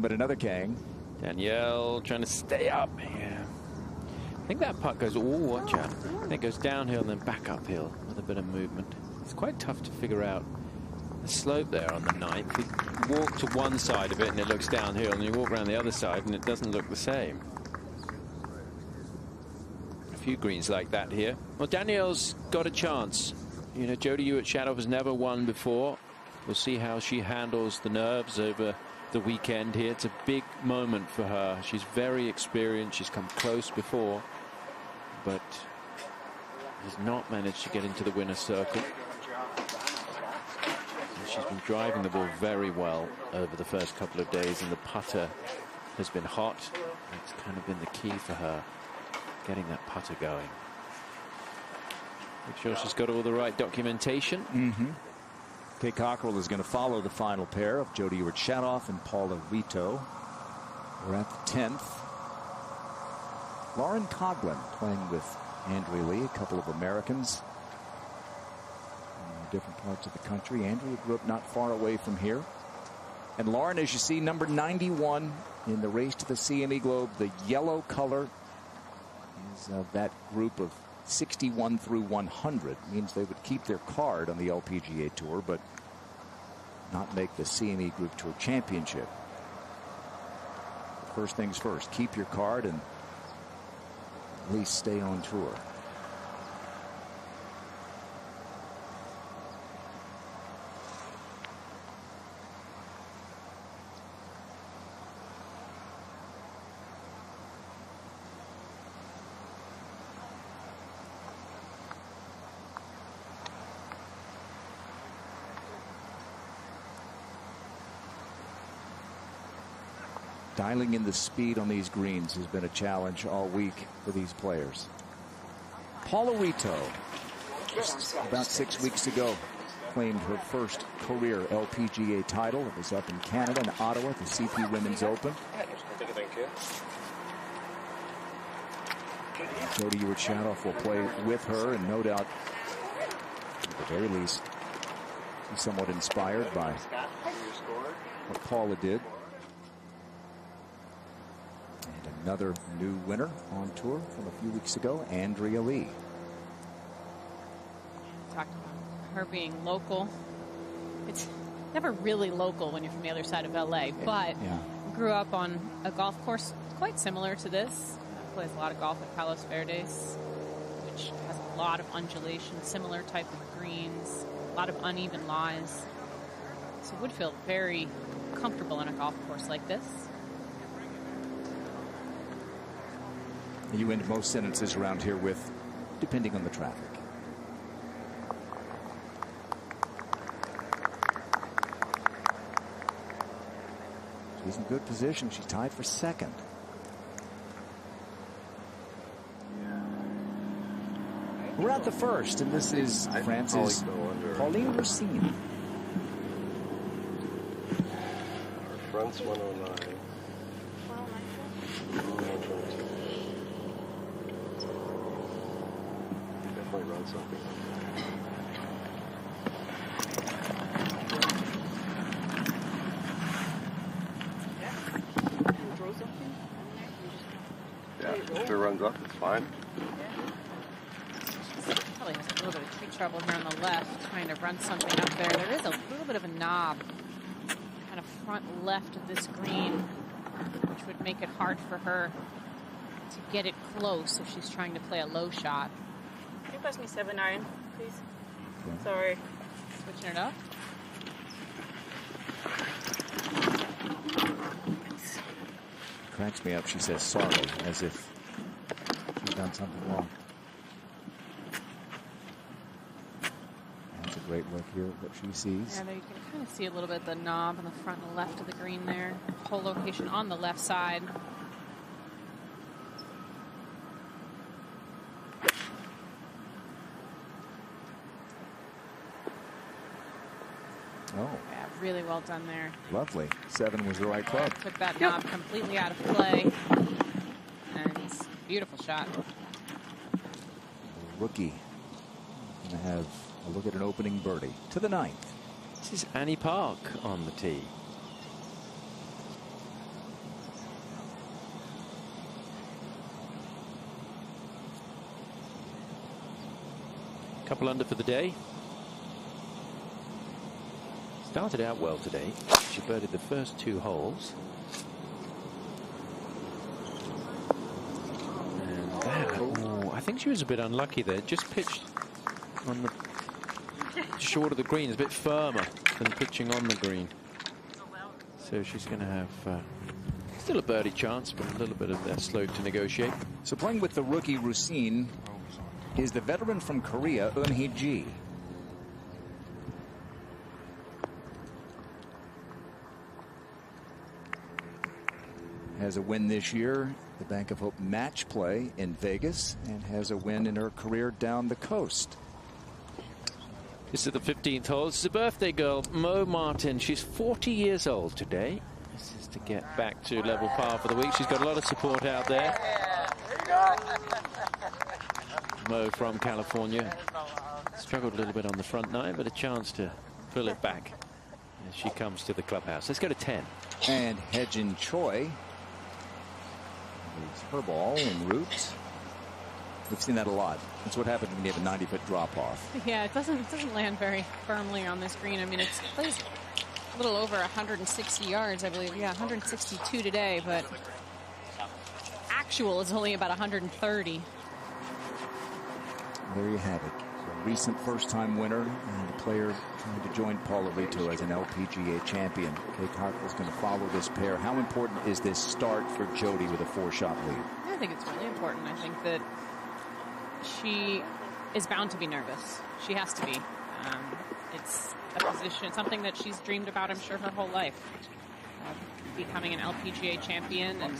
But another Kang. Danielle trying to stay up here. I think that putt goes, oh, watch out. I think it goes downhill and then back uphill with a bit of movement. It's quite tough to figure out the slope there on the 9th. You walk to one side of it and it looks downhill, and you walk around the other side and it doesn't look the same. A few greens like that here. Well, Danielle's got a chance. You know, Jodie Ewart-Shadow has never won before. We'll see how she handles the nerves over the weekend here. It's a big moment for her. She's very experienced. She's come close before, but has not managed to get into the winner's circle. And she's been driving the ball very well over the first couple of days, and the putter has been hot. It's kind of been the key for her, getting that putter going. Make sure she's got all the right documentation. Kay Cockrell is going to follow the final pair of Jodie Ewart-Shadow and Paula Rito. We're at the 10th. Lauren Coughlin playing with Andrea Lee, a couple of Americans in different parts of the country. Andrea grew up not far away from here. And Lauren, as you see, number 91 in the race to the CME Globe. The yellow color is of that group of 61 through 100. Means they would keep their card on the LPGA Tour, but not make the CME Group Tour Championship. First things first, keep your card and at least stay on tour. Dialing in the speed on these greens has been a challenge all week for these players. Paula Rito, just about 6 weeks ago, claimed her first career LPGA title. It was up in Canada, in Ottawa, the CP Women's Open. Jodie Ewart-Shadow will play with her, and no doubt, at the very least, she's somewhat inspired by what Paula did. Another new winner on tour from a few weeks ago, Andrea Lee. Talked about her being local. It's never really local when you're from the other side of LA, but grew up on a golf course quite similar to this. Plays a lot of golf at Palos Verdes, which has a lot of undulation, similar type of greens, a lot of uneven lies. So would feel very comfortable in a golf course like this. You end most sentences around here with, depending on the traffic. She's in good position. She's tied for second. We're at the first, and this is France's Pauline Racine. Front's 109. Run something. Yeah, if it runs up, it's fine. Probably has a little bit of tree trouble here on the left, trying to run something up there. There is a little bit of a knob, kind of front left of this green, which would make it hard for her to get it close if she's trying to play a low shot. Can you pass me 7 iron, please? Sorry. Switching it up. Cracks me up. She says sorry, as if she's done something wrong. That's a great look here at what she sees. Yeah, there you can kind of see a little bit of the knob on the front and left of the green there. Hole location on the left side. Oh. Yeah, really well done there. Lovely. 7 was the right club. Took that knob completely out of play. And beautiful shot. Rookie going to have a look at an opening birdie to the 9th. This is Annie Park on the tee. Couple under for the day. Started out well today. She birdied the first 2 holes. And that, oh, I think she was a bit unlucky there. Just pitched on the short of the green. It's a bit firmer than pitching on the green. So she's going to have still a birdie chance, but a little bit of that slope to negotiate. So playing with the rookie Rusine is the veteran from Korea, Eun-hee Ji. Has a win this year, the Bank of Hope match play in Vegas, and has a win in her career down the coast. This is the 15th hole. This is a birthday girl, Mo Martin. She's 40 years old today. This is to get back to level par for the week. She's got a lot of support out there. Mo from California. Struggled a little bit on the front nine, but a chance to pull it back as she comes to the clubhouse. Let's go to 10. And Hejin Choi leaves her ball en route. We've seen that a lot. That's what happens when you have a 90-foot drop-off. Yeah, it doesn't land very firmly on this green. I mean, it plays a little over 160 yards, I believe. Yeah, 162 today, but actual is only about 130. There you have it. A recent first-time winner and a player trying to join Paula Rito as an LPGA champion. Kate Hartwell's going to follow this pair. How important is this start for Jody with a 4-shot lead? I think it's really important. I think that she is bound to be nervous. She has to be. It's a position, it's something that she's dreamed about, I'm sure, her whole life. Becoming an LPGA champion, and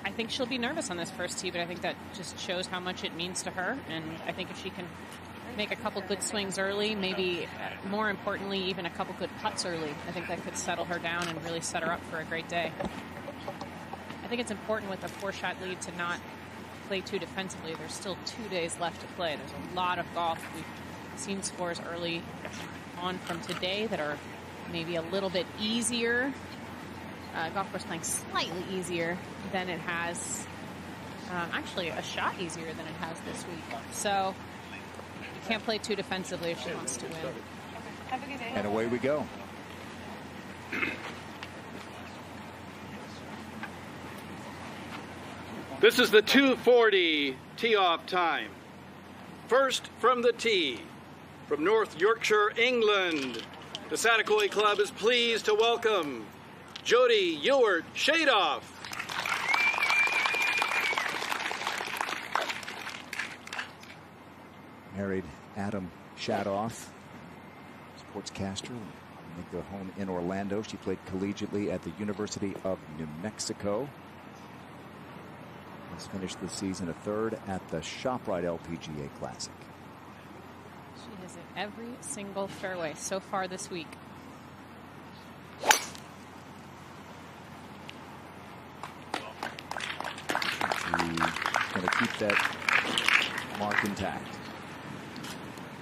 I think she'll be nervous on this first tee, but I think that just shows how much it means to her. And I think if she can make a couple good swings early, maybe more importantly, even a couple good putts early, I think that could settle her down and really set her up for a great day. I think it's important with a 4-shot lead to not play too defensively. There's still 2 days left to play. There's a lot of golf. We've seen scores early on from today that are maybe a little bit easier. Golf course playing slightly easier than it has, actually a shot easier than it has this week. So you can't play too defensively if she wants to win. Have a good day. And away we go. This is the 2:40 tee-off time. First from the tee, from North Yorkshire, England, the Satakoy Club is pleased to welcome Jody Ewart Shadoff. Married Adam Shadoff, sportscaster. Make their home in Orlando. She played collegiately at the University of New Mexico. Has finished the season a third at the ShopRite LPGA Classic. She has hit every single fairway so far this week. She's going to keep that mark intact.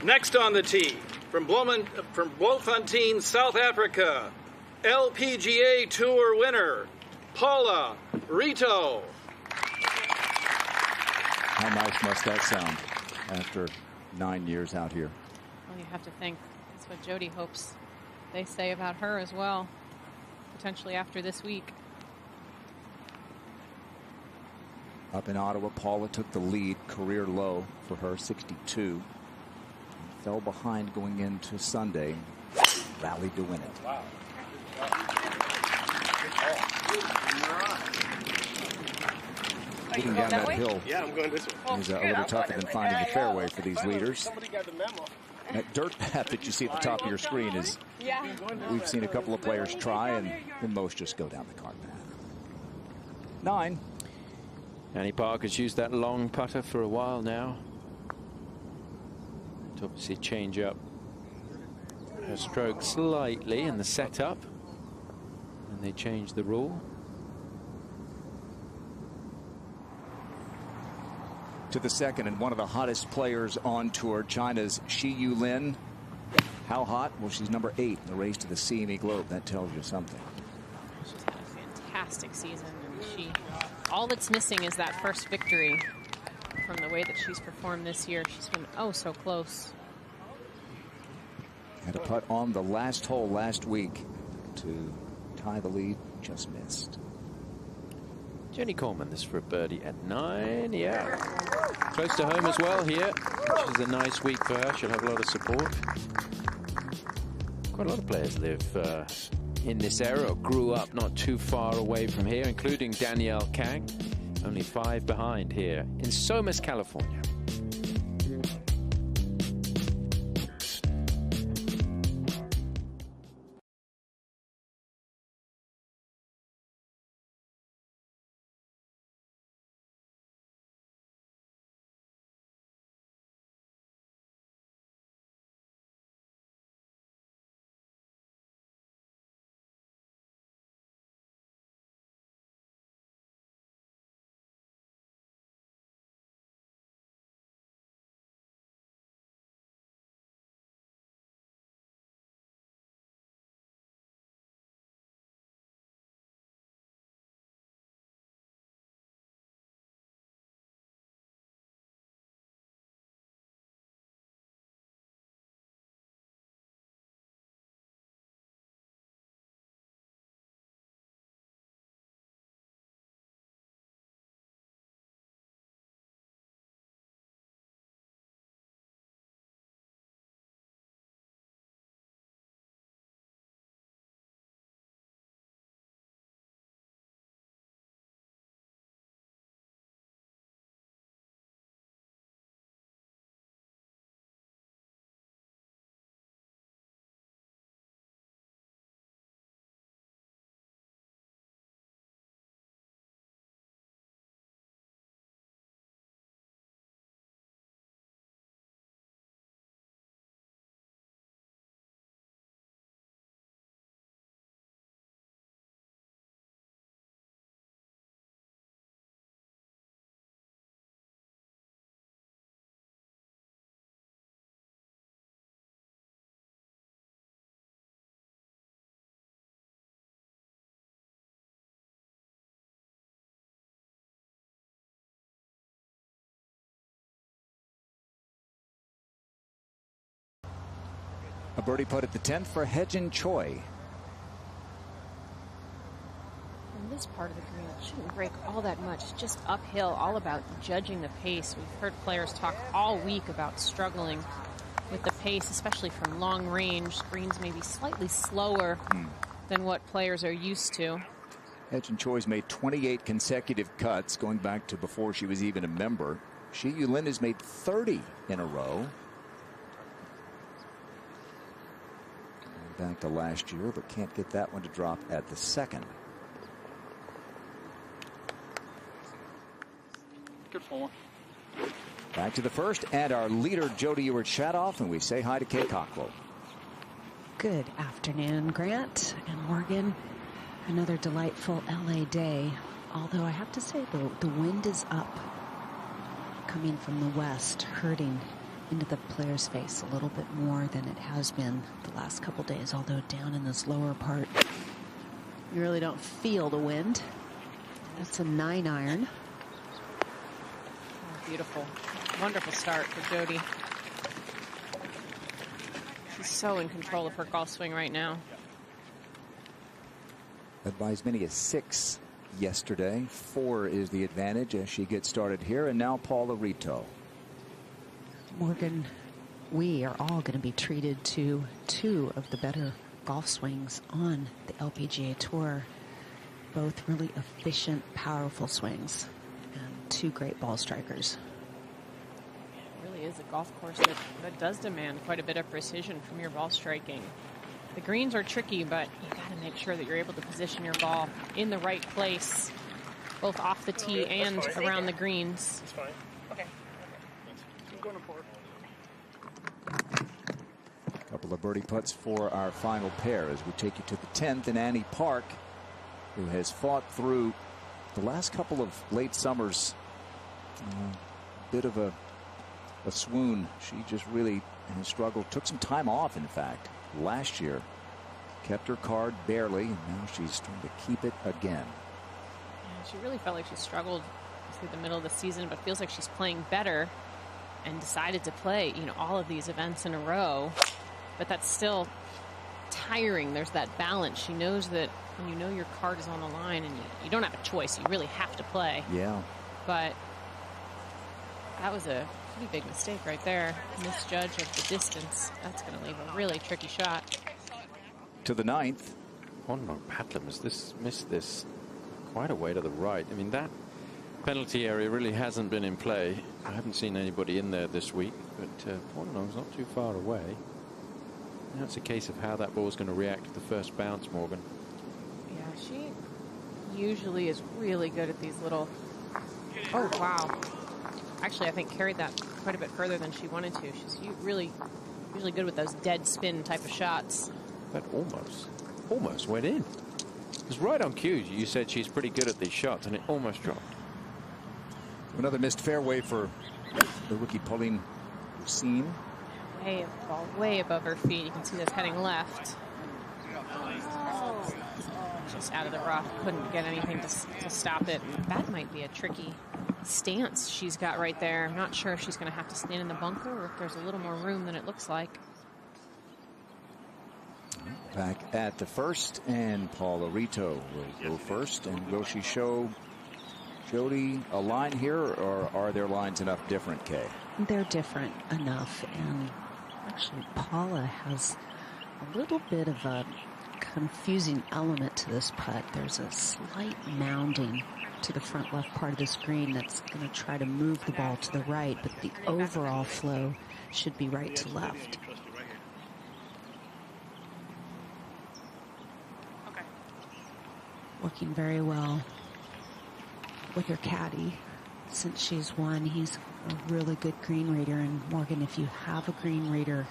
Next on the tee, from Bloemfontein, South Africa, LPGA Tour winner, Paula Rito. How nice must that sound after 9 years out here? Well, you have to think that's what Jody hopes they say about her as well, potentially after this week. Up in Ottawa, Paula took the lead, career low for her, 62. Fell behind going into Sunday, rallied to win it. Wow. Getting down that hill Yeah, I'm going this way. is a little tougher than finding the fairway for these leaders. Somebody got the memo. That dirt path that you see at the top of your screen is, we've seen a couple of players try, and most just go down the cart path. 9. Annie Parker's used that long putter for a while now. To obviously change up her stroke slightly in the setup. And they changed the rule. To the second, and one of the hottest players on tour, China's Shi Yulin. How hot? Well, she's number 8 in the race to the CME Globe. That tells you something. She's had a fantastic season, and all that's missing is that first victory. from the way that she's performed this year. She's been oh so close. Had a putt on the last hole last week to tie the lead, just missed. Jenny Coleman, this for a birdie at 9. Yeah, close to home as well here, which is a nice week for her. She'll have a lot of support. Quite a lot of players live in this area or grew up not too far away from here, including Danielle Kang, only 5 behind here in Somas, California. A birdie putt at the 10th for Hye-Jin Choi. And this part of the green shouldn't break all that much. It's just uphill, all about judging the pace. We've heard players talk all week about struggling with the pace, especially from long range. Greens may be slightly slower than what players are used to. Hye-Jin Choi's made 28 consecutive cuts going back to before she was even a member. Shi Yulin has made 30 in a row. Back to last year, but can't get that one to drop at the second. Good form. Back to the first, and our leader, Jody Ewart-Shadoff, and we say hi to Kay Cockrell. Good afternoon, Grant and Morgan. Another delightful LA day, although I have to say, the wind is up, coming from the west, hurting into the player's face a little bit more than it has been the last couple days, although down in this lower part you really don't feel the wind. That's a 9-iron. Oh, beautiful, wonderful start for Jody. She's so in control of her golf swing right now. Led by as many as 6 yesterday. 4 is the advantage as she gets started here, and now Paula Rito. Morgan, we are all going to be treated to 2 of the better golf swings on the LPGA Tour. Both really efficient, powerful swings, and 2 great ball strikers. It really is a golf course that does demand quite a bit of precision from your ball striking. The greens are tricky, but you got to make sure that you're able to position your ball in the right place, both off the tee and around the greens. It's fine. Okay. I'm going to pour. Couple of birdie putts for our final pair as we take you to the 10th, and Annie Park, who has fought through the last couple of late summers, bit of a swoon. She just really has struggled. Took some time off, in fact, last year. Kept her card barely, and now she's trying to keep it again. Yeah, she really felt like she struggled through the middle of the season, but feels like she's playing better and decided to play, you know, all of these events in a row. But that's still tiring. There's that balance. She knows that when you know your card is on the line and you don't have a choice, you really have to play. Yeah. But that was a pretty big mistake right there. Misjudge of the distance. That's going to leave a really tricky shot. To the 9th. Patlum has missed this quite a way to the right. I mean, that penalty area really hasn't been in play. I haven't seen anybody in there this week, but Portnoy's not too far away. Now it's a case of how that ball's going to react to the first bounce, Morgan. Yeah, she usually is really good at these little... Oh, wow. Actually, I think carried that quite a bit further than she wanted to. She's usually good with those dead spin type of shots. That almost went in. It was right on cue. You said she's pretty good at these shots, and it almost dropped. Another missed fairway for the rookie Pauline Lucene. Way above her feet. You can see this heading left. Just out of the rough. Couldn't get anything to stop it. That might be a tricky stance she's got right there. I'm not sure if she's going to have to stand in the bunker or if there's a little more room than it looks like. Back at the first, and Paula Rito will go first. And will she show Jody a line here, or are their lines enough different, Kay? They're different enough, and actually Paula has a little bit of a confusing element to this putt. There's a slight mounding to the front left part of the screen that's going to try to move the ball to the right, but the overall flow should be right to left. Working very well with her caddy. Since she's won, he's a really good green reader. And Morgan, if you have a green reader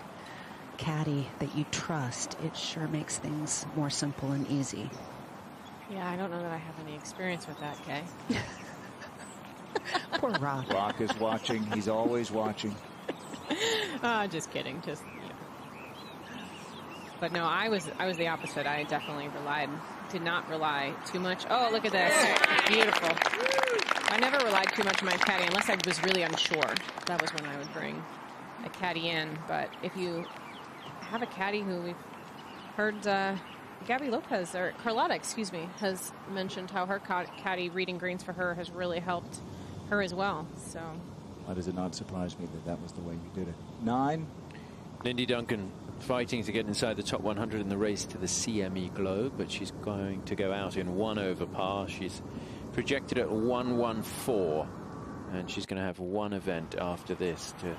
caddy that you trust, it sure makes things more simple and easy. Yeah, I don't know that I have any experience with that, Kay. Poor Rock. Rock is watching. He's always watching. Just kidding. But no, I was the opposite. I definitely did not rely too much. Oh, look at this. Beautiful. I never relied too much on my caddy unless I was really unsure. That was when I would bring a caddy in. But if you have a caddy who we've heard Gabby Lopez, or Carlotta, excuse me, has mentioned how her caddy reading greens for her has really helped her as well. So why does it not surprise me that was the way you did it? 9. Lindy Duncan fighting to get inside the top 100 in the race to the CME Globe, but she's going to go out in 1 over par. She's projected at 114, and she's going to have one event after this to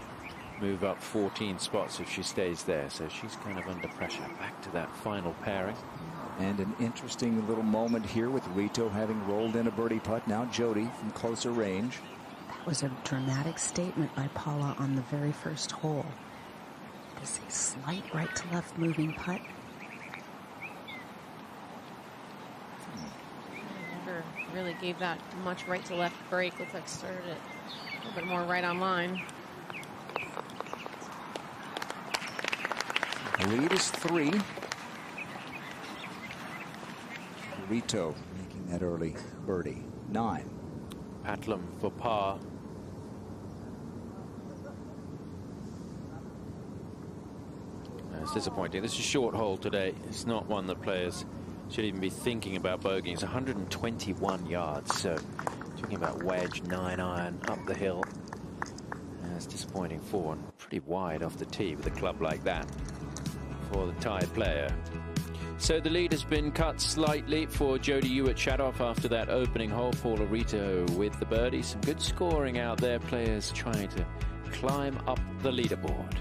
move up 14 spots if she stays there. So she's kind of under pressure. Back to that final pairing. And an interesting little moment here with Rito having rolled in a birdie putt. Now Jody from closer range. That was a dramatic statement by Paula on the very first hole. There's a slight right to left moving putt. Never really gave that much right to left break. Looks like started it a little bit more right on line. The lead is 3. Rito making that early birdie. 9. Patlum for par. It's disappointing. This is a short hole today. It's not one that players should even be thinking about bogeying. It's 121 yards. So talking about wedge, 9-iron up the hill. And it's disappointing for and pretty wide off the tee with a club like that for the Thai player. So the lead has been cut slightly for Jody Ewart-Shadoff after that opening hole. Paula Rito with the birdie. Some good scoring out there. Players trying to climb up the leaderboard.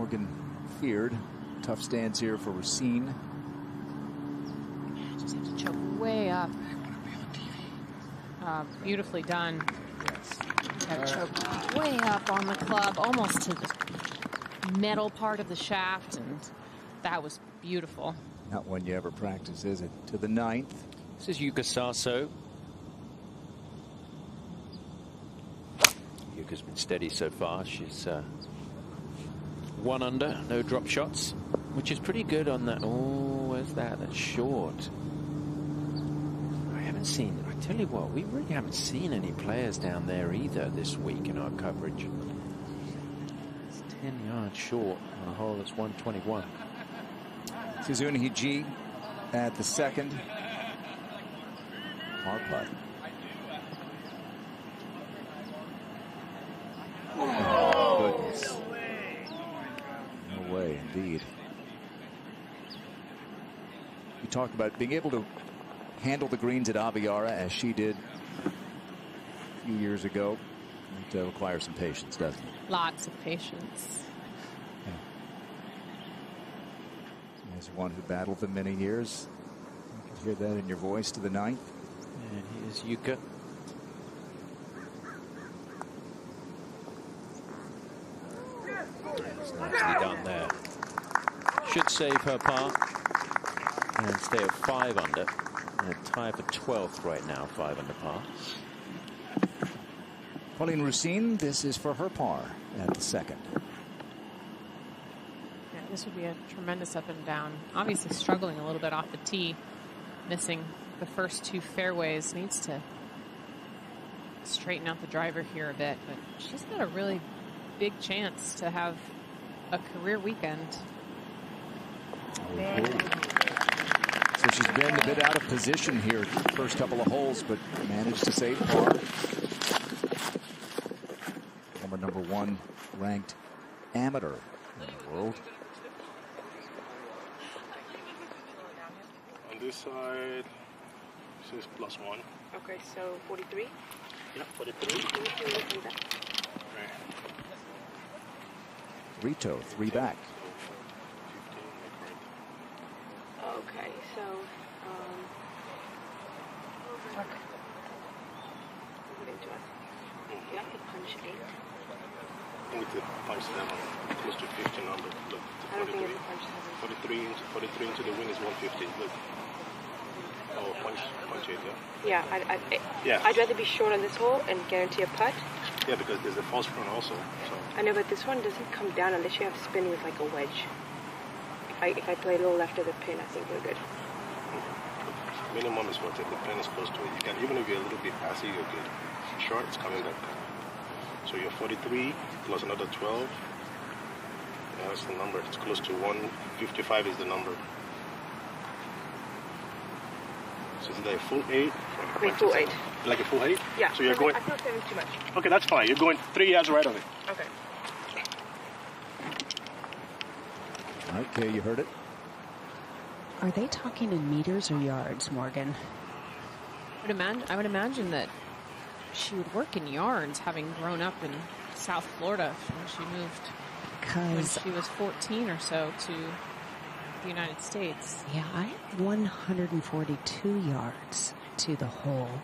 Morgan feared. Tough stance here for Racine. Just have to choke way up. Beautifully done. Yes. That choke way up on the club, almost to the metal part of the shaft, and that was beautiful. Not one you ever practice, is it? To the 9th. This is Yuka Saso. Yuka's been steady so far. She's 1 under, no drop shots, which is pretty good on that. Oh, where's that? That's short. I haven't seen, I tell you what, we really haven't seen any players down there either this week in our coverage. It's 10 yards short on a hole that's 121. Suzune Hiji at the 2nd. Par putt. Oh, goodness. No way, indeed. You talk about being able to handle the greens at Aviara as she did a few years ago. It requires some patience, doesn't it? Lots of patience. As one who battled them many years, you can hear that in your voice to the 9th. And here's Yuka. It's nicely done there. Should save her par and stay at 5 under. And a tie for 12th right now, 5 under par. Pauline Racine, this is for her par at the 2nd. Yeah, this would be a tremendous up and down. Obviously struggling a little bit off the tee, missing the first 2 fairways. Needs to straighten out the driver here a bit, but she's got a really big chance to have a career weekend. So she's been a bit out of position here the first couple of holes, but managed to save par. Former #1 ranked amateur in the world. On this side, this is +1. Okay, so 43? Yeah, 43. Rito, 3 back. Okay, so, okay. You have to punch 8. I need to punch 7, close to 50 number. Look, I don't think you have to punch 7. 43 into the win is 150. Look. Oh, punch 8, yeah? Yeah, I'd rather be short on this hole and guarantee a putt. Yeah, because there's a false front also. So. I know, but this one doesn't come down unless you have spin with like a wedge. If I play a little left of the pin, I think we're good. Minimum is 40. The pin is close to it. You can, even if you're a little bit passy, you're good. Short, it's coming back. So you're 43 plus another 12. Yeah, that's the number. It's close to 155 is the number. So is that a full 8? Okay, full 8. Like a full 8? Yeah. So you're going. I feel 7 too much. Okay, that's fine. You're going 3 yards right of it. Okay. Okay, you heard it. Are they talking in meters or yards, Morgan? I would imagine that she would work in yards, having grown up in South Florida when she moved when she was 14 or so to the United States. Yeah, I have 142 yards to the hole,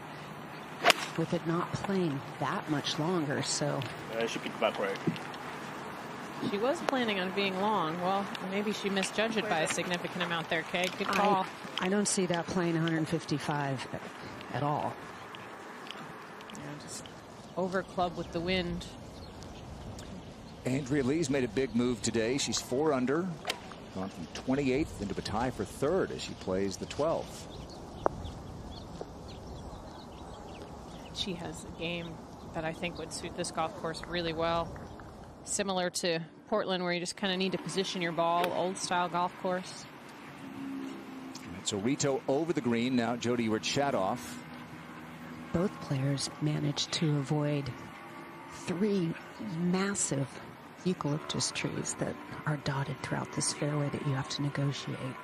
with it not playing that much longer, so... She picked back right. She was planning on being long. Well, maybe she misjudged it by a significant amount there, Kay. Good call. I don't see that playing 155 at all. Yeah, just over club with the wind. Andrea Lee's made a big move today. She's 4 under. Gone from 28th into a tie for 3rd as she plays the 12th. She has a game that I think would suit this golf course really well. Similar to Portland, where you just kind of need to position your ball, old style golf course. So Rito over the green. Now Jody Urchadoff. Both players managed to avoid 3 massive eucalyptus trees that are dotted throughout this fairway that you have to negotiate.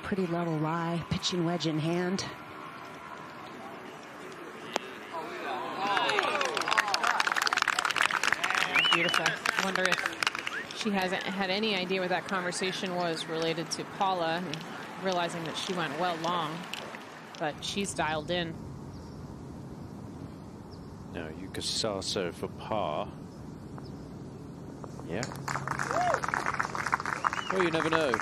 Pretty level lie, pitching wedge in hand. beautiful. I wonder if she hasn't had any idea what that conversation was related to Paula, and realizing that she went well long, but she's dialed in. Now Yuka Saso for par. Yeah. Well, you never know.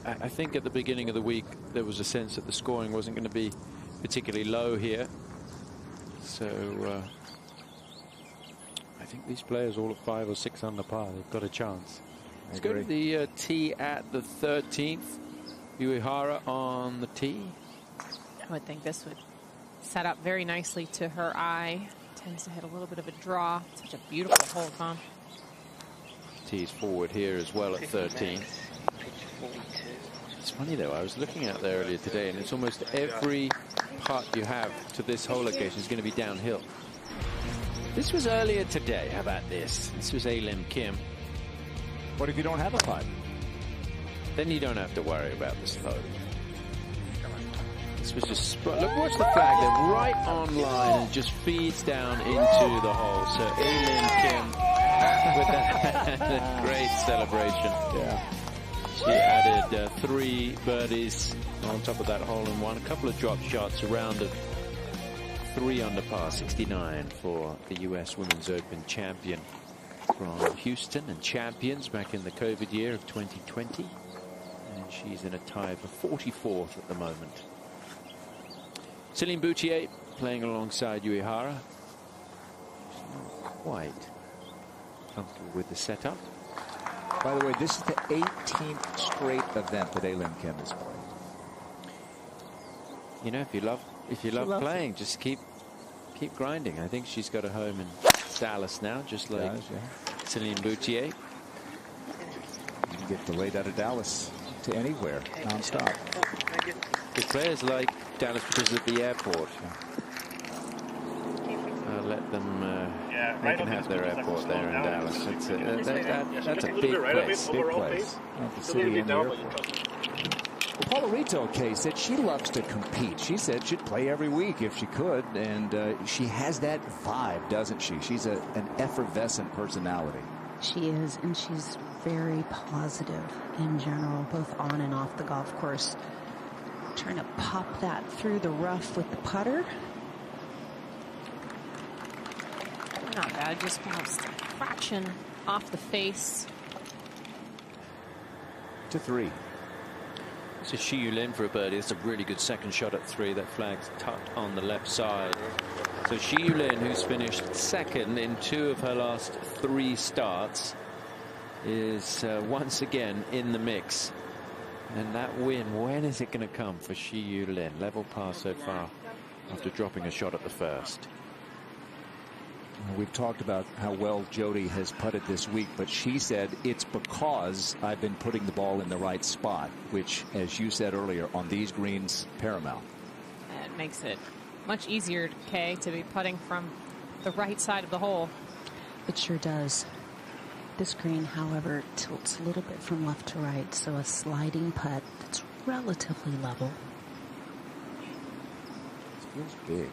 I think at the beginning of the week there was a sense that the scoring wasn't going to be particularly low here. So I think these players all at 5 or 6 under par, they've got a chance. Let's go to the tee at the 13th. Uehara on the tee. I would think this would set up very nicely to her eye. Tends to hit a little bit of a draw. Such a beautiful hole, Tom. Tees forward here as well at 13. It's funny though, I was looking out there earlier today, and it's almost every putt you have to this hole location is going to be downhill. This was earlier today. How about this? This was A-Lim Kim. What if you don't have a putt? Then you don't have to worry about the slope. This was just, look, watch the flag. They're right on line and just feeds down into the hole. So A-Lim Kim with that great celebration. Yeah. She added 3 birdies on top of that hole in one. A couple of drop shots, a round of 3 under par, 69 for the U.S. Women's Open champion from Houston and champions back in the COVID year of 2020. And she's in a tie for 44th at the moment. Celine Boutier playing alongside Uehara. She's not quite comfortable with the setup. By the way, this is the 18th straight event that A-Lim Kim has played. You know, if you love playing, just keep grinding. I think she's got a home in Dallas now, just like Celine Boutier. You can get delayed out of Dallas to anywhere, nonstop. The players like Dallas because of the airport. Let them. They can have their airport there in Dallas. That's a big place. Big place. The city and the airport. Well, Paula Rito, Kay, said she loves to compete. She said she'd play every week if she could, and she has that vibe, doesn't she? She's an effervescent personality. She is, and she's very positive in general, both on and off the golf course. Trying to pop that through the rough with the putter. Not bad, just bounced a fraction off the face. To 3. So Shi Yulin for a birdie. It's a really good second shot at 3. That flag's tucked on the left side. So Shi Yulin, who's finished second in 2 of her last 3 starts, is once again in the mix. And that win, when is it going to come for Shi Yulin? Level par so far after dropping a shot at the first. We've talked about how well Jody has putted this week, but she said it's because I've been putting the ball in the right spot, which, as you said earlier, on these greens, paramount. It makes it much easier, Kay, to be putting from the right side of the hole. It sure does. This green, however, tilts a little bit from left to right, so a sliding putt that's relatively level. It feels big.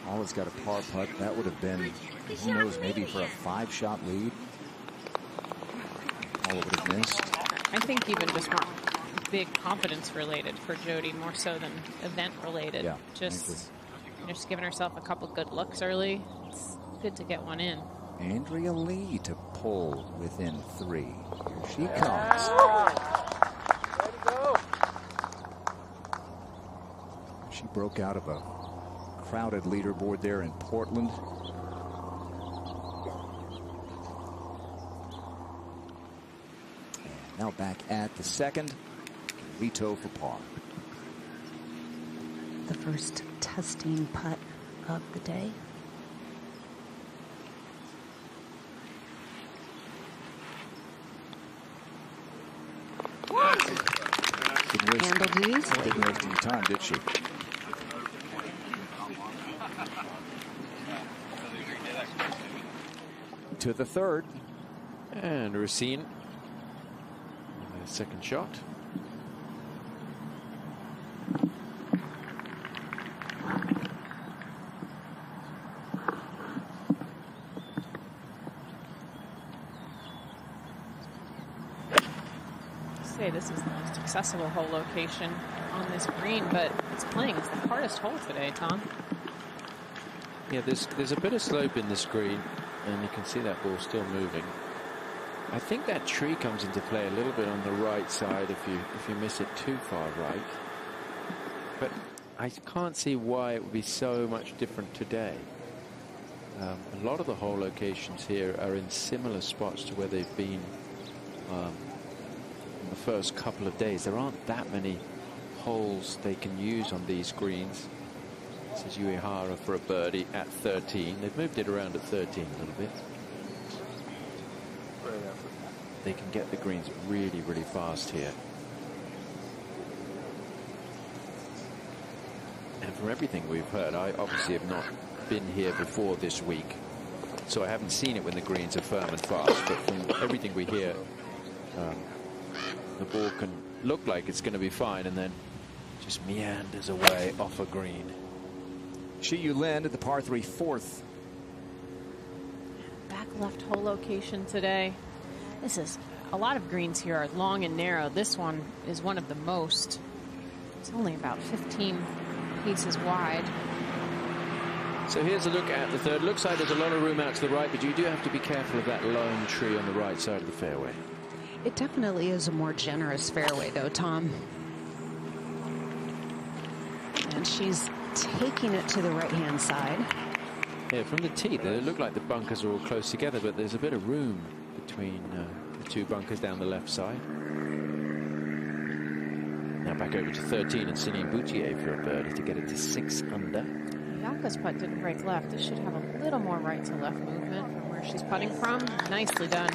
Paula's got a par putt. That would have been, who knows, maybe for a 5-shot lead. Paula would have missed. I think even just more big confidence related for Jody, more so than event related. Yeah, just giving herself a couple good looks early. It's good to get one in. Andrea Lee to pull within 3. Here she comes. She broke out of a crowded leaderboard there in Portland. And now back at the second. Rito for par. The first testing putt of the day. Handled these. Didn't waste any time, did she? To the third. And Racine. Second shot. this is the most accessible hole location on this green, but it's playing as the hardest hole today, Tom. Yeah, there's a bit of slope in this green, and you can see that ball still moving. I think that tree comes into play a little bit on the right side if you miss it too far right. But I can't see why it would be so much different today. A lot of the hole locations here are in similar spots to where they've been in the first couple of days. There aren't that many holes they can use on these greens. This is Uehara for a birdie at 13. They've moved it around at 13 a little bit. They can get the greens really, really fast here. And from everything we've heard, I obviously have not been here before this week, so I haven't seen it when the greens are firm and fast, but from everything we hear, the ball can look like it's going to be fine and then just meanders away off a green. Shiyu Lin at the par 3 fourth. Back left hole location today. This is a lot of greens here are long and narrow. This one is one of the most. It's only about 15 pieces wide. So here's a look at the third. Looks like there's a lot of room out to the right, but you do have to be careful of that lone tree on the right side of the fairway. It definitely is a more generous fairway, though, Tom. And she's taking it to the right-hand side. Yeah, from the tee, they look like the bunkers are all close together, but there's a bit of room between the two bunkers down the left side. Now back over to 13 and Celine Boutier for a birdie to get it to 6 under. Yaka's putt didn't break left. It should have a little more right to left movement from where she's putting from. Nicely done.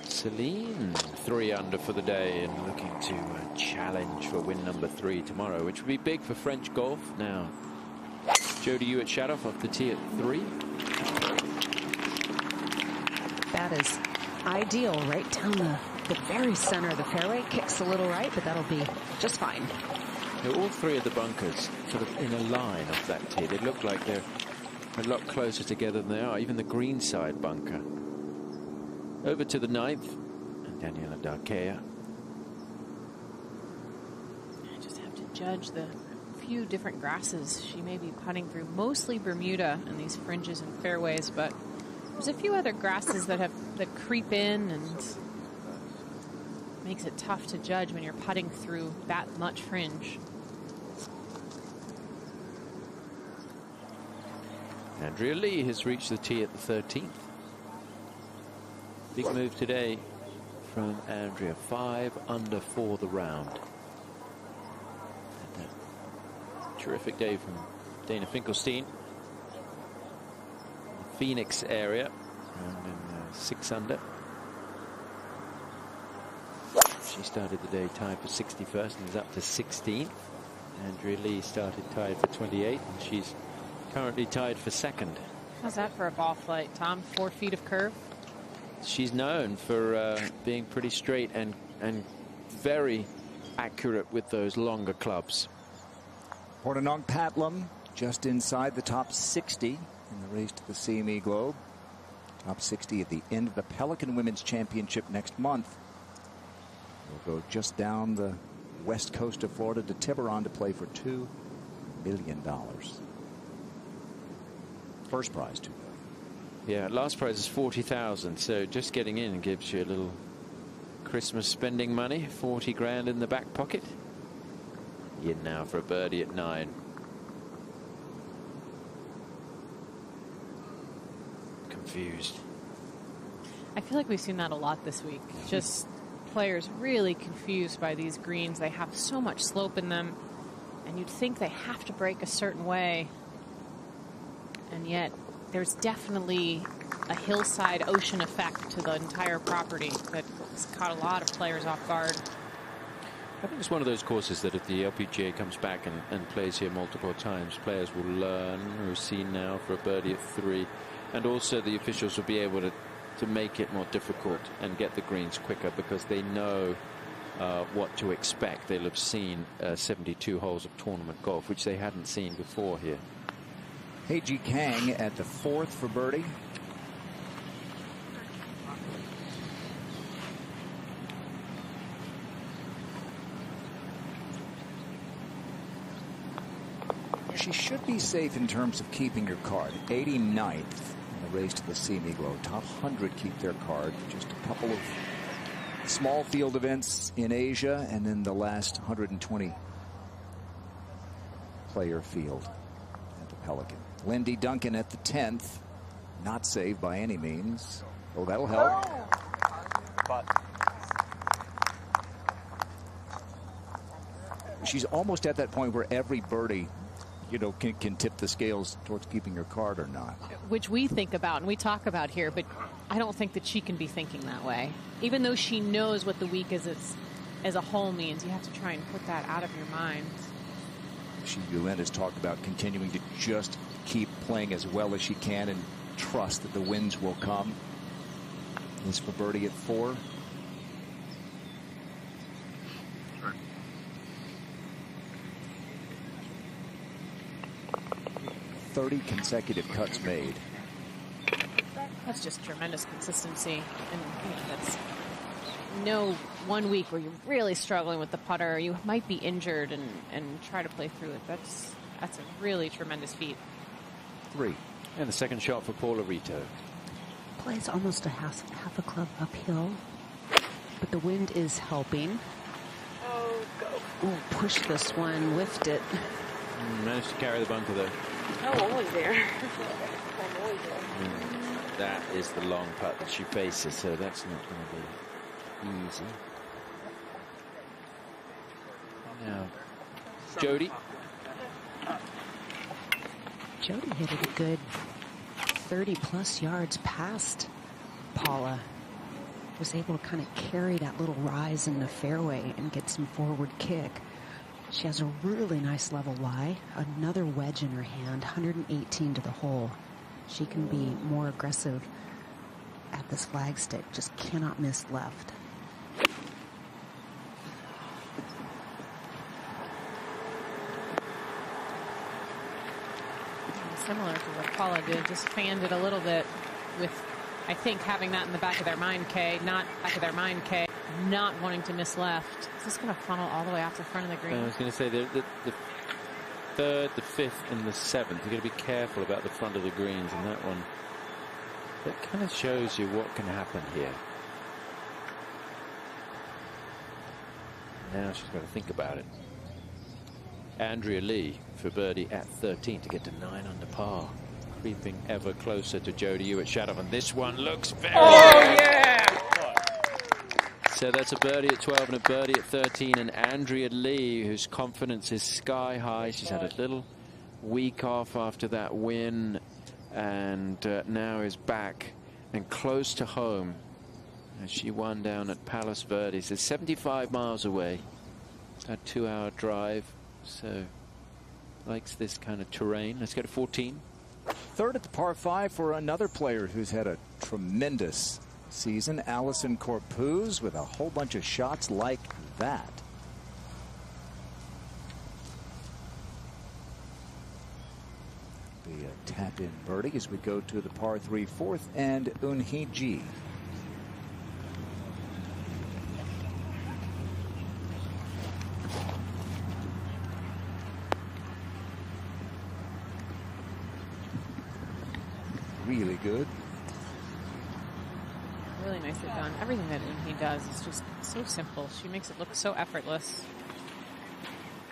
Celine 3 under for the day and looking to challenge for win number 3 tomorrow, which would be big for French golf. Now Jodie Hewitt-Shadoff off the tee at 3. That is ideal, right down the very center of the fairway. Kicks a little right, but that'll be just fine. Now, all 3 of the bunkers sort of in a line off that tee. They look like they're a lot closer together than they are. Even the green side bunker. Over to the 9th, and Daniela Darkea. I just have to judge the few different grasses she may be putting through. Mostly Bermuda and these fringes and fairways, but there's a few other grasses that creep in and makes it tough to judge when you're putting through that much fringe. Andrea Lee has reached the tee at the 13th. Big move today from Andrea. 5 under for the round. And a terrific day from Dana Finkelstein. The Phoenix area. And in 6 under. She started the day tied for 61st and is up to 16th. Andrea Lee started tied for 28th, and she's currently tied for 2nd. How's that for a ball flight, Tom? 4 feet of curve? She's known for being pretty straight and very accurate with those longer clubs. Portanong Patlum just inside the top 60 in the race to the CME Globe. Top 60 at the end of the Pelican Women's Championship next month. We'll go just down the west coast of Florida to Tiburon to play for $2 million. First prize, $2 million. Yeah, last prize is 40,000, so just getting in gives you a little Christmas spending money. 40 grand in the back pocket. In now for a birdie at 9. Confused. I feel like we've seen that a lot this week. Just players really confused by these greens. They have so much slope in them, and you'd think they have to break a certain way, and yet there's definitely a hillside ocean effect to the entire property that's caught a lot of players off guard. I think it's one of those courses that if the LPGA comes back and plays here multiple times, players will learn. We've seen now for a birdie at 3, and also the officials will be able to make it more difficult and get the greens quicker because they know what to expect. They'll have seen 72 holes of tournament golf, which they hadn't seen before here. Heiji Kang at the 4th for birdie. she should be safe in terms of keeping her card. 89th in the race to the CME Globe. Top 100 keep their card. Just a couple of small field events in Asia, and then the last 120 player field at the Pelican. Lindy Duncan at the 10th. Not saved by any means. Oh, that'll help. She's almost at that point where every birdie, you know, can tip the scales towards keeping her card or not. Which we think about and we talk about here, but I don't think that she can be thinking that way. Even though she knows what the week as a whole means, you have to try and put that out of your mind. Yulin has talked about continuing to just keep playing as well as she can and trust that the wins will come. This for birdie at 4. Sure. 30 consecutive cuts made. That's just tremendous consistency, and that's no one week where you're really struggling with the putter. You might be injured and try to play through it. That's a really tremendous feat. 3. And the second shot for Paula Rito. Plays almost a half a club uphill, but the wind is helping. Oh, go. Ooh, push this one, lift it. Managed to carry the bunker though. Oh, almost there. Almost there. That is the long putt that she faces, so that's not going to be easy. Now, Jody. Jody hit it a good 30+ yards past Paula. Was able to kind of carry that little rise in the fairway and get some forward kick. She has a really nice level lie. Another wedge in her hand, 118 to the hole. She can be more aggressive at this flagstick. Just cannot miss left. Similar to what Paula did, just fanned it a little bit with, I think, having that in the back of their mind, not wanting to miss left. Is this going to funnel all the way off the front of the green? I was going to say the 3rd, the 5th, and the 7th. You've got to be careful about the front of the greens, and that one, that kind of shows you what can happen here. Now she's got to think about it. Andrea Lee for birdie at 13 to get to 9 under par. Creeping ever closer to Jody Hewitt Shadow, and this one looks very So that's a birdie at 12 and a birdie at 13, and Andrea Lee, whose confidence is sky high. She's had a little week off after that win, and now is back and close to home as she won down at Palos Verdes. It's 75 miles away. It's a 2-hour drive, so likes this kind of terrain. Let's go to 14. 3rd at the par 5 for another player who's had a tremendous season, Allison Corpuz, with a whole bunch of shots like that. Be a tap-in birdie as we go to the par 3 4th and Unhee. Really good. Really nicely done. Everything that he does is just so simple. She makes it look so effortless.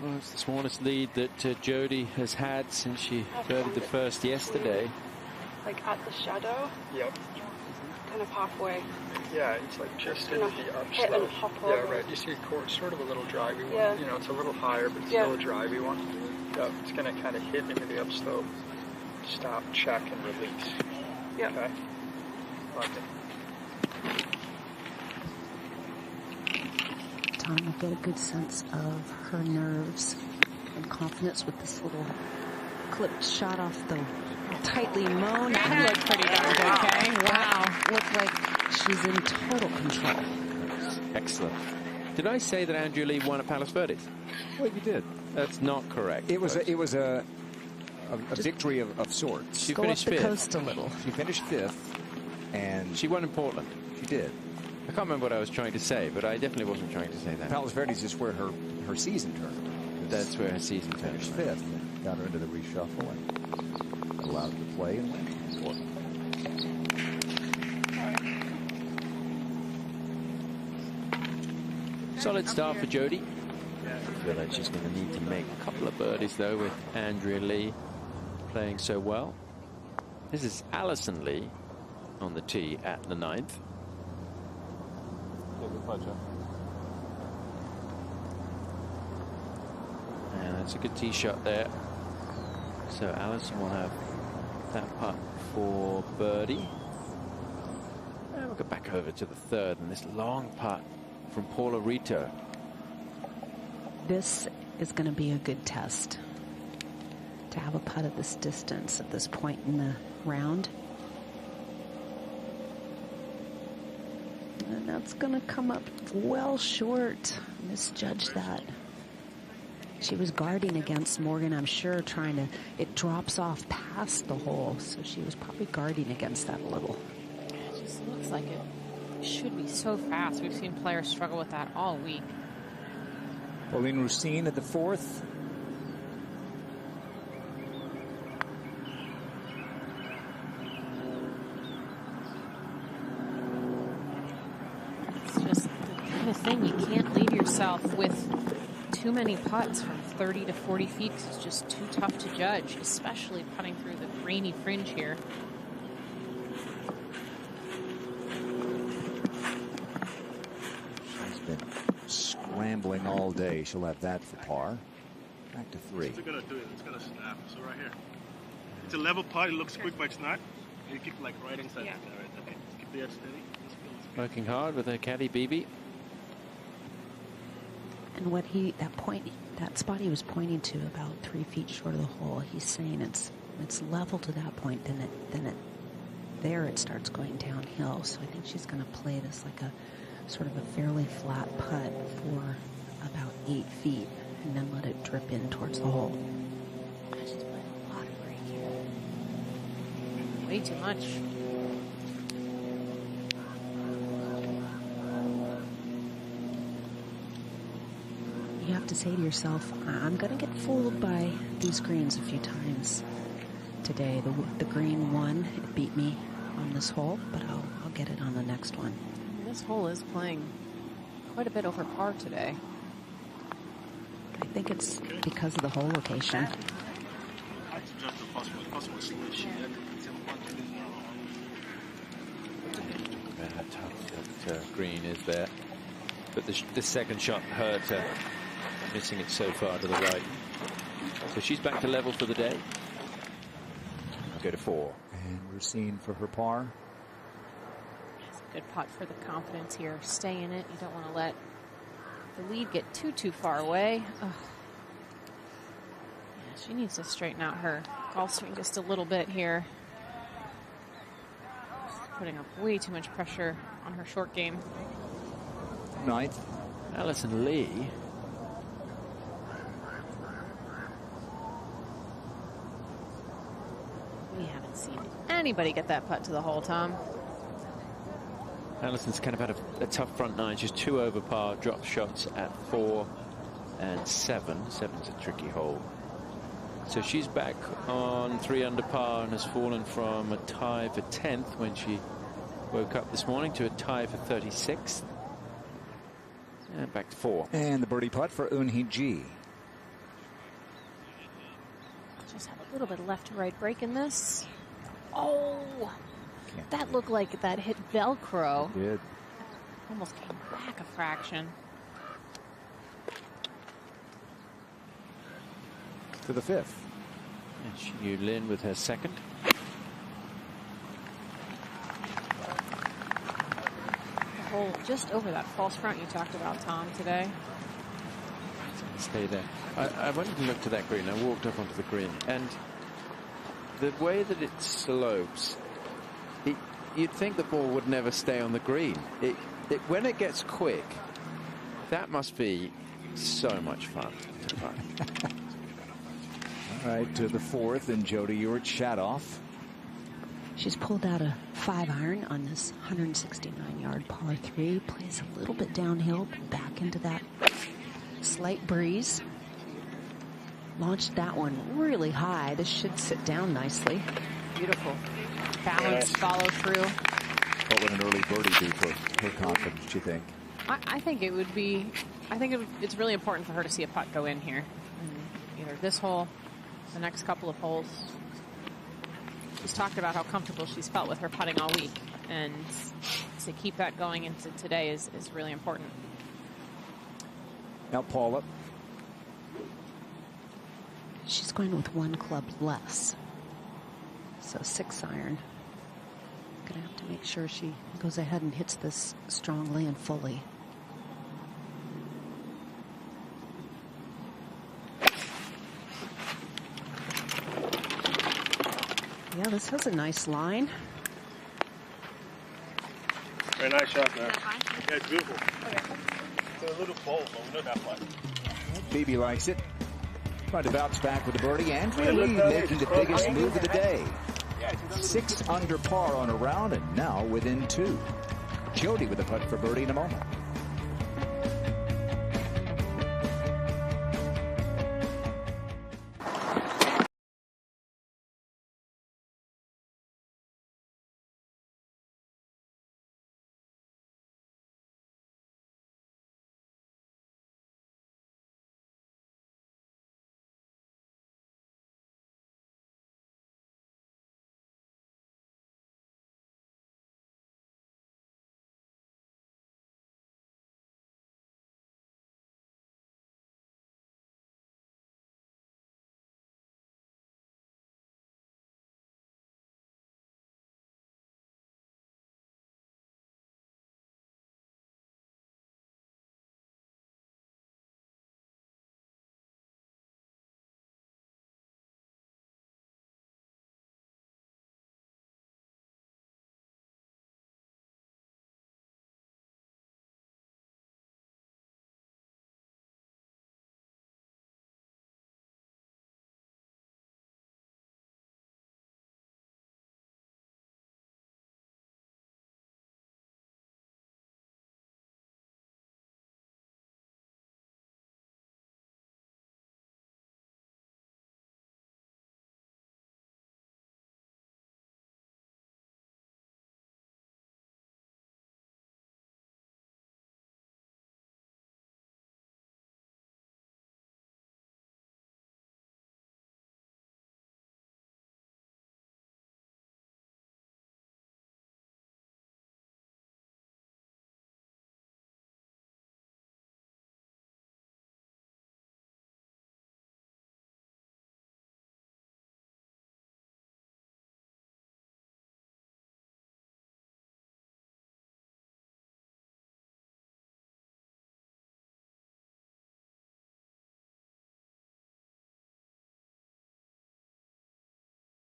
Well, it's the smallest lead that Jody has had since she birdied the first yesterday. Like at the shadow? Yep. Kind of halfway. Yeah, it's like just into the hit and upslope. hop Yeah, over. right. You see sort of a little drivey one. Yeah. You know, it's a little higher, but it's still a drivey one. Yeah, it's going to kind of hit into the upslope. Stop, check, and release. Yeah. Okay. Like it. Tom will get a good sense of her nerves and confidence with this little clipped shot off the tightly mown. That looked pretty darn good, okay? Wow. Looked like she's in total control. Excellent. Did I say that Andrea Lee won at Palos Verdes? Well, you did. That's not correct. It was a victory of sorts. She Go up finished the 5th. coast a little. She finished 5th, and She won in Portland. she did. I can't remember what I was trying to say, but I definitely wasn't trying to say that. Palos Verdes is where her season turned. That's where her season Finished finished. 5th. got her into the reshuffle and allowed her to play and win. Solid start for Jody. I feel like she's going to need to make a couple of birdies, though, with Andrea Lee playing so well. This is Alison Lee on the tee at the 9th. And that's a good tee shot there. So Alison will have that putt for birdie. And we'll go back over to the 3rd, and this long putt from Paula Rito. This is going to be a good test to have a putt at this distance at this point in the round. And that's going to come up well short. Misjudged that. She was guarding against Morgan, I'm sure, trying to, it drops off past the hole, so she was probably guarding against that a little. It just looks like it should be so fast. We've seen players struggle with that all week. Pauline Roussine at the 4th. It's just the kind of thing, you can't leave yourself with too many putts from 30 to 40 feet. It's just too tough to judge, especially putting through the grainy fringe here. She's been scrambling all day. She'll have that for par. Back to 3. It's gonna do it. It's gonna snap. So right here, it's a level putt. It looks quick, but it's not. You keep like right inside. Yeah. Right. Okay. Keep the edge steady. Working hard with her caddy, BB. And what that spot he was pointing to, about 3 feet short of the hole, he's saying it's level to that point. Then it starts going downhill. So I think she's going to play this like a sort of a fairly flat putt for about 8 feet, and then let it drip in towards the hole. She's playing a lot of break here. Way too much. You have to say to yourself, I'm going to get fooled by these greens a few times today. The green one, it beat me on this hole, but I'll get it on the next one. This hole is playing quite a bit over par today. I think it's because of the hole location. How tough that green is there. But the second shot hurt her, missing it so far to the right. So she's back to level for the day. I'll go to 4. And Roussine for her par. Good putt for the confidence here. Stay in it. You don't want to let the lead get too far away. Ugh. Yeah, she needs to straighten out her golf swing just a little bit here. She's putting up way too much pressure on her short game. 9th. Alison Lee. We haven't seen anybody get that putt to the hole, Tom. Alison's kind of had a tough front 9. She's 2 over par, dropped shots at 4 and 7. 7's a tricky hole. So she's back on 3 under par and has fallen from a tie for 10th when she woke up this morning to a tie for 36th. And back to 4. And the birdie putt for Eunhee Ji. Just have a little bit of left to right break in this. Oh, that looked like that hit Velcro. It did. Almost came back a fraction. To the 5th. And Xiu Lin with her second. The hole just over that false front you talked about, Tom, today. Stay there. I wanted to look to that green. I walked up onto the green, and the way that it slopes, you'd think the ball would never stay on the green. When it gets quick, that must be so much fun to putt. All right, to the 4th, and Jody Ewart Shadoff. She's pulled out a 5-iron on this 169-yard par 3. Plays a little bit downhill, back into that slight breeze. launched that one really high. This should sit down nicely. Beautiful. Balance, follow through. What would an early birdie do for her confidence, do you think? I think it would be, it's really important for her to see a putt go in here. Either this hole, the next couple of holes. She's talked about how comfortable she's felt with her putting all week. And to keep that going into today is really important. Now Paula. She's going with one club less. So 6 iron. Gonna have to make sure she goes ahead and hits this strongly and fully. Yeah, this has a nice line. Very nice shot there. Yeah, it's beautiful. It's a little cold, but we're not that much. Phoebe likes it. Trying to bounce back with the birdie. Andrea Lee making the biggest move of the day. 6 under par on a round, and now within 2. Jody with a putt for birdie in a moment.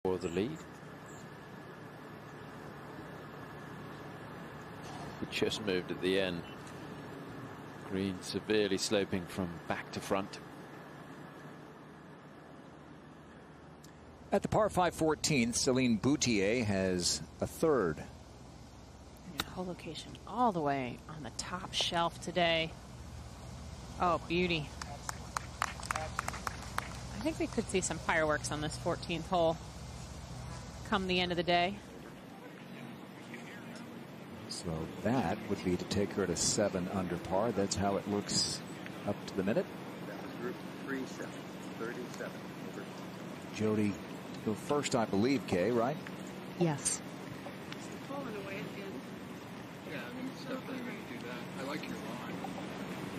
For the lead. It just moved at the end. Green severely sloping from back to front. At the par 5 14th, Celine Boutier has a third. Hole location all the way on the top shelf today. Oh, beauty. I think we could see some fireworks on this 14th hole come the end of the day. So that would be to take her to 7 under par. That's how it looks up to the minute. That was group 37. Jody go first, I believe, Kay, right? Yes. Yeah, I mean, it's definitely going to do that. I like your line.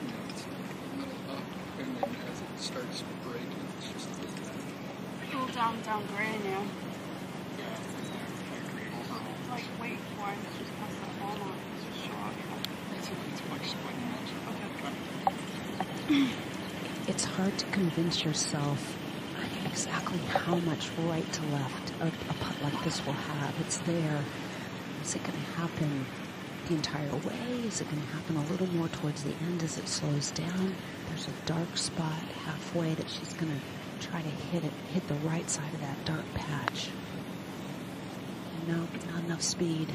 You know, it's a little up, and then as it starts breaking, it's just a little Pull down gray now. Yeah, I agree. Overall, Like, wait for it. It's just past the phone on. It's just show up. it's like splitting edge. Okay. It's hard to convince yourself exactly how much right to left a putt like this will have. It's there. Is it going to happen the entire way? Is it going to happen a little more towards the end as it slows down? There's a dark spot halfway that she's going to try to hit the right side of that dark patch. No, not enough speed.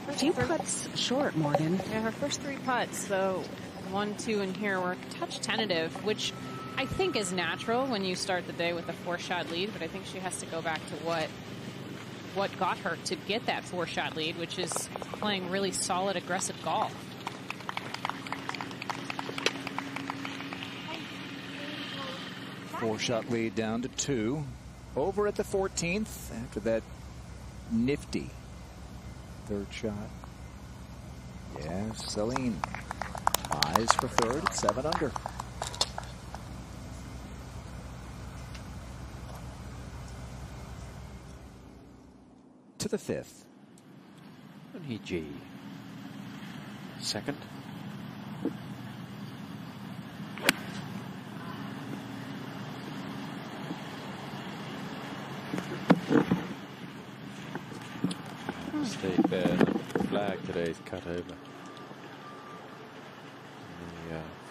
A few putts short, Morgan. Yeah, her first 3 putts, so 1, 2, and here were a touch tentative, which I think is natural when you start the day with a 4-shot lead, but I think she has to go back to what got her to get that 4-shot lead, which is playing really solid, aggressive golf. Four-shot lead down to 2. Over at the 14th after that nifty third shot. Yes, Celine ties for third at 7 under. To the 5th. And he G. Second. Mistake there. The flag today is cut over the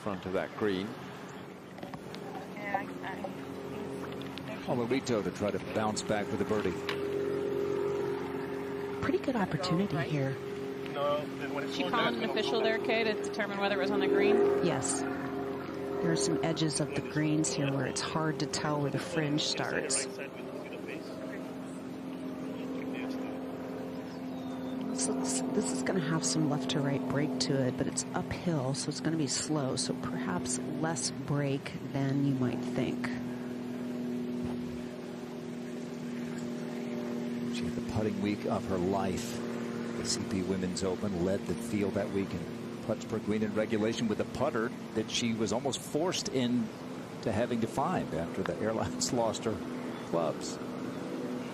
front of that green. Olorito to try to bounce back with a birdie. Pretty good opportunity here. She calling an official there, Kay, to determine whether it was on the green? Yes. There are some edges of the greens here where it's hard to tell where the fringe starts. This is going to have some left to right break to it, but it's uphill, so it's going to be slow. So perhaps less break than you might think. She had the putting week of her life. The CP Women's Open, led the field that week in putts per green in regulation with a putter that she was almost forced into having to find after the Airlines lost her clubs.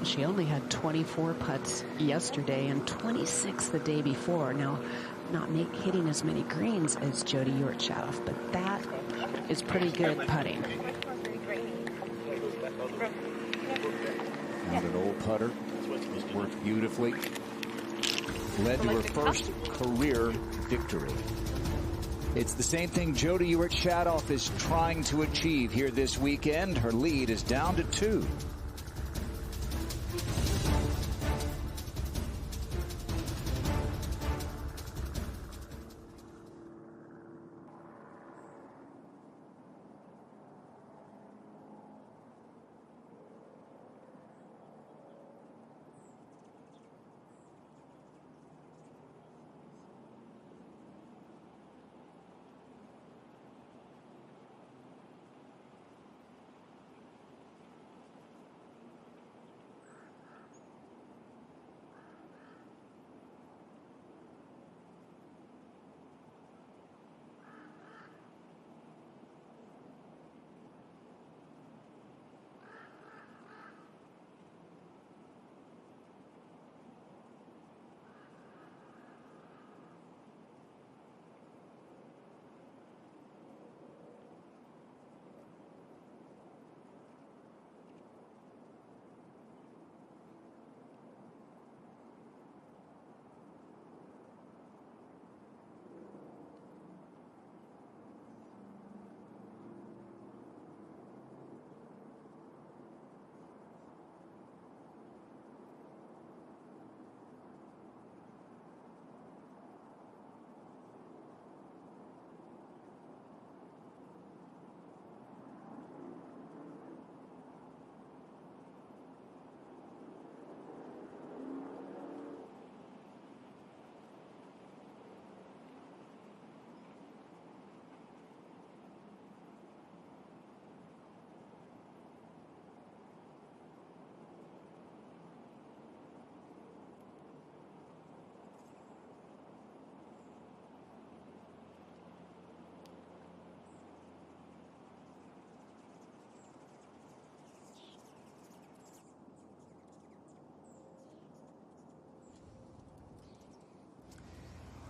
She only had 24 putts yesterday and 26 the day before. Now, not hitting as many greens as Jody Ewart-Shadoff, but that is pretty good putting. And an old putter worked beautifully. Led to her first career victory. It's the same thing Jody Ewart-Shadoff is trying to achieve here this weekend. Her lead is down to 2.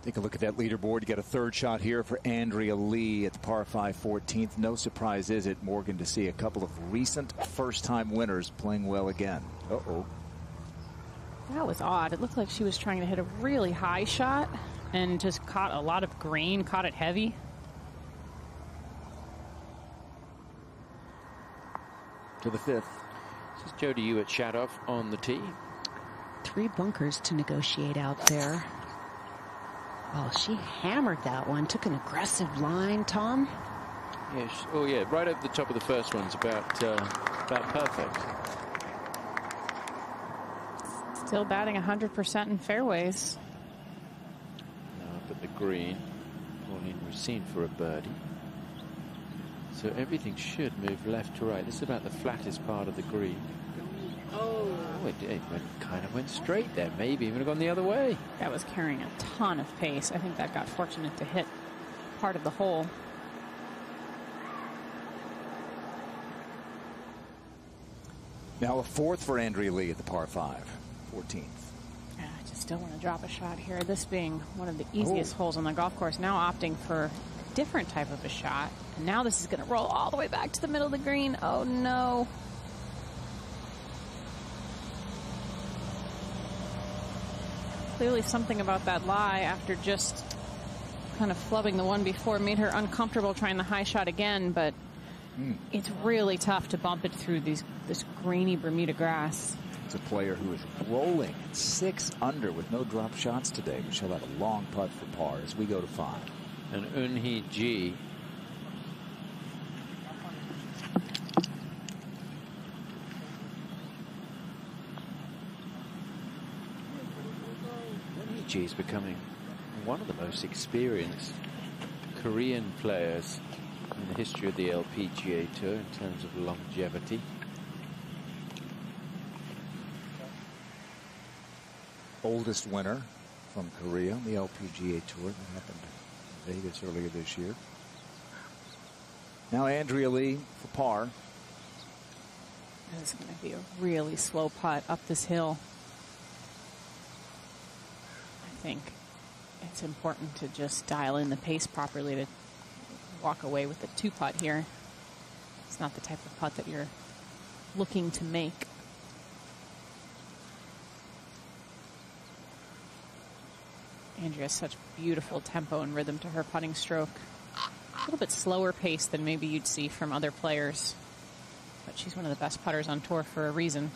Take a look at that leaderboard. You got a third shot here for Andrea Lee at the par 5 14th. No surprise, is it, Morgan, to see a couple of recent first-time winners playing well again. Uh-oh. That was odd. It looked like she was trying to hit a really high shot and just caught a lot of green, caught it heavy. To the 5th. This is Jody Ewart-Shadoff on the tee. 3 bunkers to negotiate out there. Oh, she hammered that one. Took an aggressive line, Tom. Yeah, oh yeah, right over the top of the first one's about perfect. Still batting 100% in fairways. Now up at the green, Pauline Racine for a birdie. So everything should move left to right. This is about the flattest part of the green. Oh, it kind of went straight there. Maybe even gone the other way. That was carrying a ton of pace. I think that got fortunate to hit part of the hole. Now a fourth for Andrea Lee at the par 5, 14th. I just still want to drop a shot here. This being one of the easiest holes on the golf course. Now opting for a different type of a shot. And now this is going to roll all the way back to the middle of the green. Oh, no. Clearly something about that lie after just kind of flubbing the one before made her uncomfortable trying the high shot again, but it's really tough to bump it through this grainy Bermuda grass. It's a player who is rolling 6 under with no drop shots today, but she'll have a long putt for par as we go to 5. And Eunhee Ji. Eunhee Ji is becoming one of the most experienced Korean players in the history of the LPGA Tour in terms of longevity. Oldest winner from Korea on the LPGA Tour. That happened in Vegas earlier this year. Now Andrea Lee for par. This is going to be a really slow putt up this hill. I think it's important to just dial in the pace properly to walk away with the 2-putt here. It's not the type of putt that you're looking to make. Andrea has such beautiful tempo and rhythm to her putting stroke. A little bit slower pace than maybe you'd see from other players. But she's one of the best putters on tour for a reason.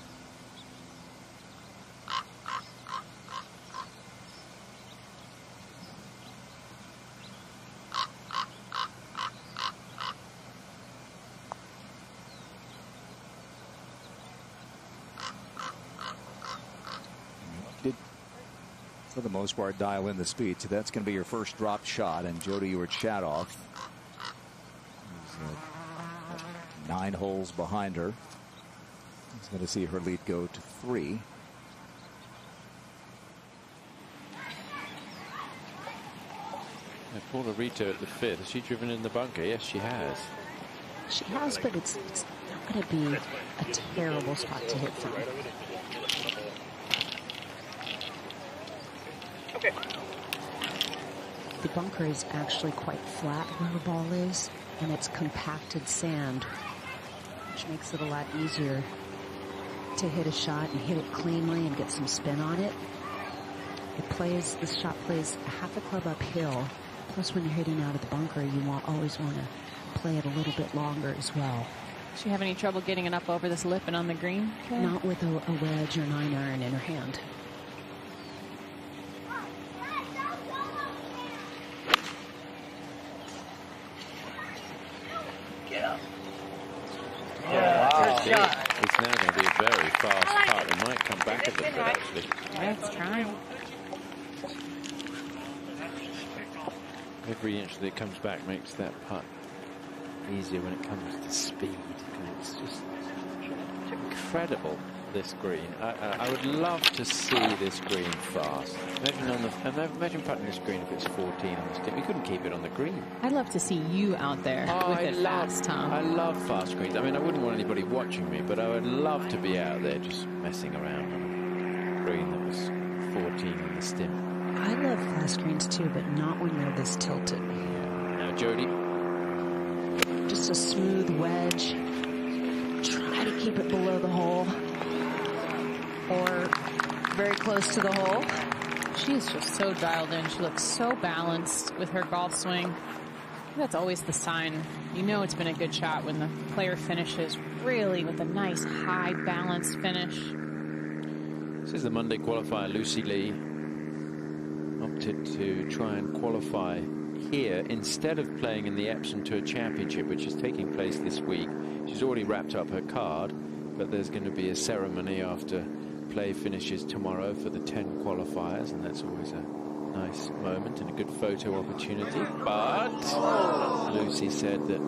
For the most part, dial in the speed. So that's going to be your first drop shot. And Jody Ewart-Shadoff is 9 holes behind her. He's going to see her lead go to 3. Paula Rito at the 5th. Has she driven in the bunker? Yes, she has. She has, but it's not going to be a terrible spot to hit from. Okay. The bunker is actually quite flat where the ball is, and it's compacted sand, which makes it a lot easier to hit a shot and hit it cleanly and get some spin on it. This shot plays a half a club uphill. Plus, when you're hitting out of the bunker, you always want to play it a little bit longer as well. Does she have any trouble getting it up over this lip and on the green? Okay. Not with a wedge or 9-iron in her hand. It's now going to be a very fast putt. It might come back a little bit, actually. Yeah, it's trying. Every inch that it comes back makes that putt easier when it comes to speed. It's just incredible, this green. I would love to see this green fast. Imagine putting this green if it's 14 on the stick. We couldn't keep it on the green. I'd love to see you out there with it fast, Tom. I love fast greens. I mean, I wouldn't want anybody watching me, but I would love to be out there just messing around on a green that was 14 on the stim. I love fast greens too, but not when they're this tilted. Yeah. Now, Jody. Just a smooth wedge. Try to keep it below the hole or very close to the hole. She's just so dialed in. She looks so balanced with her golf swing. That's always the sign. You know it's been a good shot when the player finishes really with a nice high balanced finish. This is the Monday qualifier. Lucy Lee opted to try and qualify here instead of playing in the Epsom Tour Championship, which is taking place this week. She's already wrapped up her card, but there's going to be a ceremony after play finishes tomorrow for the 10 qualifiers, and that's always a nice moment and a good photo opportunity. But Lucy said that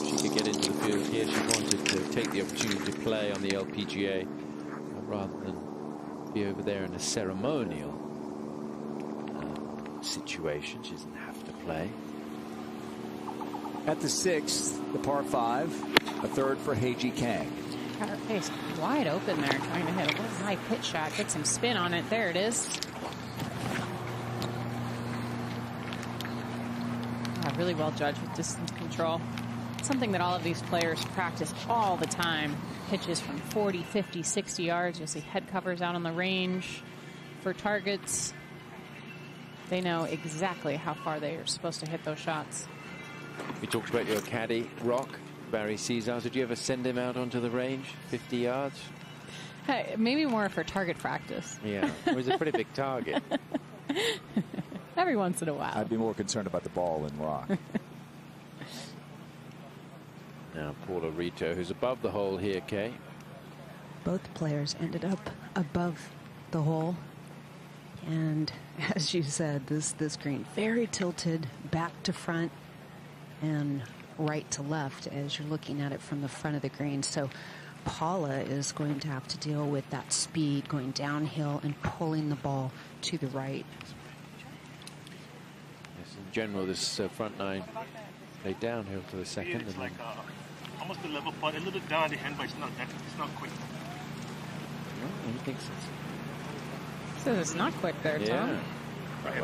she could get into the field here. She wanted to take the opportunity to play on the LPGA rather than be over there in a ceremonial situation. She doesn't have to play. At the 6th, the par 5, a third for Heiji Kang. Got her face wide open there, trying to hit a little high pitch shot, get some spin on it. There it is. Really well judged with distance control. Something that all of these players practice all the time. Pitches from 40, 50, 60 yards. You'll see head covers out on the range for targets. They know exactly how far they are supposed to hit those shots. We talked about your caddy, Rock, Barry Cesar. Did you ever send him out onto the range, 50 yards? Hey, maybe more for target practice. Yeah, it was a pretty big target. Every once in a while. I'd be more concerned about the ball than Rock. Now Paula Rito, who's above the hole here, Kay. Both players ended up above the hole. And as you said, this green very tilted back to front and right to left as you're looking at it from the front of the green. So Paula is going to have to deal with that speed going downhill and pulling the ball to the right. Yes, in general, this front nine played downhill to the second. It's like almost a level putt, a little down the hand, but it's not quick. No, he thinks So it's not quick there, Tom. Right.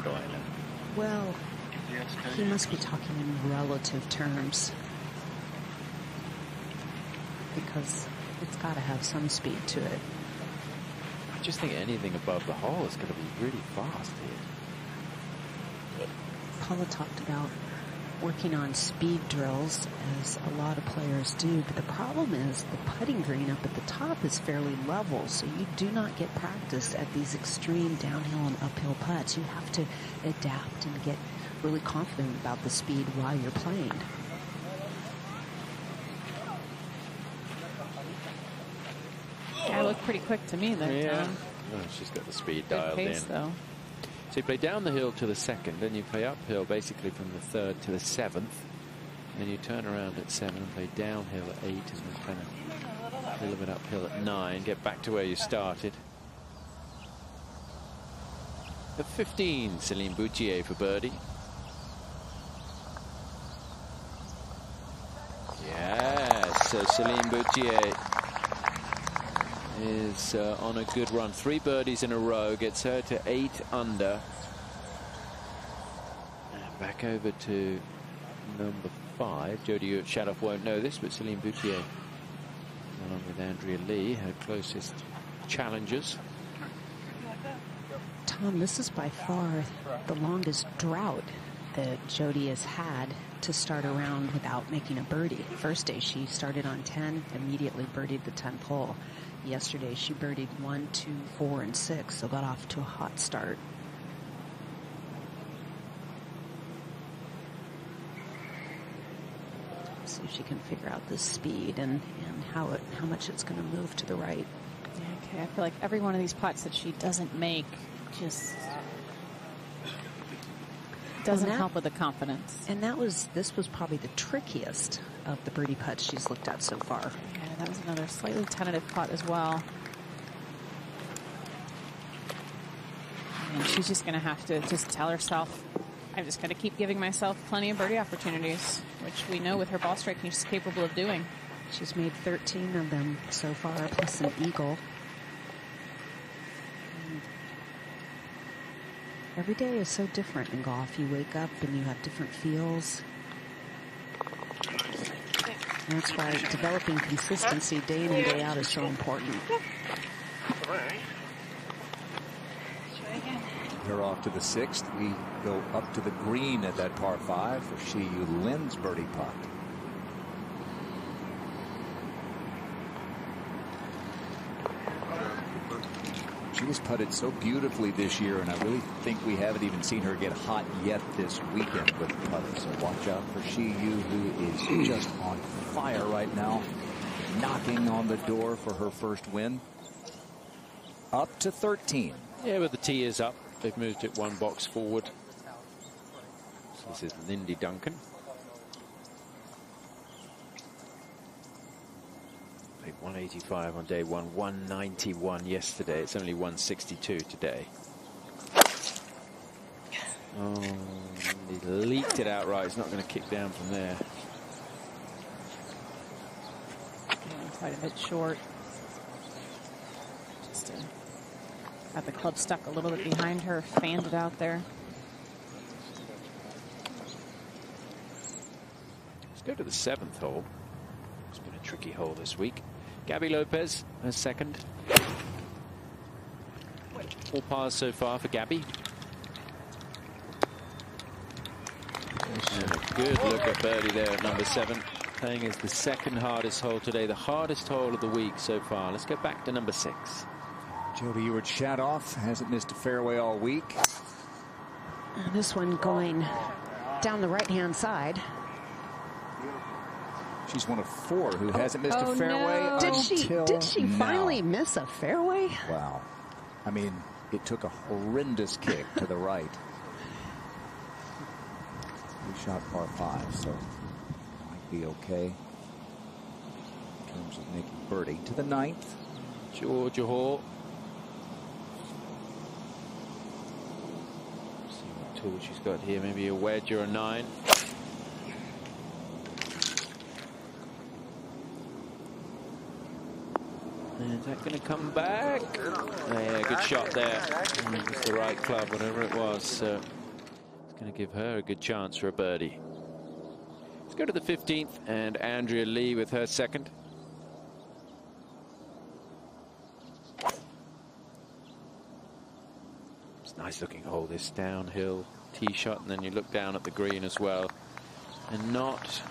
Well, he must be talking in relative terms, because it's got to have some speed to it. I just think anything above the hole is going to be really fast here. Paula talked about working on speed drills, as a lot of players do, but the problem is the putting green up at the top is fairly level, so you do not get practice at these extreme downhill and uphill putts. You have to adapt and get really confident about the speed while you're playing. Yeah, it looked pretty quick to me then, Yeah. Tom. Oh, she's got the speed Good dialed pace, in. though. So you play down the hill to the second, then you play uphill basically from the third to the seventh. Then you turn around at 7 and play downhill at 8, and then kind of a little bit uphill at 9. Get back to where you started. At 15, Celine Boutier for birdie. Yes, so Celine Boutier is on a good run. 3 birdies in a row, gets her to 8 under. And back over to number 5. Jodie Shadoff won't know this, but Celine Boutier, along with Andrea Lee, her closest challengers. Tom, this is by far the longest drought that Jodie has had to start a round without making a birdie. First day she started on 10, immediately birdied the 10th hole. Yesterday she birdied 1, 2, 4, and 6, so got off to a hot start. See if she can figure out the speed and how much it's going to move to the right. Okay, I feel like every one of these putts that she doesn't make just doesn't help with the confidence. And this was probably the trickiest of the birdie putts she's looked at so far. Yeah, that was another slightly tentative putt as well. And she's just going to have to just tell herself, I'm just going to keep giving myself plenty of birdie opportunities, which we know with her ball striking she's capable of doing. She's made 13 of them so far, plus an eagle. Every day is so different in golf. You wake up and you have different feels. And that's why developing consistency day in and day out is so important. We're off to the 6th. We go up to the green at that par 5 for Shiyu Lin's birdie putt. She has putted so beautifully this year, and I really think we haven't even seen her get hot yet this weekend with the putter. So watch out for Shi Yu, who is just on fire right now, knocking on the door for her first win. Up to 13. Yeah, but the tee is up. They've moved it one box forward. This is Lindy Duncan. Played 185 on day one, 191 yesterday. It's only 162 today. Oh, he leaked it outright. He's not going to kick down from there. Yeah, quite a bit short. Just got the club stuck a little bit behind her, fanned it out there. Let's go to the 7th hole. It's been a tricky hole this week. Gabby Lopez, her second. All pars so far for Gabby. And a good look at birdie there at number 7. Playing as the second hardest hole today, the hardest hole of the week so far. Let's go back to number 6. Jody Ewart-Shadoff hasn't missed a fairway all week. This one going down the right-hand side. She's one of 4 who hasn't missed a fairway. No. Did she finally miss a fairway? Wow. I mean, it took a horrendous kick to the right. We shot par 5, so might be okay in terms of making birdie. To the 9th. Georgia Hall. See what tool she's got here. Maybe a wedge or a 9. Is that going to come back? Yeah, good shot there. It's the right club, whatever it was. So it's going to give her a good chance for a birdie. Let's go to the 15th, and Andrea Lee with her second. It's a nice looking hole, this downhill tee shot, and then you look down at the green as well. And not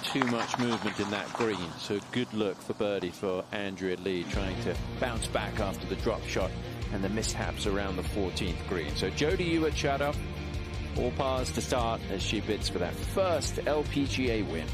too much movement in that green, so good look for birdie for Andrea Lee, trying to bounce back after the drop shot and the mishaps around the 14th green. So Jody Ewart-Shadoff, all pars to start as she bids for that first LPGA win.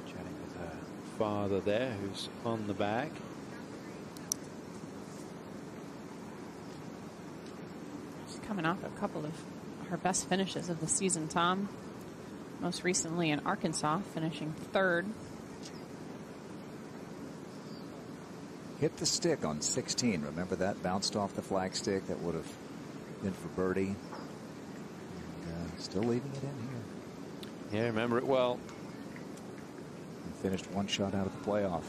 Chatting with her father there, who's on the bag. She's coming off a couple of her best finishes of the season, Tom. Most recently in Arkansas, finishing 3rd. Hit the stick on 16. Remember that? Bounced off the flag stick. That would have been for birdie. And, still leaving it in here. Yeah, remember it well. And finished 1 shot out of the playoff.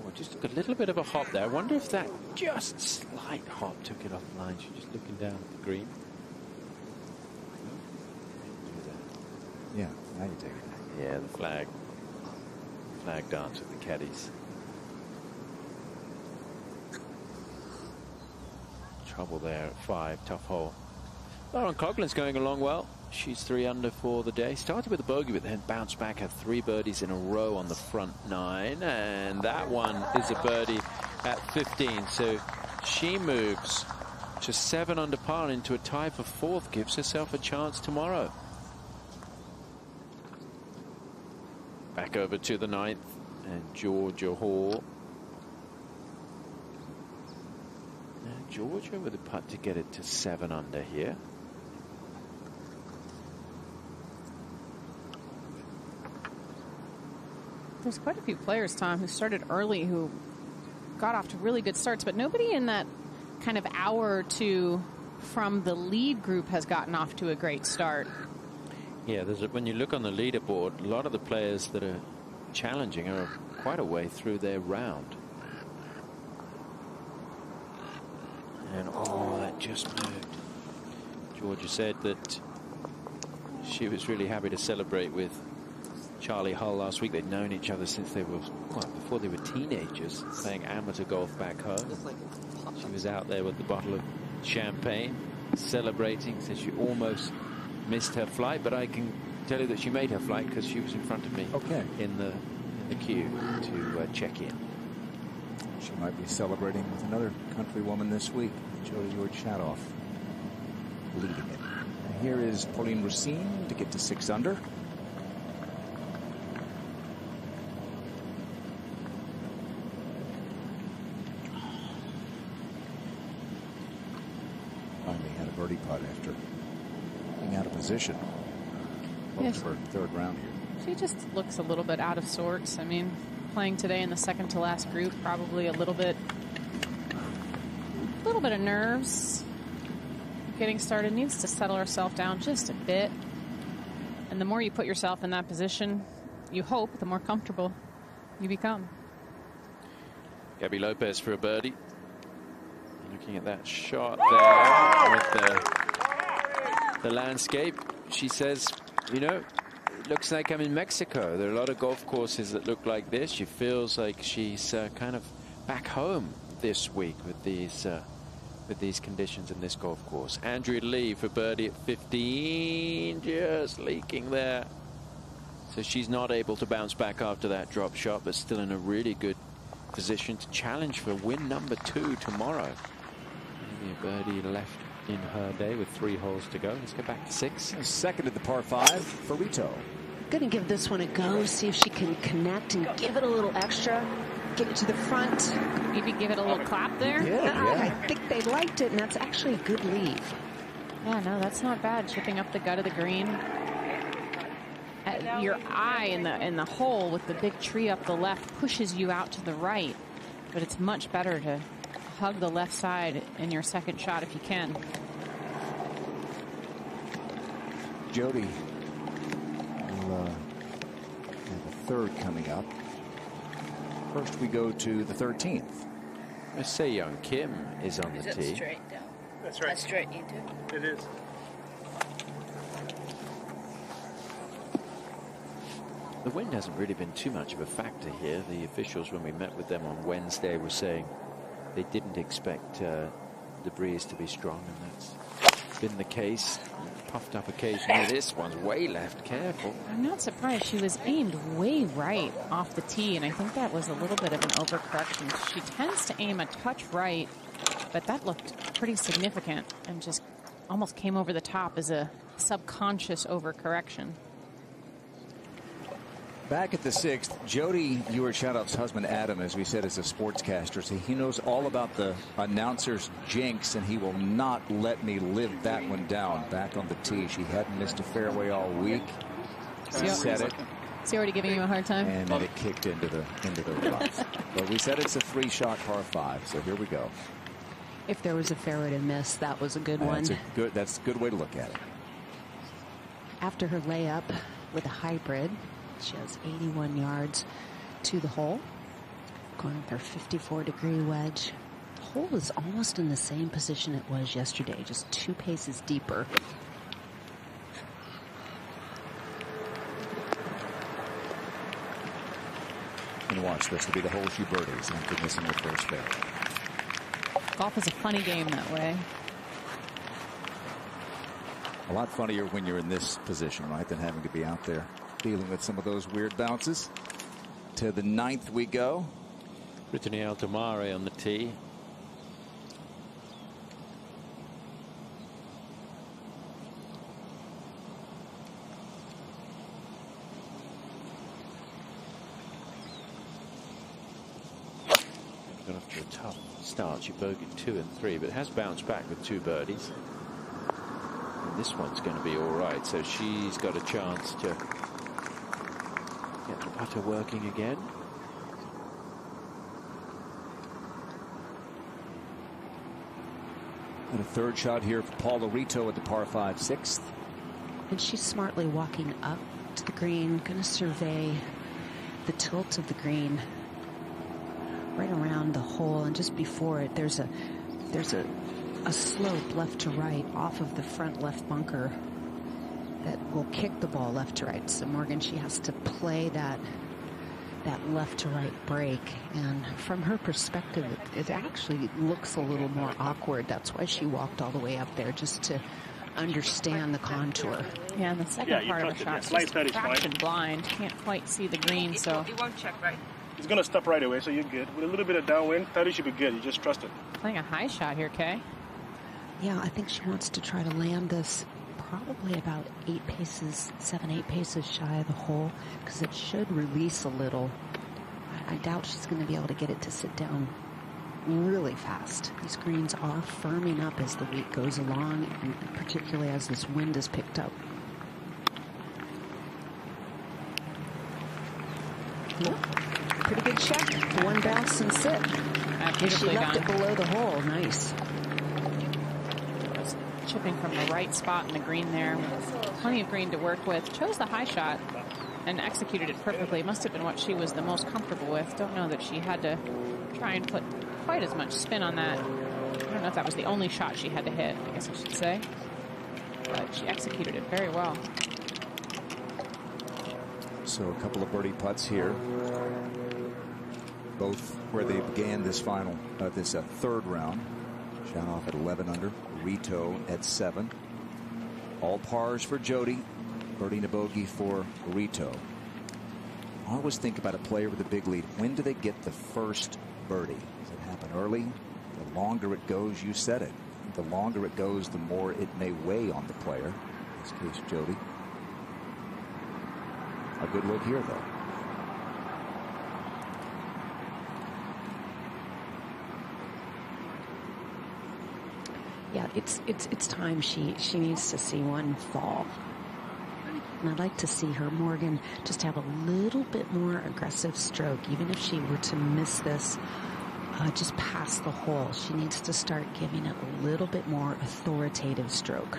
Oh, just took a little bit of a hop there. I wonder if that just slight hop took it off the line. She's just looking down at the green. Yeah, now you take it. Yeah, the flag dance with the caddies. Trouble there at 5, tough hole. Lauren Coughlin's going along well. She's 3 under for the day. Started with a bogey, but then bounced back, had 3 birdies in a row on the front 9, and that one is a birdie at 15. So she moves to 7 under par into a tie for 4th, gives herself a chance tomorrow. Back over to the 9th, and Georgia Hall. Now Georgia with a putt to get it to 7 under here. There's quite a few players, Tom, who started early, who got off to really good starts, but nobody in that kind of hour or two from the lead group has gotten off to a great start. Yeah, when you look on the leaderboard, a lot of the players that are challenging are quite a way through their round. And oh, that just moved. Georgia said that she was really happy to celebrate with Charlie Hull last week. They'd known each other since they were, well, before they were teenagers, playing amateur golf back home. She was out there with the bottle of champagne, celebrating, said she almost missed her flight, but I can tell you that she made her flight because she was in front of me in the queue to check in. She might be celebrating with another countrywoman this week, Jody George-Shadoff, leading it. And here is Pauline Racine to get to 6 under. Finally had a birdie putt after being out of position. Most of her 3rd round here. She just looks a little bit out of sorts. I mean, playing today in the second to last group, probably a little bit of nerves. Getting started, needs to settle herself down just a bit. And the more you put yourself in that position, you hope, the more comfortable you become. Gabby Lopez for a birdie. Looking at that shot there with the landscape, she says, you know, it looks like I'm in Mexico. There are a lot of golf courses that look like this. She feels like she's kind of back home this week with these conditions in this golf course. Andrea Lee for birdie at 15, just leaking there. So she's not able to bounce back after that drop shot, but still in a really good position to challenge for win number 2 tomorrow. Maybe a birdie left in her day with 3 holes to go. Let's go back to 6. Second at the par 5 for Rito. Going to give this one a go, see if she can connect and give it a little extra. Get it to the front. Maybe give it a little clap there. Yeah. I think they liked it, and that's actually a good leave. Yeah, no, that's not bad. Chipping up the gut of the green. Your eye in the hole with the big tree up the left pushes you out to the right, but it's much better to hug the left side in your second shot if you can. Jody will have a 3rd coming up. First we go to the 13th. Se Young Kim is on the tee. Straight down. That's right. That's straight into. It is. The wind hasn't really been too much of a factor here. The officials, when we met with them on Wednesday, were saying they didn't expect the breeze to be strong, and that's been the case. Puffed up occasionally. This one's way left. Careful. I'm not surprised. She was aimed way right off the tee, and I think that was a little bit of an overcorrection. She tends to aim a touch right, but that looked pretty significant and just almost came over the top as a subconscious overcorrection. Back at the 6th, Jody Ewart-Shadoff's husband Adam, as we said, is a sportscaster, so he knows all about the announcer's jinx, and he will not let me live that one down. Back on the tee, she hadn't missed a fairway all week. He said it. Is he already giving you a hard time? And then it kicked into the rough. But we said it's a 3-shot par 5, so here we go. If there was a fairway to miss, that was a good one. That's a good way to look at it. After her layup with a hybrid, she has 81 yards to the hole. Going with her 54-degree wedge. The hole is almost in the same position it was yesterday, just 2 paces deeper. And watch, this will be the hole she birdies after missing the first fairway. Golf is a funny game that way. A lot funnier when you're in this position, right, than having to be out there dealing with some of those weird bounces. To the 9th we go. Brittany Altomare on the tee. Got off to a tough start. She bogeyed 2 and 3, but has bounced back with 2 birdies. And this one's going to be all right, so she's got a chance to get the putter working again. And a 3rd shot here for Paula Rito at the par 5 6th. And she's smartly walking up to the green, going to survey the tilt of the green right around the hole, and just before it there's a slope left to right off of the front left bunker that will kick the ball left to right. So Morgan, she has to play that left to right break, and from her perspective it actually looks a little more awkward. That's why she walked all the way up there, just to understand the contour. Yeah, and the second part of the shot, she's fraction blind, can't quite see the green, so it won't check right. It's going to stop right away, so you're good. With a little bit of downwind, 30 should be good. You just trust it. playing a high shot here, Kay. Yeah, I think she wants to try to land this probably about 8 paces, 7-8 paces shy of the hole, because it should release a little. I doubt she's going to be able to get it to sit down really fast. These greens are firming up as the week goes along, and particularly as this wind is picked up. Pretty good check. One bounce and sit. And she left it below the hole. Nice. Just chipping from the right spot in the green there. Plenty of green to work with. Chose the high shot and executed it perfectly. It must have been what she was the most comfortable with. Don't know that she had to try and put quite as much spin on that. I don't know if that was the only shot she had to hit, I guess I should say. But she executed it very well. So a couple of birdie putts here, both where they began this final, this third round. Shot off at 11 under, Rito at 7. All pars for Jody, birdie and a bogey for Rito. I always think about a player with a big lead. When do they get the first birdie? Does it happen early? The longer it goes, you said it. The longer it goes, the more it may weigh on the player. In this case, Jody. A good look here, though. Yeah, it's time she needs to see one fall. And I'd like to see her, Morgan, just have a little bit more aggressive stroke. Even if she were to miss this just past the hole, she needs to start giving it a little bit more authoritative stroke.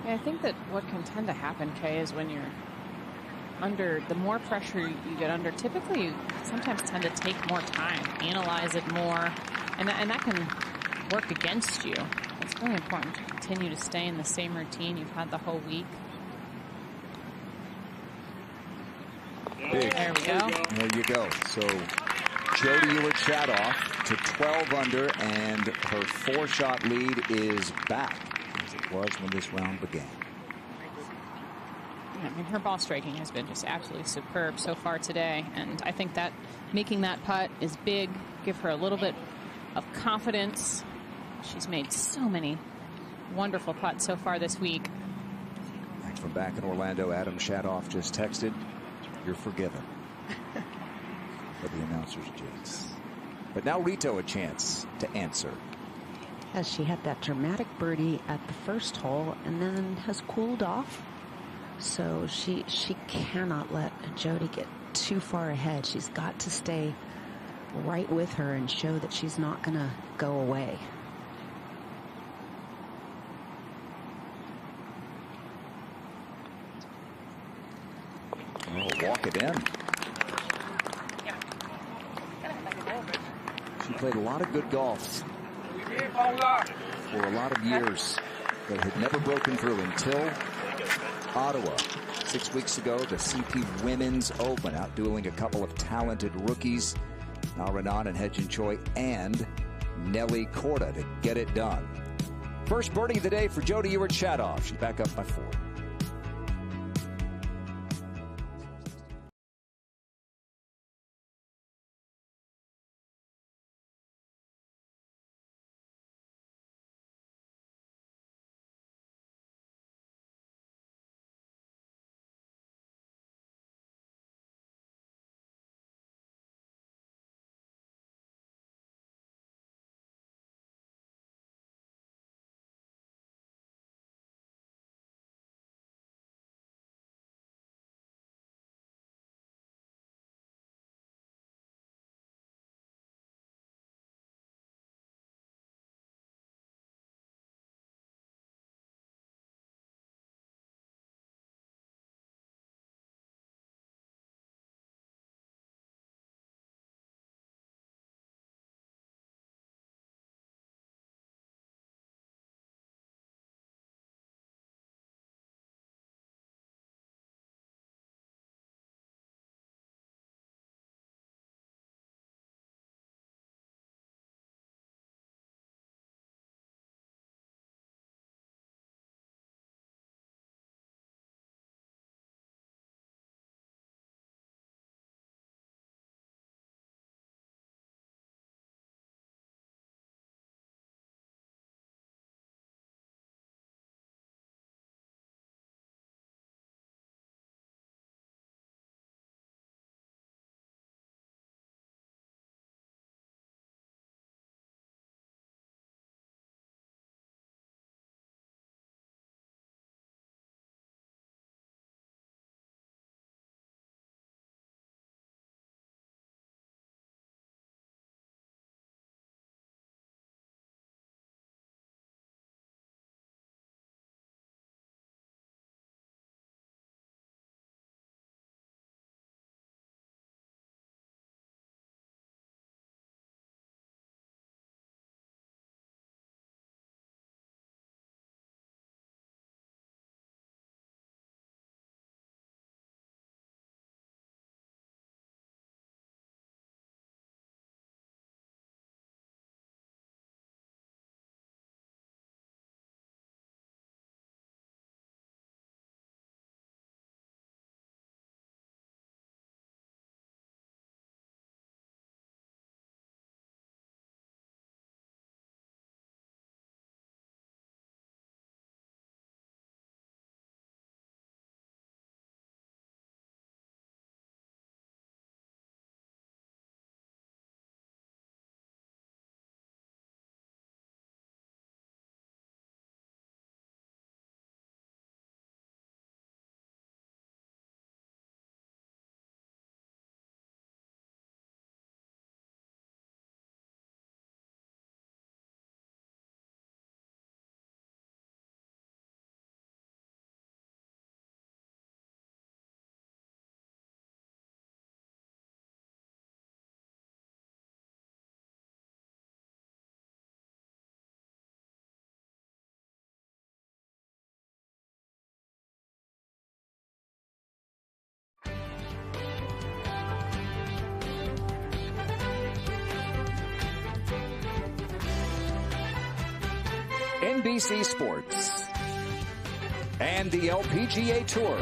Yeah, I think that what can tend to happen, Kay, is when you're under, the more pressure you get under, typically you sometimes tend to take more time, analyze it more, and that can work against you. It's really important to continue to stay in the same routine you've had the whole week. Big. There we go. There you go. So Jody Ewart-Shadoff to 12 under, and her 4-shot lead is back as it was when this round began. I mean, her ball striking has been just absolutely superb so far today, and I think that making that putt is big. Give her a little bit of confidence. She's made so many wonderful putts so far this week. From back in Orlando, Adam Shadoff just texted, "You're forgiven." for the announcer's jinx. But now Rito a chance to answer. As she had that dramatic birdie at the first hole and then has cooled off. So she cannot let Jody get too far ahead. She's got to stay right with her and show that she's not going to go away. Oh, walk it in. She played a lot of good golf for a lot of years, but had never broken through until Ottawa 6 weeks ago, the CP Women's Open, outdueling a couple of talented rookies, Al Renan and Hedgen Choi, and Nelly Korda to get it done. First birdie of the day for Jody Ewart-Shadoff. She's back up by 4. NBC Sports and the LPGA Tour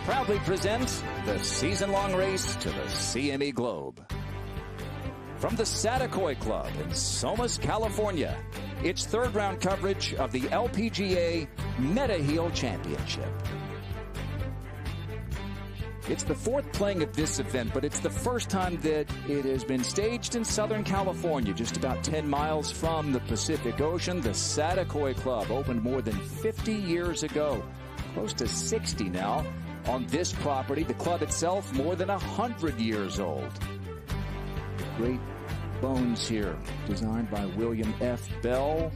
proudly present the season-long race to the CME Globe. From the Satakoy Club in Somas, California, it's third-round coverage of the LPGA Mediheal Championship. It's the fourth playing of this event, but it's the first time that it has been staged in Southern California, just about 10 miles from the Pacific Ocean. The Satakoy Club opened more than 50 years ago, close to 60 now on this property. The club itself more than 100 years old. Great bones here, designed by William F. Bell.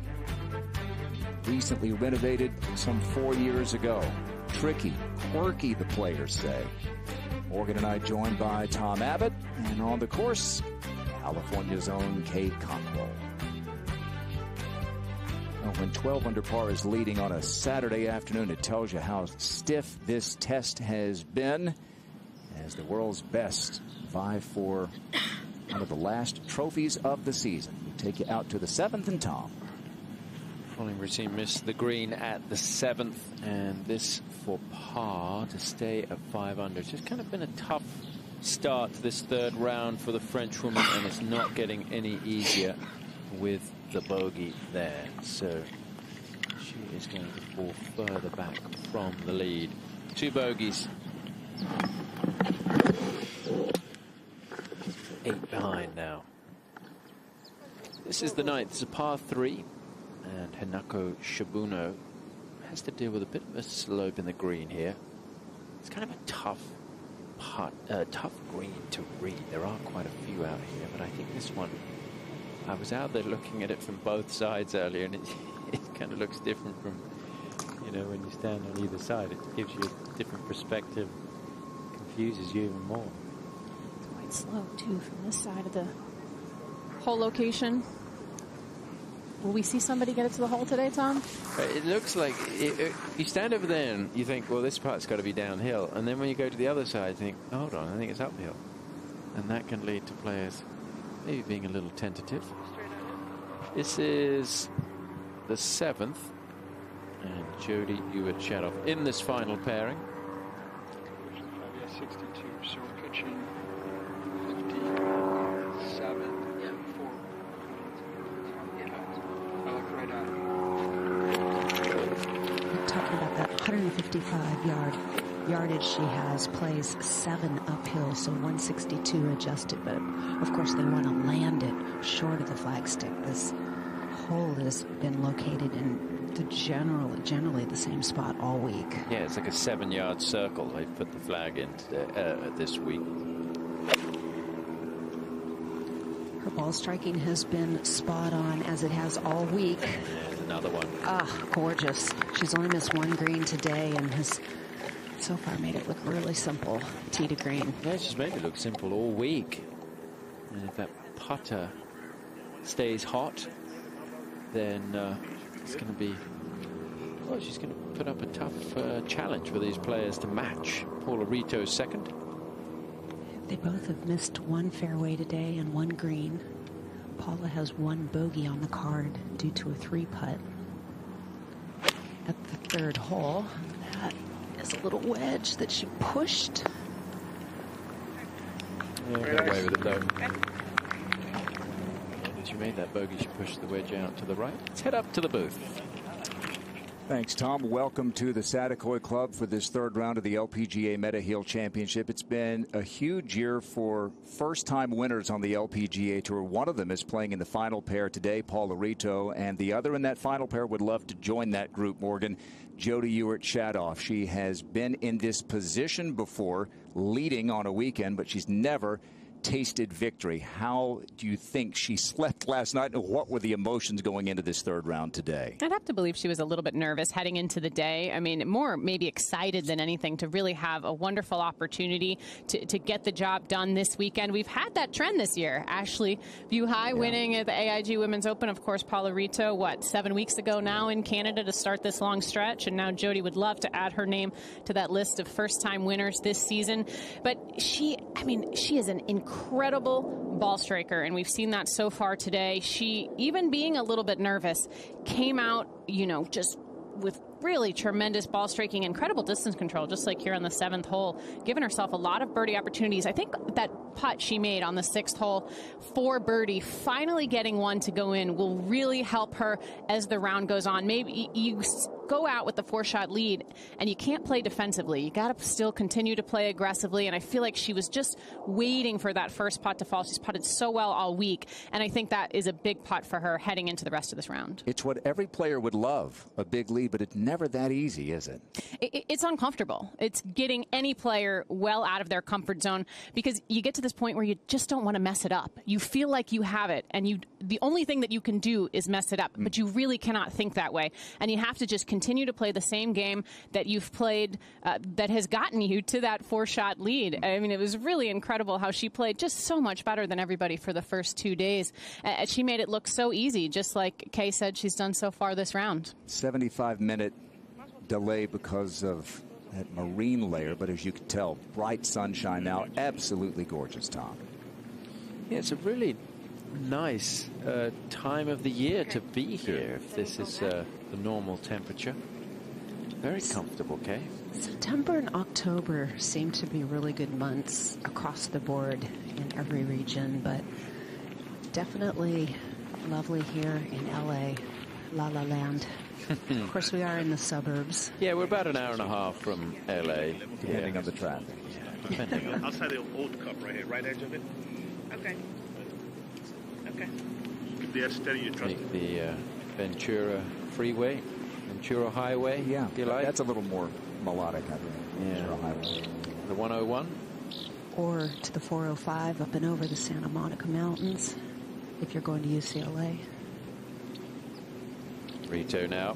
Recently renovated some 4 years ago. Tricky, quirky, the players say. Morgan and I joined by Tom Abbott, and on the course, California's own Kay Cockrell. Well, when 12 under par is leading on a Saturday afternoon, it tells you how stiff this test has been as the world's best vie for one of the last trophies of the season. We take you out to the 7th and Tom. Colin Racine missed the green at the 7th, and this for par to stay at 5 under. It's just kind of been a tough start to this third round for the French woman, and it's not getting any easier with the bogey there. So she is going to fall further back from the lead. 2 bogeys. 8 behind now. This is the 9th. It's a par 3. And Hinako Shibuno has to deal with a bit of a slope in the green here. It's kind of a tough putt, tough green to read. There are quite a few out here, but I think this one, I was out there looking at it from both sides earlier, and it kind of looks different from, you know, when you stand on either side. It gives you a different perspective, confuses you even more. It's quite slow, too, from this side of the hole location. Will we see somebody get it to the hole today, Tom? It looks like you stand over there and you think, well, this part's got to be downhill. And then when you go to the other side, you think, hold on, I think it's uphill. And that can lead to players maybe being a little tentative. This is the 7th. And Jody Ewart Shadoff in this final pairing. 62, so we're pitching 57. Talking about that 155 yardage she has, plays 7 uphill, so 162 adjusted, but of course they want to land it short of the flagstick. This hole has been located in the generally the same spot all week. Yeah, it's like a 7-yard circle. They put the flag in this week. Her ball striking has been spot on, as it has all week. And another one. Ah, gorgeous. She's only missed 1 green today and has so far made it look really simple, tee to green. Yeah, she's made it look simple all week. And if that putter stays hot, then it's going to be, well, she's going to put up a tough challenge for these players to match Paula Rito's second. They both have missed 1 fairway today and 1 green. Paula has 1 bogey on the card due to a 3-putt at the 3rd hole. That is a little wedge that she pushed. Yeah, got away with it though. And as you made that bogey, she pushed the wedge out to the right. Let's head up to the booth. Thanks, Tom. Welcome to the Satakoy Club for this 3rd round of the LPGA Mediheal Championship. It's been a huge year for first-time winners on the LPGA Tour. One of them is playing in the final pair today, Paula Rito, and the other in that final pair would love to join that group, Morgan, Jody Ewart Shadoff. She has been in this position before, leading on a weekend, but she's never tasted victory. How do you think she slept last night, and what were the emotions going into this 3rd round today? I'd have to believe she was a little bit nervous heading into the day. I mean, more maybe excited than anything to really have a wonderful opportunity to get the job done this weekend. We've had that trend this year. Ashley Buhai winning at the AIG Women's Open. Of course, Paula Rito, 7 weeks ago now in Canada to start this long stretch. And now Jody would love to add her name to that list of first-time winners this season. But she is an incredible ball striker, and we've seen that so far today. She, even being a little bit nervous, came out, just with really tremendous ball striking, incredible distance control, just like here on the 7th hole, giving herself a lot of birdie opportunities. I think that putt she made on the 6th hole for birdie, finally getting one to go in, will really help her as the round goes on. Maybe you go out with the 4-shot lead and you can't play defensively. You got to still continue to play aggressively. And I feel like she was just waiting for that first putt to fall. She's putted so well all week. And I think that is a big putt for her heading into the rest of this round. It's what every player would love, a big lead, but it's never that easy, is it? It's uncomfortable. It's getting any player well out of their comfort zone because you get to this point where you just don't want to mess it up. You feel like you have it, and the only thing that you can do is mess it up, but you really cannot think that way. And you have to just continue to play the same game that you've played that has gotten you to that 4-shot lead. I mean, it was really incredible how she played just so much better than everybody for the first 2 days. She made it look so easy, just like Kay said she's done so far this round. 75-minute delay because of that marine layer, but as you can tell, bright sunshine now. Absolutely gorgeous, Tom. Yeah, it's a really nice time of the year to be here if this is the normal temperature. Very comfortable, Kay. September and October seem to be really good months across the board in every region, but definitely lovely here in LA, La La Land. Of course, we are in the suburbs. Yeah, we're about an hour and a half from LA, depending on the traffic. Outside the old cup right here, right edge of it. Okay. Okay. Keep the edge steady, you trust Take the Ventura Freeway, Ventura Highway. Yeah, if you like. That's a little more melodic, I think. Yeah. Ventura Highway. The 101. Or to the 405 up and over the Santa Monica Mountains if you're going to UCLA. Rito now.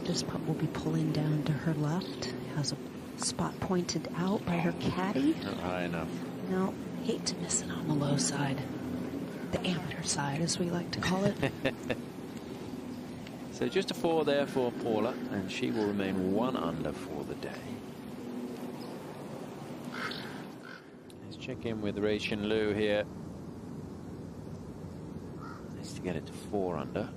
This putt will be pulling down to her left. Has a spot pointed out by her caddy. Not high enough. No, hate to miss it on the low side. The amateur side, as we like to call it. So just a 4 there for Paula, and she will remain 1 under for the day. Let's check in with Ray Shin Lu here. Nice to get it to 4 under.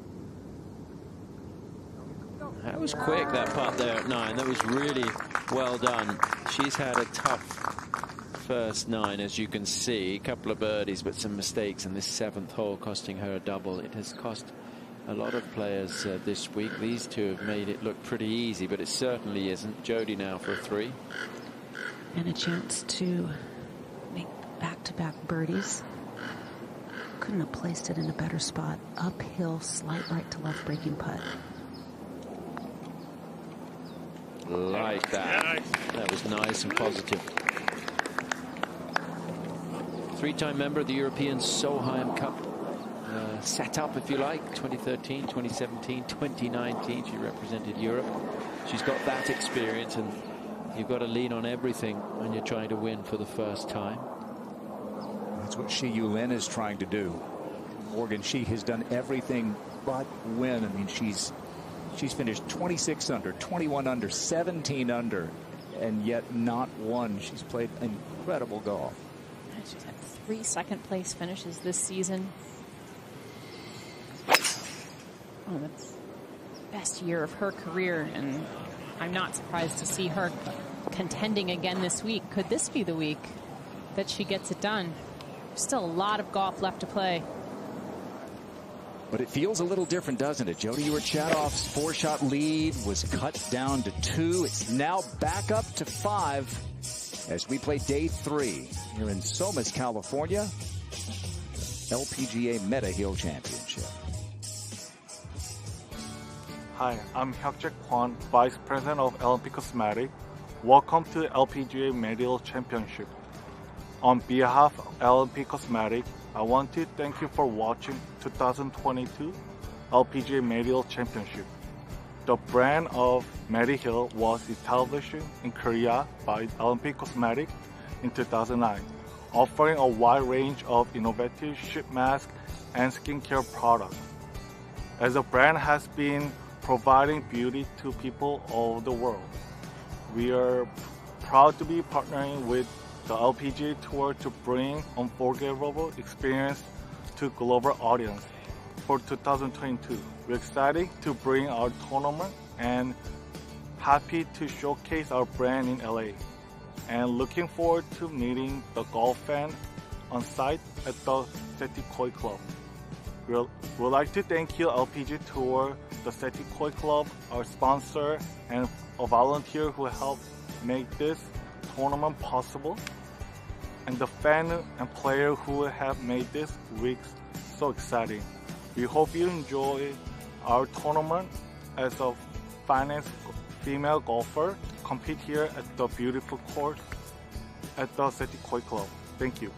That was quick, that putt there at 9. That was really well done. She's had a tough first 9, as you can see. A couple of birdies, but some mistakes in this 7th hole, costing her a double. It has cost a lot of players this week. These two have made it look pretty easy, but it certainly isn't. Jody now for a 3. And a chance to make back-to-back birdies. Couldn't have placed it in a better spot. Uphill, slight right to left breaking putt. Like that. That was nice and positive. 3-time member of the European Solheim Cup setup, if you like. 2013, 2017, 2019. She represented Europe. She's got that experience, and you've got to lean on everything when you're trying to win for the first time. That's what Shi Yulin is trying to do. Morgan Shi has done everything but win. I mean, she's finished 26 under, 21 under, 17 under, and yet not won. She's played incredible golf. She's had 3 second-place finishes this season. Oh, that's the best year of her career, and I'm not surprised to see her contending again this week. Could this be the week that she gets it done? Still a lot of golf left to play. But it feels a little different, doesn't it? Jody Urchatov's 4-shot lead was cut down to 2. It's now back up to 5 as we play day 3 here in Somas, California. LPGA Mediheal Championship. Hi, I'm Hyuk-jae Kwon, Vice President of LP Cosmetic. Welcome to the LPGA Mediheal Championship. On behalf of LP Cosmetic, I want to thank you for watching 2022 LPGA Mediheal Championship. The brand of Mediheal was established in Korea by LP Cosmetic in 2009, offering a wide range of innovative sheet mask and skincare products. As the brand has been providing beauty to people all over the world, we are proud to be partnering with the LPGA Tour to bring unforgettable experience to global audience. For 2022, we're excited to bring our tournament and happy to showcase our brand in LA, and looking forward to meeting the golf fan on site at the Setikoi Club. We'd like to thank you, LPG Tour, the SETI Koi Club, our sponsor, and a volunteer who helped make this tournament possible, and the fan and player who have made this week so exciting. We hope you enjoy our tournament as a finest female golfer compete here at the beautiful court at the SETI Koi Club. Thank you.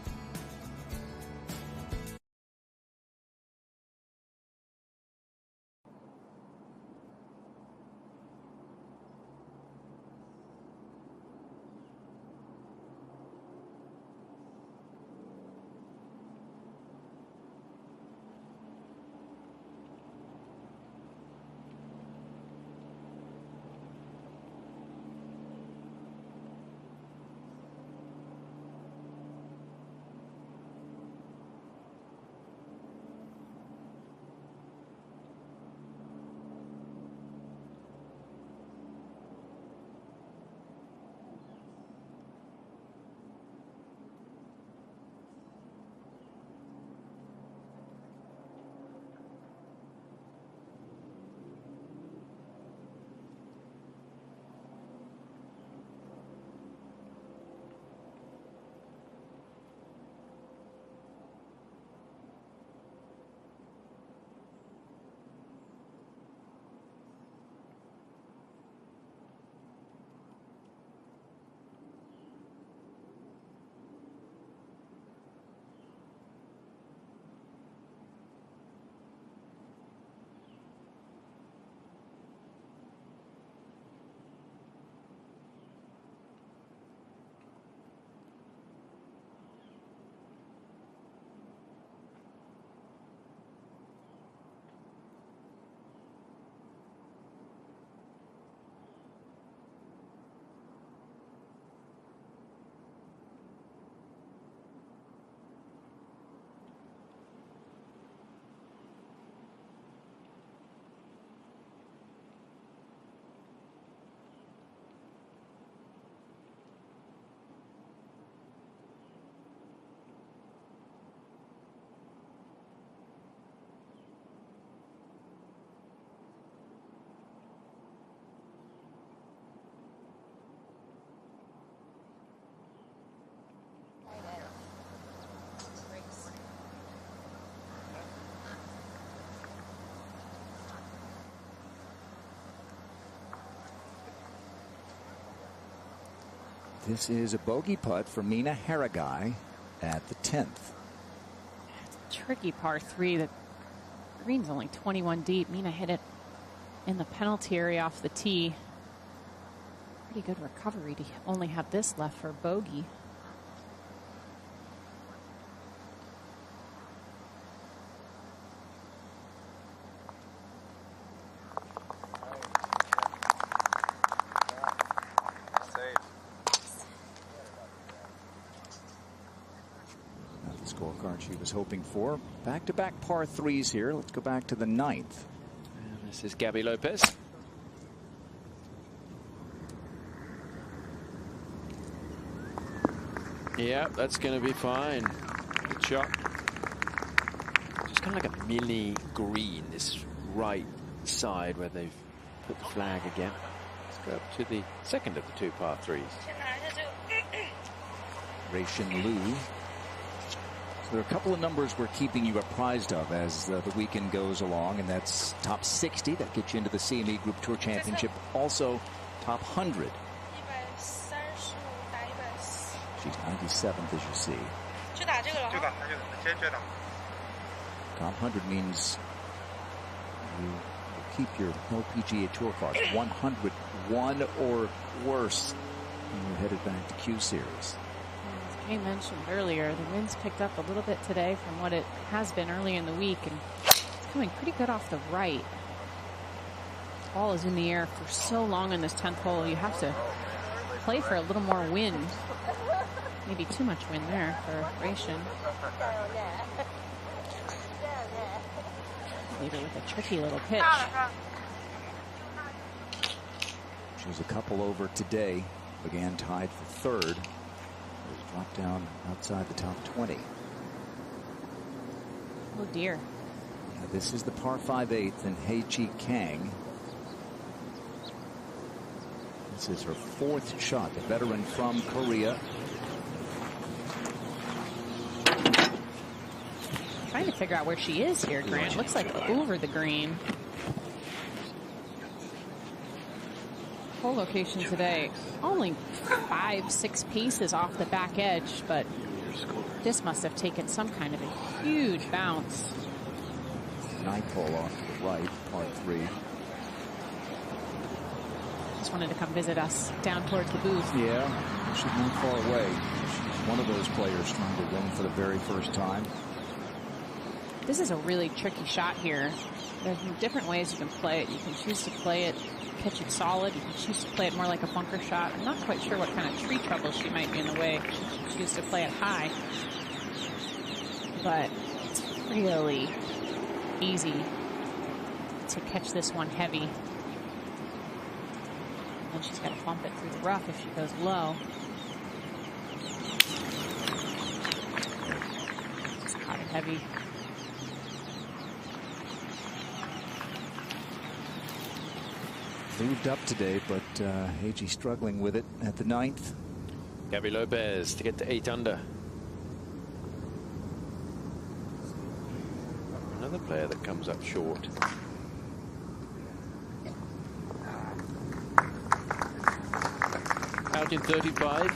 This is a bogey putt for Mina Haragai at the 10th. It's a tricky par 3. The green's only 21 deep. Mina hit it in the penalty area off the tee. Pretty good recovery to only have this left for bogey. Scorecard she was hoping for. Back-to-back par 3s here. Let's go back to the 9th. And this is Gabby Lopez. Yeah, that's going to be fine. Good shot. Just kind of like a mini green, this right side where they've put the flag again. Let's go up to the second of the 2 par 3s. Rachin Liu. So there are a couple of numbers we're keeping you apprised of as the weekend goes along, and that's top 60. That gets you into the CME Group Tour Championship. Also, top 100. She's 97th, as you see. Top 100 means you keep your LPGA Tour cards 101 or worse when you're headed back to Q Series. As Kay mentioned earlier, the wind's picked up a little bit today from what it has been early in the week, and it's coming pretty good off the right. The ball is in the air for so long in this 10th hole. You have to play for a little more wind. Maybe too much wind there for Rachin. Maybe with a tricky little pitch. She was a couple over today. Began tied for third. Was dropped down outside the top 20. Oh dear. This is the par 5/8, and Hei-Ji Kang. This is her 4th shot, the veteran from Korea. Trying to figure out where she is here, Grant. Looks like over the green. Hole location today, only 5-6 pieces off the back edge, but this must have taken some kind of a huge bounce. 9th hole off to the right, par 3. Just wanted to come visit us down towards the booth. Yeah, she's not far away. She's one of those players trying to win for the very first time. This is a really tricky shot here. There's different ways you can play it. You can choose to play it, pitch it solid. You can choose to play it more like a bunker shot. I'm not quite sure what kind of tree trouble she might be in the way. She can choose to play it high. But it's really easy to catch this one heavy. And she's got to bump it through the rough if she goes low. Just caught it heavy. Moved up today, but Hei-Ji struggling with it at the 9th. Gabby Lopez to get to 8 under. Another player that comes up short. Out in 35.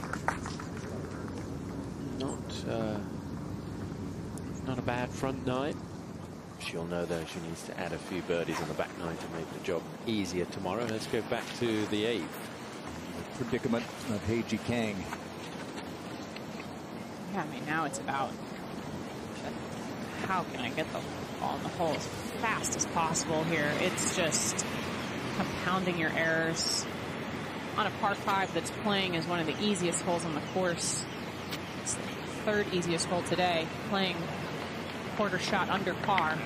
Not a bad front 9. She'll know, though, she needs to add a few birdies on the back 9 to make the job easier tomorrow. Let's go back to the 8th. The predicament of Hei-Ji Kang. Yeah, I mean, now it's about how can I get the ball in the hole as fast as possible here. It's just compounding your errors on a par 5 that's playing as one of the easiest holes on the course. It's the 3rd easiest hole today, playing quarter shot under par.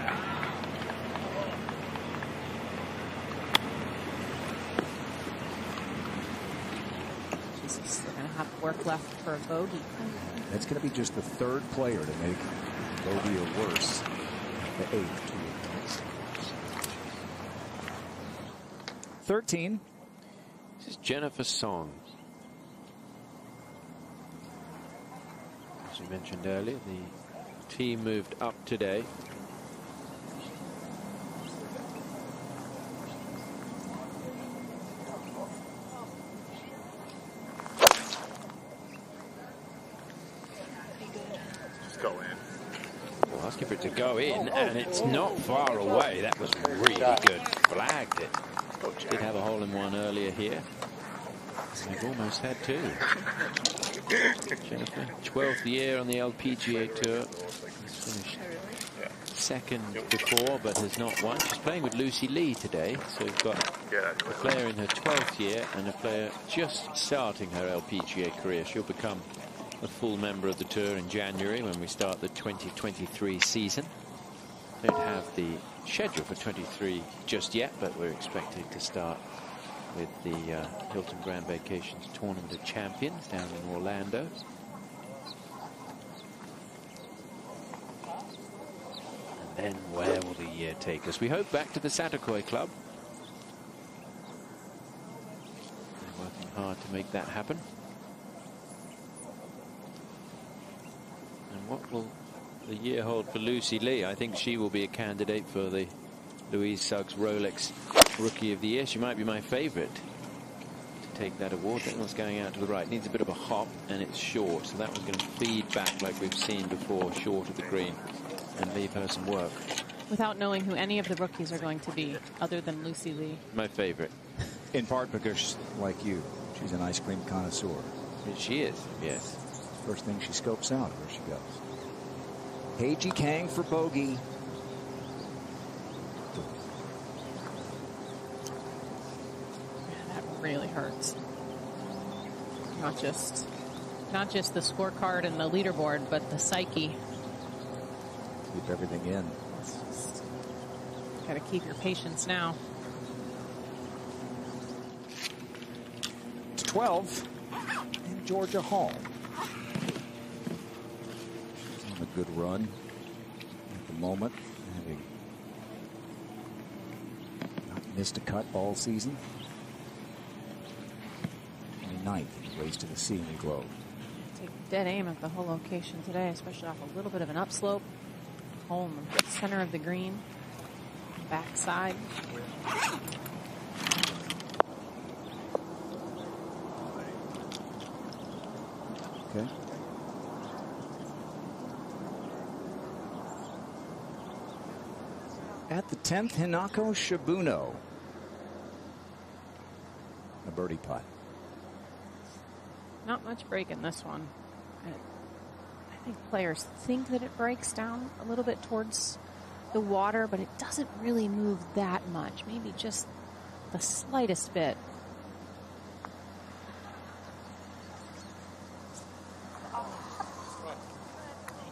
Jesus, they're going to have work left for a bogey. That's going to be just the 3rd player to make bogey or worse. The 8th. 13. This is Jennifer Song. As we mentioned earlier, the team moved up today. Just go in. Well, asking for it to go in, and it's not far away. That was really good. Flagged it. Did have a hole-in-one earlier here. They've almost had 2. Jennifer, 12th year on the LPGA Tour. Has finished 2nd before, but has not won. She's playing with Lucy Lee today, so we've got a player in her 12th year and a player just starting her LPGA career. She'll become a full member of the tour in January when we start the 2023 season. Don't have the schedule for 23 just yet, but we're expected to start with the Hilton Grand Vacations Tournament of Champions down in Orlando. And then where will the year take us? We hope back to the Satakoi Club. They're working hard to make that happen. And what will the year hold for Lucy Lee? I think she will be a candidate for the Louise Suggs Rolex Rookie of the Year. She might be my favorite to take that award. That one's going out to the right. Needs a bit of a hop, and it's short. So that one's going to feed back like we've seen before, short of the green, and leave her some work. Without knowing who any of the rookies are going to be, other than Lucy Lee. My favorite. In part because, like you, she's an ice cream connoisseur. She is, yes. First thing she scopes out where she goes. Hei-Ji Kang for bogey. That really hurts. Not just the scorecard and the leaderboard, but the psyche. Keep everything in. Got to keep your patience now. It's 12 in Georgia Hall. She's on a good run at the moment, having Missed a cut all season. 29th in the race to the CME Globe. Take dead aim at the whole location today, especially off a little bit of an upslope. Hole in the center of the green. Backside. Okay. At the 10th, Hinako Shibuno. A birdie putt. Not much break in this one. I think players think that it breaks down a little bit towards the water, but it doesn't really move that much. Maybe just the slightest bit.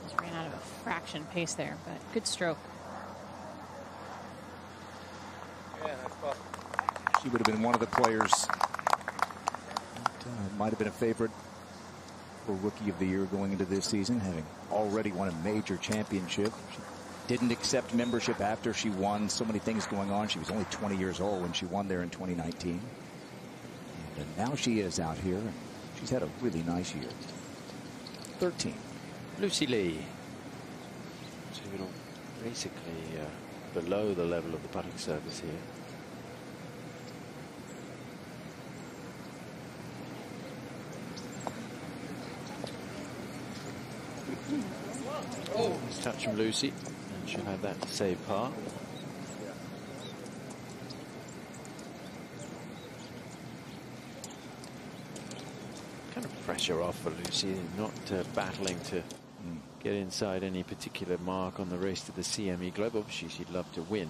Just ran out of a fraction pace there, but good stroke. She would have been one of the players that might have been a favorite for Rookie of the Year going into this season, having already won a major championship. She didn't accept membership after she won. So many things going on. She was only 20 years old when she won there in 2019. And now she is out here, and she's had a really nice year. 13. Lucy Lee. So basically below the level of the putting surface here. Nice touch from Lucy, and she'll have that to save par. Kind of pressure off for Lucy, not battling to get inside any particular mark on the race to the CME Globe. Obviously, she'd love to win,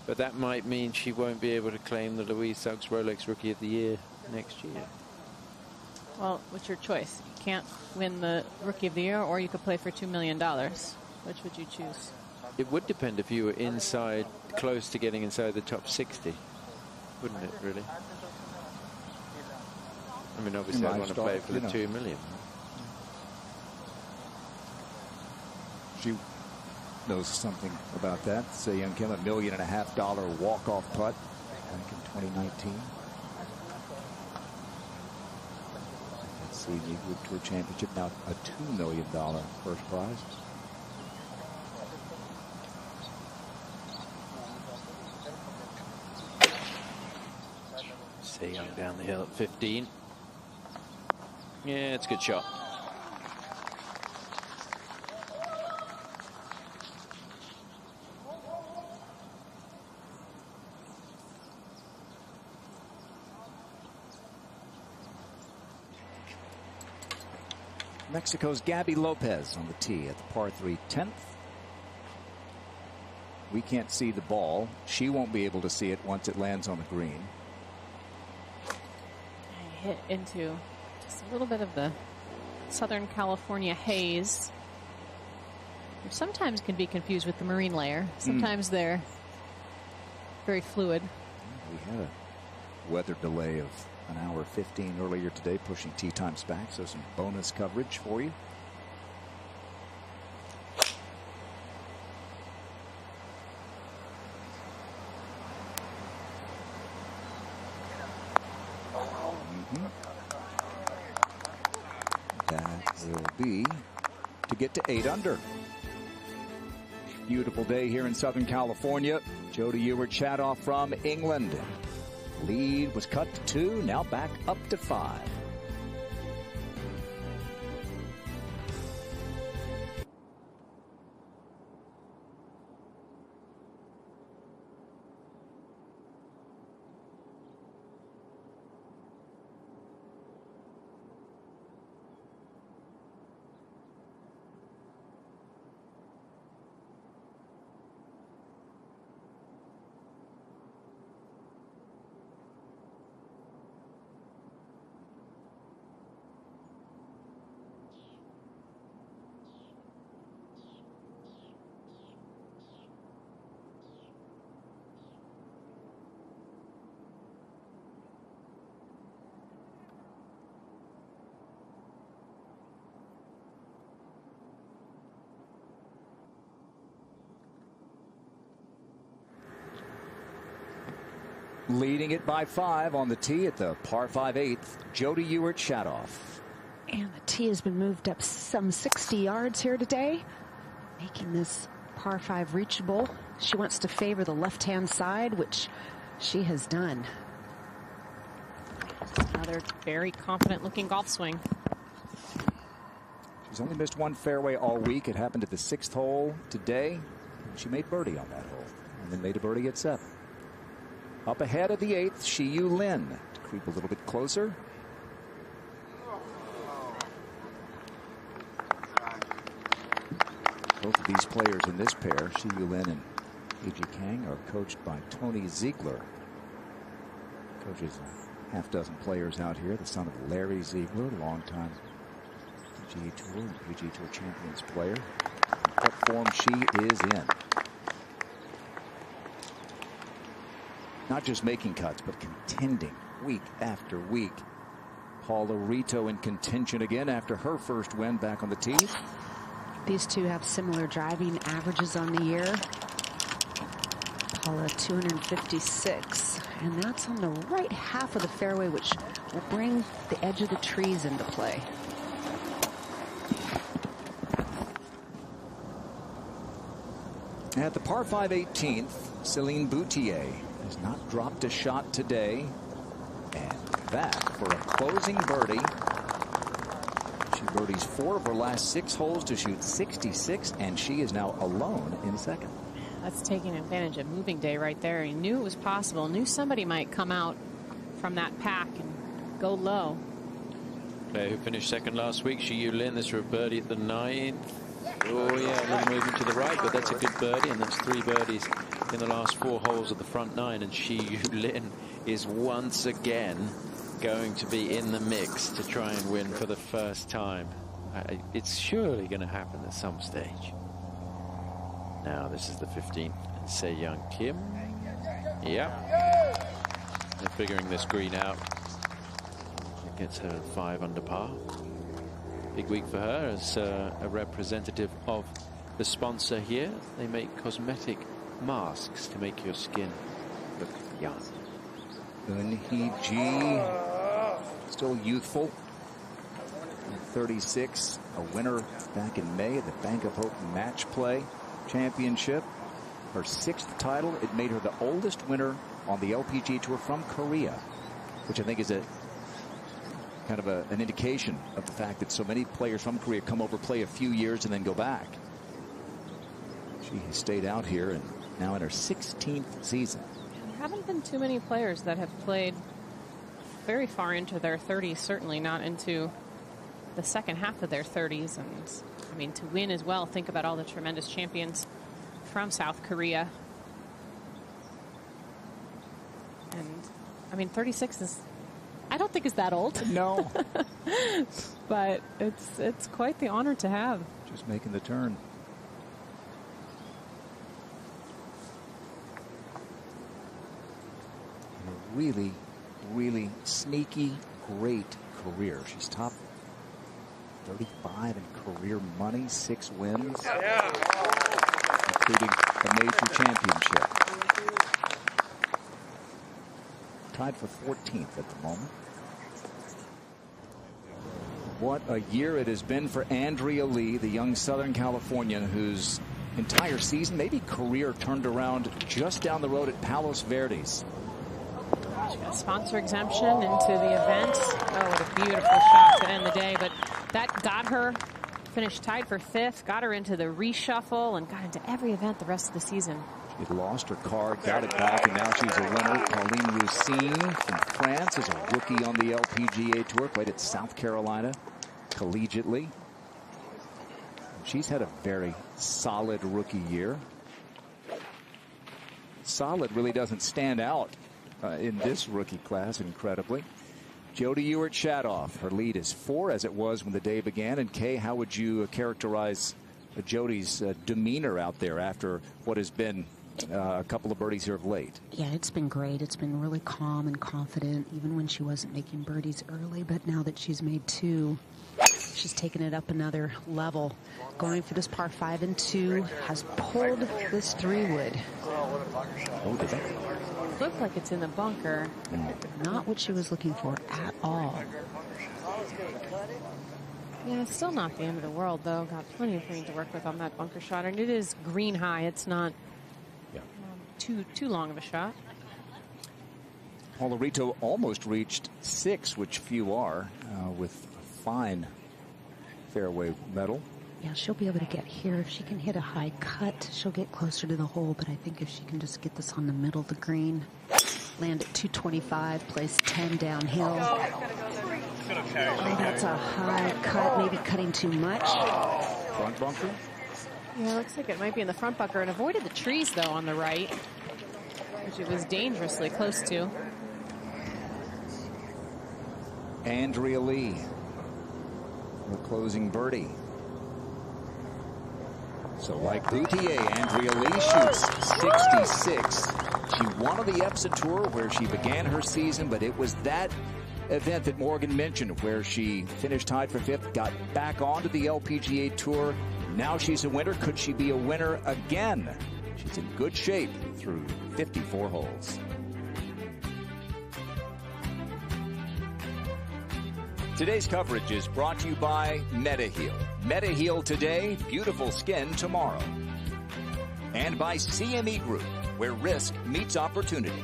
but that might mean she won't be able to claim the Louise Suggs Rolex Rookie of the Year next year. Well, what's your choice? You can't win the Rookie of the Year, or you could play for $2 million. Which would you choose? It would depend if you were inside, close to getting inside the top 60, wouldn't it, really? I mean, obviously, I'd want to play for the $2 million. She knows something about that. Say Young Kim, $1.5 million walk-off putt back in 2019. Let's see, the Group Tour Championship, now a $2 million first prize. Say Young down the hill at 15. Yeah, it's a good shot. Mexico's Gabby Lopez on the tee at the par 3 10th. We can't see the ball. She won't be able to see it once it lands on the green. I hit into just a little bit of the Southern California haze, which sometimes can be confused with the marine layer. Sometimes they're very fluid. We had a weather delay of an hour 15 earlier today, pushing tee times back, so some bonus coverage for you. That will be to get to 8 under. Beautiful day here in Southern California. Jody Ewart chat off from England. Lead was cut to 2, now back up to 5. Leading it by 5 on the tee at the par 5 8th, Jody Ewart-Shadoff. And the tee has been moved up some 60 yards here today, making this par 5 reachable. She wants to favor the left-hand side, which she has done. Another very confident-looking golf swing. She's only missed one fairway all week. It happened at the 6th hole today. She made birdie on that hole and then made a birdie at 7. Up ahead of the 8th, Shiyu Lin to creep a little bit closer. Both of these players in this pair, Shiyu Lin and A.J. Kang, are coached by Tony Ziegler. Coaches a half dozen players out here. The son of Larry Ziegler, longtime PGA Tour and PGA Tour Champions player. What form she is in. Not just making cuts, but contending week after week. Paula Rito in contention again after her first win back on the tee. These two have similar driving averages on the year. Paula 256, and that's on the right half of the fairway, which will bring the edge of the trees into play. At the par 5 18th, Celine Boutier has not dropped a shot today, and that for a closing birdie. She birdies 4 of her last 6 holes to shoot 66, and she is now alone in second. That's taking advantage of moving day right there. He knew it was possible, knew somebody might come out from that pack and go low. Player who finished second last week, Shiyu Lin. This for a birdie at the 9th. Oh yeah, a little movement to the right, but that's a good birdie, and that's 3 birdies in the last 4 holes of the front 9. And Shiyu Lin is once again going to be in the mix to try and win for the first time. It's surely going to happen at some stage. Now this is the 15th. Se-Young Kim. Yeah. They're figuring this green out. It gets her 5 under par. Big week for her as a representative of the sponsor here. They make cosmetic masks to make your skin look young. Eun-Hee Ji, still youthful. 36, a winner back in May at the Bank of Hope Match Play Championship. Her 6th title. It made her the oldest winner on the LPGA Tour from Korea, which I think is a kind of an indication of the fact that so many players from Korea come over, play a few years, and then go back. She has stayed out here and now in her 16th season. There haven't been too many players that have played very far into their 30s, certainly not into the second half of their 30s. And I mean, to win as well, think about all the tremendous champions from South Korea. And I mean, 36 is, I don't think it's that old. No. But it's quite the honor to have. Just making the turn. A really, really sneaky, great career. She's top 35 in career money, 6 wins, including a major championship. Tied for 14th at the moment. What a year it has been for Andrea Lee, the young Southern Californian whose entire season, maybe career, turned around just down the road at Palos Verdes. She got a sponsor exemption into the event. Oh, what a beautiful shot to end the day. But that got her, finished tied for 5th, got her into the reshuffle, and got into every event the rest of the season. She had lost her card, got it back, and now she's a winner. Pauline Roussine from France is a rookie on the LPGA Tour, played at South Carolina collegiately. She's had a very solid rookie year. Solid really doesn't stand out in this rookie class, incredibly. Jody Ewart-Shadoff, her lead is 4, as it was when the day began. And Kay, how would you characterize Jody's demeanor out there after what has been a couple of birdies here of late? Yeah, it's been great. It's been really calm and confident, even when she wasn't making birdies early. But now that she's made 2, She's taken it up another level. Going for this par 5 and 2, has pulled this 3-wood. Oh, did that? Looks like it's in the bunker. Not what she was looking for at all. Yeah, it's still not the end of the world, though. Got plenty of green to work with on that bunker shot. And it is green high. It's not too long of a shot. Paula Rito almost reached 6, which few are, with fine fairway metal. Yeah, she'll be able to get here. If she can hit a high cut, she'll get closer to the hole. But I think if she can just get this on the middle of the green, land at 225, place 10 downhill. Oh, that's a high cut, maybe cutting too much. Front bunker? Yeah, it looks like it might be in the front bunker, and avoided the trees, though, on the right, which it was dangerously close to. Andrea Lee, the closing birdie. So like Boutier, Andrea Lee shoots 66. She won on the Epson Tour where she began her season, but it was that event that Morgan mentioned where she finished tied for 5th, got back onto the LPGA Tour. Now she's a winner. Could she be a winner again? She's in good shape through 54 holes. Today's coverage is brought to you by Mediheal. Mediheal today, beautiful skin tomorrow. And by CME Group, where risk meets opportunity.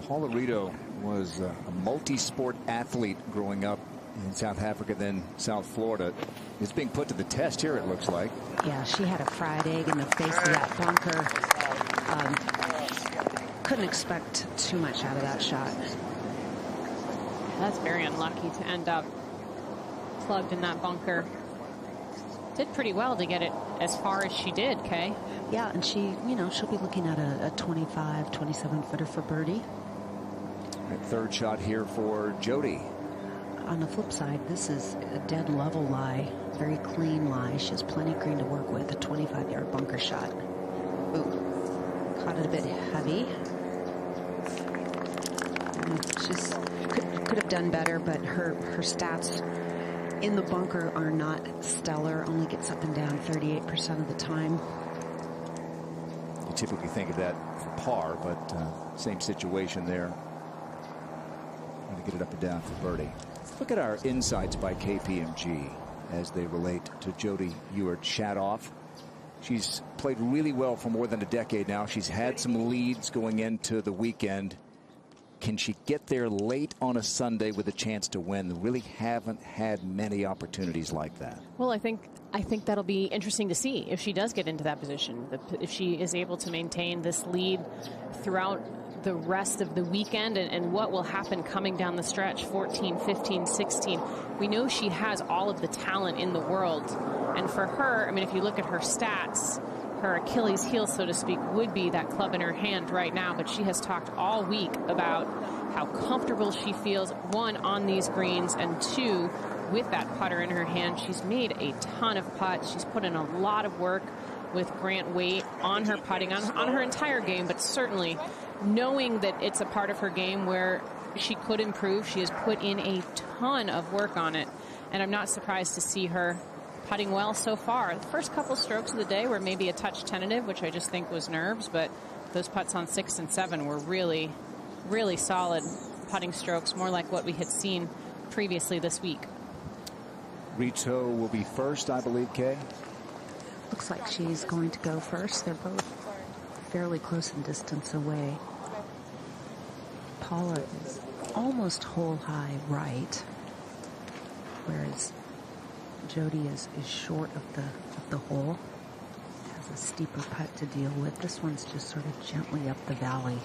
Paula Rito was a multi-sport athlete growing up in South Africa, then South Florida. It's being put to the test here, it looks like. Yeah, she had a fried egg in the face of that bunker. Couldn't expect too much out of that shot. That's very unlucky to end up plugged in that bunker. Did pretty well to get it as far as she did, Kay. Yeah, and she, she'll be looking at a 25, 27 footer for birdie. That third shot here for Jody. On the flip side, this is a dead level lie, very clean lie. She has plenty of green to work with. A 25-yard bunker shot. Ooh, caught it a bit heavy. She's could have done better, but her stats in the bunker are not stellar. Only gets up and down 38% of the time. You typically think of that for par, but same situation there. Trying to get it up and down for birdie. Let's look at our insights by KPMG. as they relate to Jody Ewart-Shadoff. She's played really well for more than a decade now. She's had some leads going into the weekend. Can she get there late on a Sunday with a chance to win? Really haven't had many opportunities like that. Well, I think that'll be interesting to see if she does get into that position. If she is able to maintain this lead throughout the rest of the weekend, and what will happen coming down the stretch, 14, 15, 16. We know she has all of the talent in the world. And for her, I mean, if you look at her stats, her Achilles heel, so to speak, would be that club in her hand right now. But she has talked all week about how comfortable she feels, one, on these greens, and two, with that putter in her hand. She's made a ton of putts. She's put in a lot of work with Grant Waite on her putting, on her entire game, but certainly knowing that it's a part of her game where she could improve. She has put in a ton of work on it, and I'm not surprised to see her putting well so far. The first couple strokes of the day were maybe a touch tentative, which I just think was nerves, but those putts on 6 and 7 were really, really solid putting strokes, more like what we had seen previously this week. Rito will be first, I believe, Kay. Looks like she's going to go first. They're both fairly close in distance away. Paula is almost hole high right, whereas Jody is short of the hole. Has a steeper putt to deal with. This one's just sort of gently up the valley.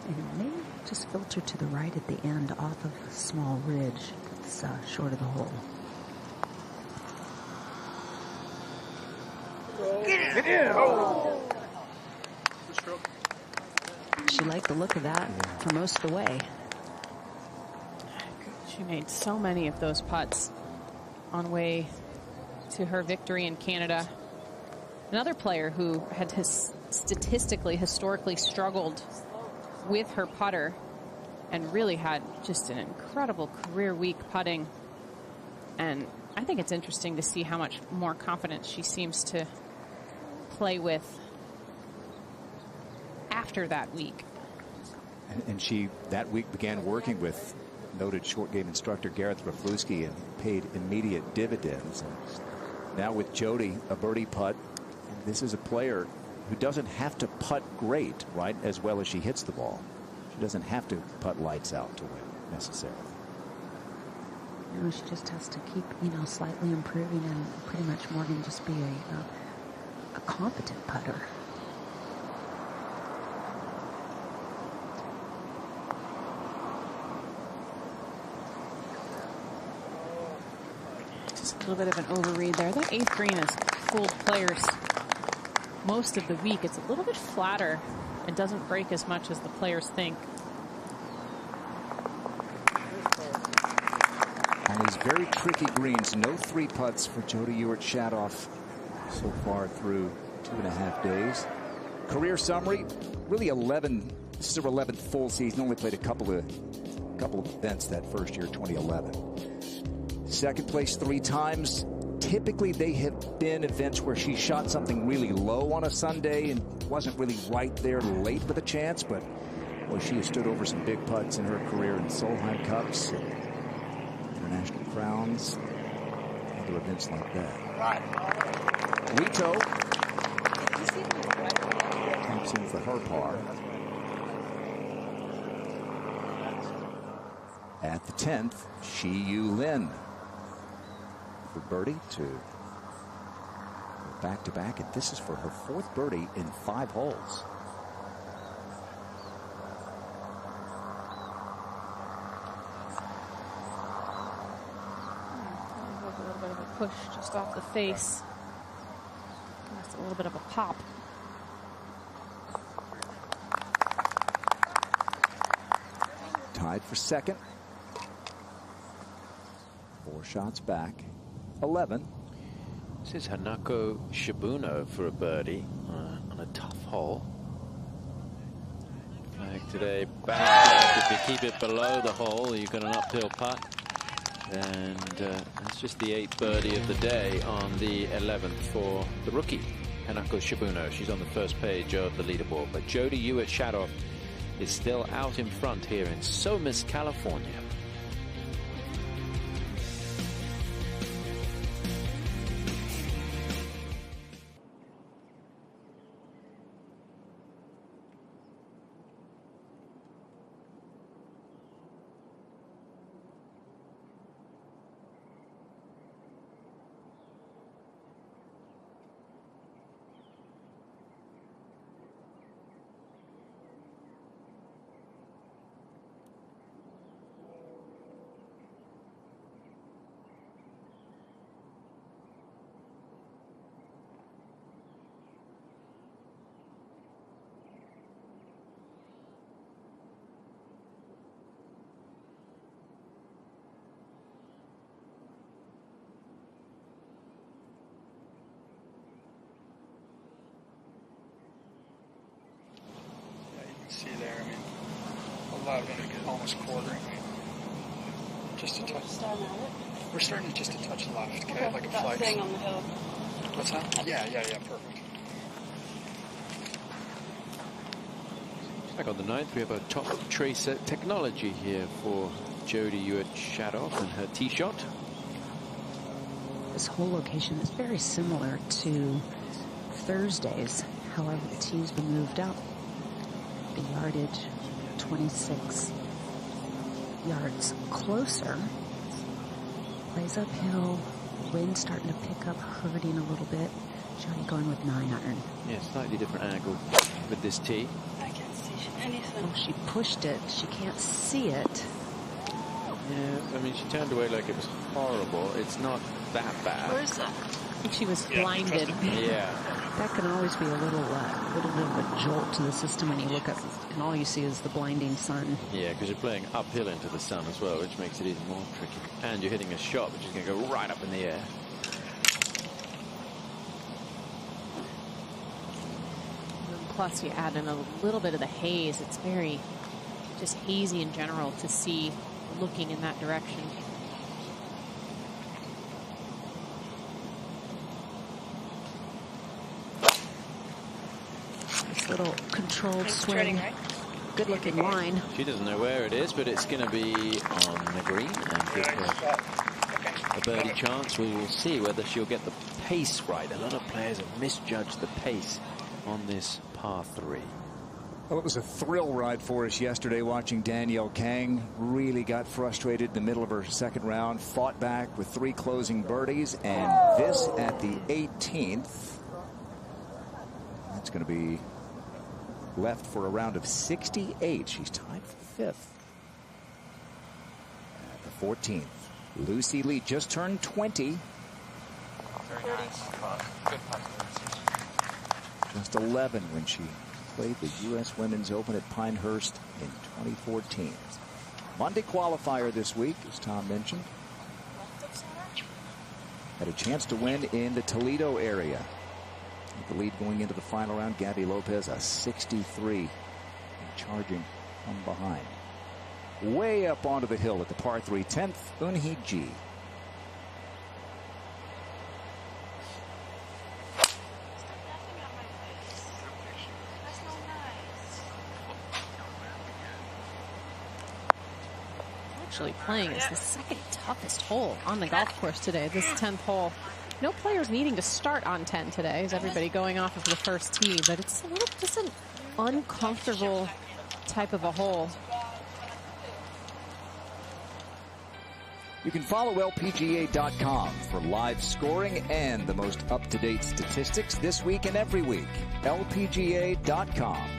And it may just filter to the right at the end off of a small ridge. It's short of the hole. Get in! Oh. She liked the look of that for most of the way. She made so many of those putts on way to her victory in Canada. Another player who had historically struggled with her putter and really had just an incredible career week putting. And I think it's interesting to see how much more confidence she seems to play with after that week. And she, that week, began working with noted short game instructor Gareth Raflewski and paid immediate dividends. And now with Jody, a birdie putt. This is a player who doesn't have to putt great, right, as well as she hits the ball. She doesn't have to putt lights out to win, necessarily. No, she just has to keep, slightly improving, and pretty much Morgan just be a competent putter. Just a little bit of an overread there. That 8th green has fooled players most of the week. It's a little bit flatter. It doesn't break as much as the players think. On these very tricky greens, no 3 putts for Jody Ewart-Shadoff so far through 2.5 days. Career summary, really 11. This is her 11th full season. Only played a couple of events that first year, 2011. Second place 3 times. Typically, they have been events where she shot something really low on a Sunday and wasn't really right there late with a chance. But well, she has stood over some big putts in her career in Solheim Cups, International Crowns, other events like that. Rito taps in for her par. At the 10th, Shi Yu Lin for birdie to go back-to-back, and this is for her 4th birdie in 5 holes. A little bit of a push just off the face. That's a little bit of a pop. Tied for 2nd. 4 shots back. 11. This is Hanako Shibuno for a birdie on a tough hole. Like today, back. If you keep it below the hole, you've got an uphill putt. And that's just the 8th birdie of the day on the 11th for the rookie, Hanako Shibuno. She's on the first page of the leaderboard. But Jody Ewart-Shadoff is still out in front here in Somis, California. lot of it almost quartering. Just a touch. We're starting to just a touch left, okay? Like a flex. Staying on the hill. What's that? Yeah, perfect. Back on the 9th, we have a top tracer technology here for Jody Ewart-Shadoff and her tee shot. This whole location is very similar to Thursday's. However, the tee's been moved up. The yardage, 26 yards closer. Plays uphill. Wind starting to pick up, hurting a little bit. Jody going with 9-iron. Yeah, slightly different angle with this tee. I can't see anything. Oh, she pushed it. She can't see it. Yeah, I mean, she turned away like it was horrible. It's not that bad. Where is that? I think she was blinded. Yeah. That can always be a little bit of a jolt to the system when you look up and all you see is the blinding sun. Yeah, because you're playing uphill into the sun as well, which makes it even more tricky. And you're hitting a shot which is going to go right up in the air. And plus, you add in a little bit of the haze. It's very just hazy in general to see looking in that direction. Little controlled swing. Right? Good looking line. She doesn't know where it is, but it's going to be on the green and give her a birdie chance. We will see whether she'll get the pace right. A lot of players have misjudged the pace on this par 3. Well, it was a thrill ride for us yesterday watching Danielle Kang. Really got frustrated in the middle of her second round, fought back with 3 closing birdies, and this at the 18th. That's going to be left for a round of 68. She's tied for 5th. At the 14th, Lucy Lee just turned 20. Very nice. Good putt. Just 11 when she played the U.S. Women's Open at Pinehurst in 2014. Monday qualifier this week, as Tom mentioned. Had a chance to win in the Toledo area. The lead going into the final round, Gabby Lopez, a 63, and charging from behind. Way up onto the hill at the par 3, 10th, Eunhee Ji. Actually playing is the second toughest hole on the golf course today, this 10th hole. No players needing to start on 10 today. Is everybody going off of the first tee? But it's a little just an uncomfortable type of a hole. You can follow LPGA.com for live scoring and the most up-to-date statistics this week and every week. LPGA.com.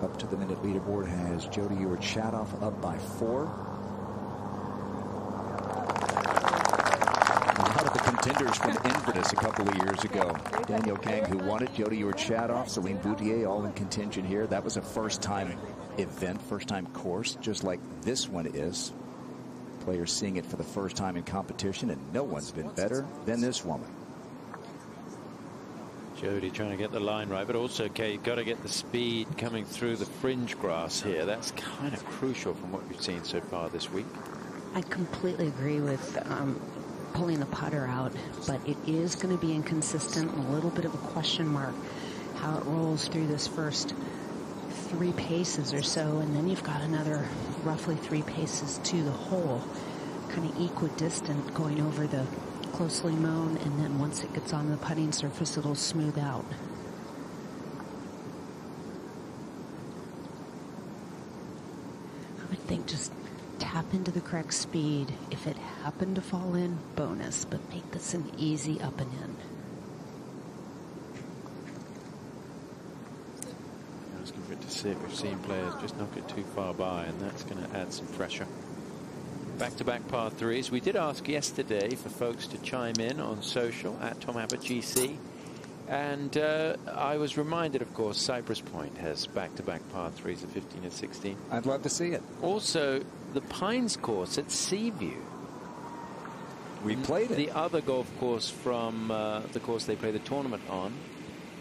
Up to the minute leaderboard has Jody Ewart-Shadoff up by 4. Contenders from Inverness a couple of years ago. Danielle Kang, who won it, Jody Ewart-Shadoff, Celine Boutier, all in contention here. That was a first-time event, first-time course, just like this one is. Players seeing it for the first time in competition, and no one's been better than this woman. Jody trying to get the line right, but also, Kate, got to get the speed coming through the fringe grass here. That's kind of crucial from what we've seen so far this week. I completely agree with pulling the putter out, but it is going to be inconsistent and a little bit of a question mark how it rolls through this first 3 paces or so, and then you've got another roughly 3 paces to the hole, kind of equidistant going over the closely mown, and then once it gets on the putting surface, it'll smooth out. I would think just tap into the correct speed. If it happened to fall in, bonus, but make this an easy up and in. It's good to see it. We've seen players just knock it too far by, and that's going to add some pressure. Back-to-back par 3s. We did ask yesterday for folks to chime in on social at Tom Abbott GC. And I was reminded, of course, Cypress Point has back-to-back par 3s at 15 and 16. I'd love to see it. Also, the Pines course at Seaview. We played it. The other golf course from the course they play the tournament on,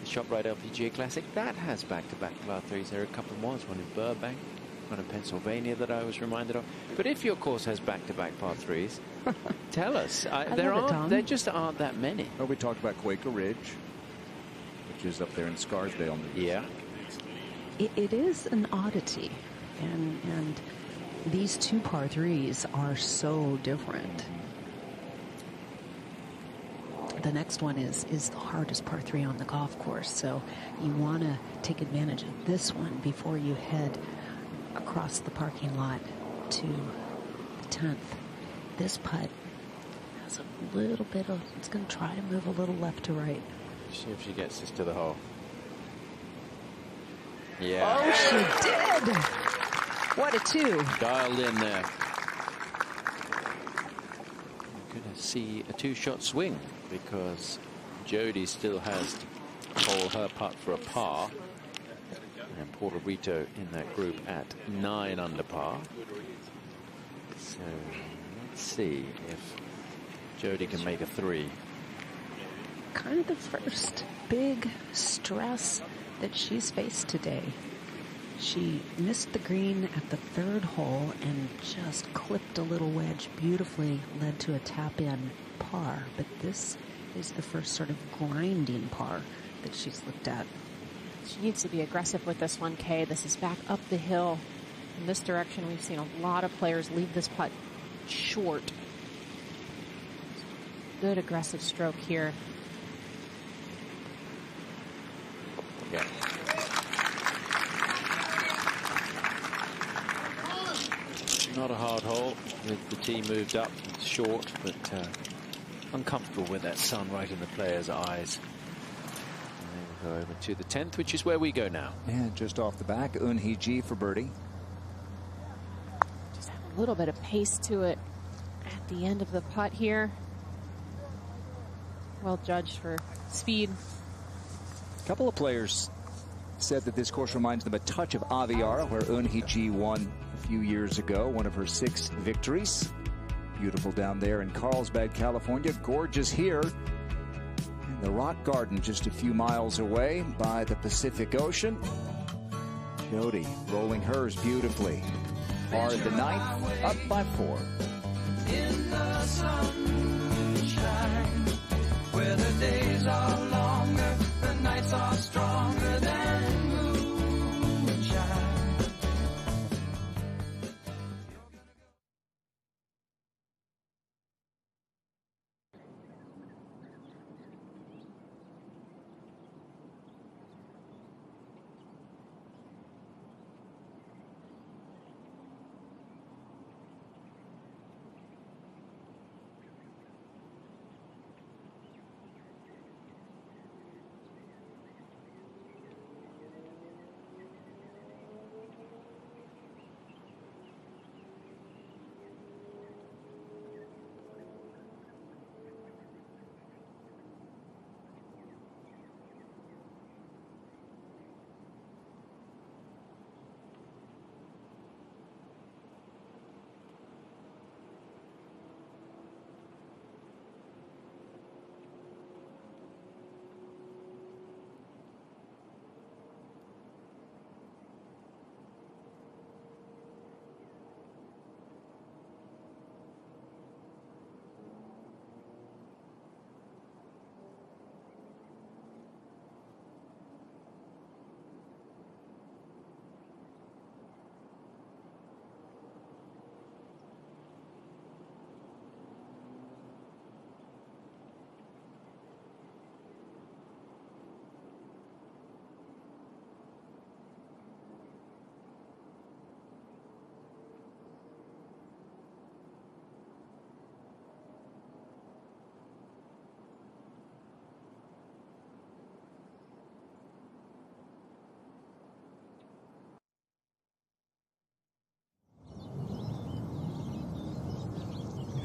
the ShopRite LPGA Classic. That has back-to-back par 3s. There are a couple more. There's one in Burbank, one in Pennsylvania that I was reminded of. But if your course has back-to-back par 3s, tell us. There just aren't that many. Well, we talked about Quaker Ridge, which is up there in Scarsdale. Yeah. It is an oddity. And these 2 par 3s are so different. The next one is the hardest par 3 on the golf course, so you want to take advantage of this one before you head across the parking lot to the 10th. This putt has a little bit of, it's going to try to move a little left to right. See if she gets this to the hole. Yeah. Oh, she did. What a 2. Dialed in there. You're going to see a 2-shot swing because Jody still has to hole her putt for a par. And Puerto Rico in that group at 9 under par. So let's see if Jody can make a 3. Kind of the first big stress that she's faced today. She missed the green at the 3rd hole and just clipped a little wedge beautifully, led to a tap-in par. But this is the first sort of grinding par that she's looked at. She needs to be aggressive with this one, Kay. This is back up the hill. In this direction, we've seen a lot of players leave this putt short. Good aggressive stroke here. Yeah. Not a hard hole with the tee moved up. It's short, but uncomfortable with that sun right in the player's eyes. And then we'll go over to the 10th, which is where we go now. And just off the back, Eun-hee Ji for birdie. Just have a little bit of pace to it at the end of the putt here. Well judged for speed. A couple of players said that this course reminds them a touch of Aviara, where Eun-hee Ji won a few years ago, one of her 6 victories. Beautiful down there in Carlsbad, California. Gorgeous here in the Rock Garden, just a few miles away by the Pacific Ocean. Jody rolling hers beautifully. Par the 9th, up by 4. In the sunshine, where the days are longer, the nights are stronger than moonshine.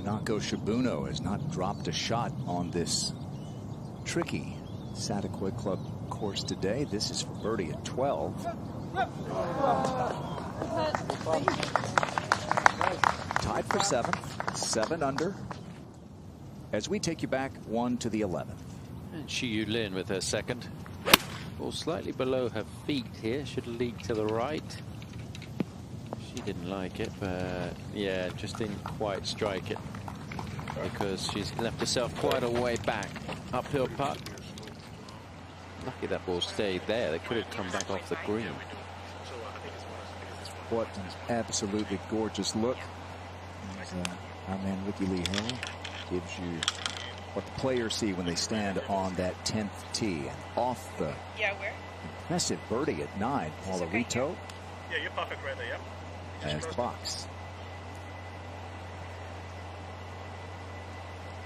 Nako Shibuno has not dropped a shot on this tricky Satakoy Club course today. This is for birdie at 12. Tied for 7th, 7 under. As we take you back 1 to the 11th. And Shi Yu Lin with her second. Ball slightly below her feet here. Should leak to the right. She didn't like it, but yeah, just didn't quite strike it because she's left herself quite a way back. Uphill putt. Lucky that ball stayed there. They could have come back off the green. What an absolutely gorgeous look. As, our man Ricky Lee Hill gives you what the players see when they stand on that 10th tee. And off the impressive birdie at 9, Paula Rito. Yeah, you're perfect right there, yeah. As the box.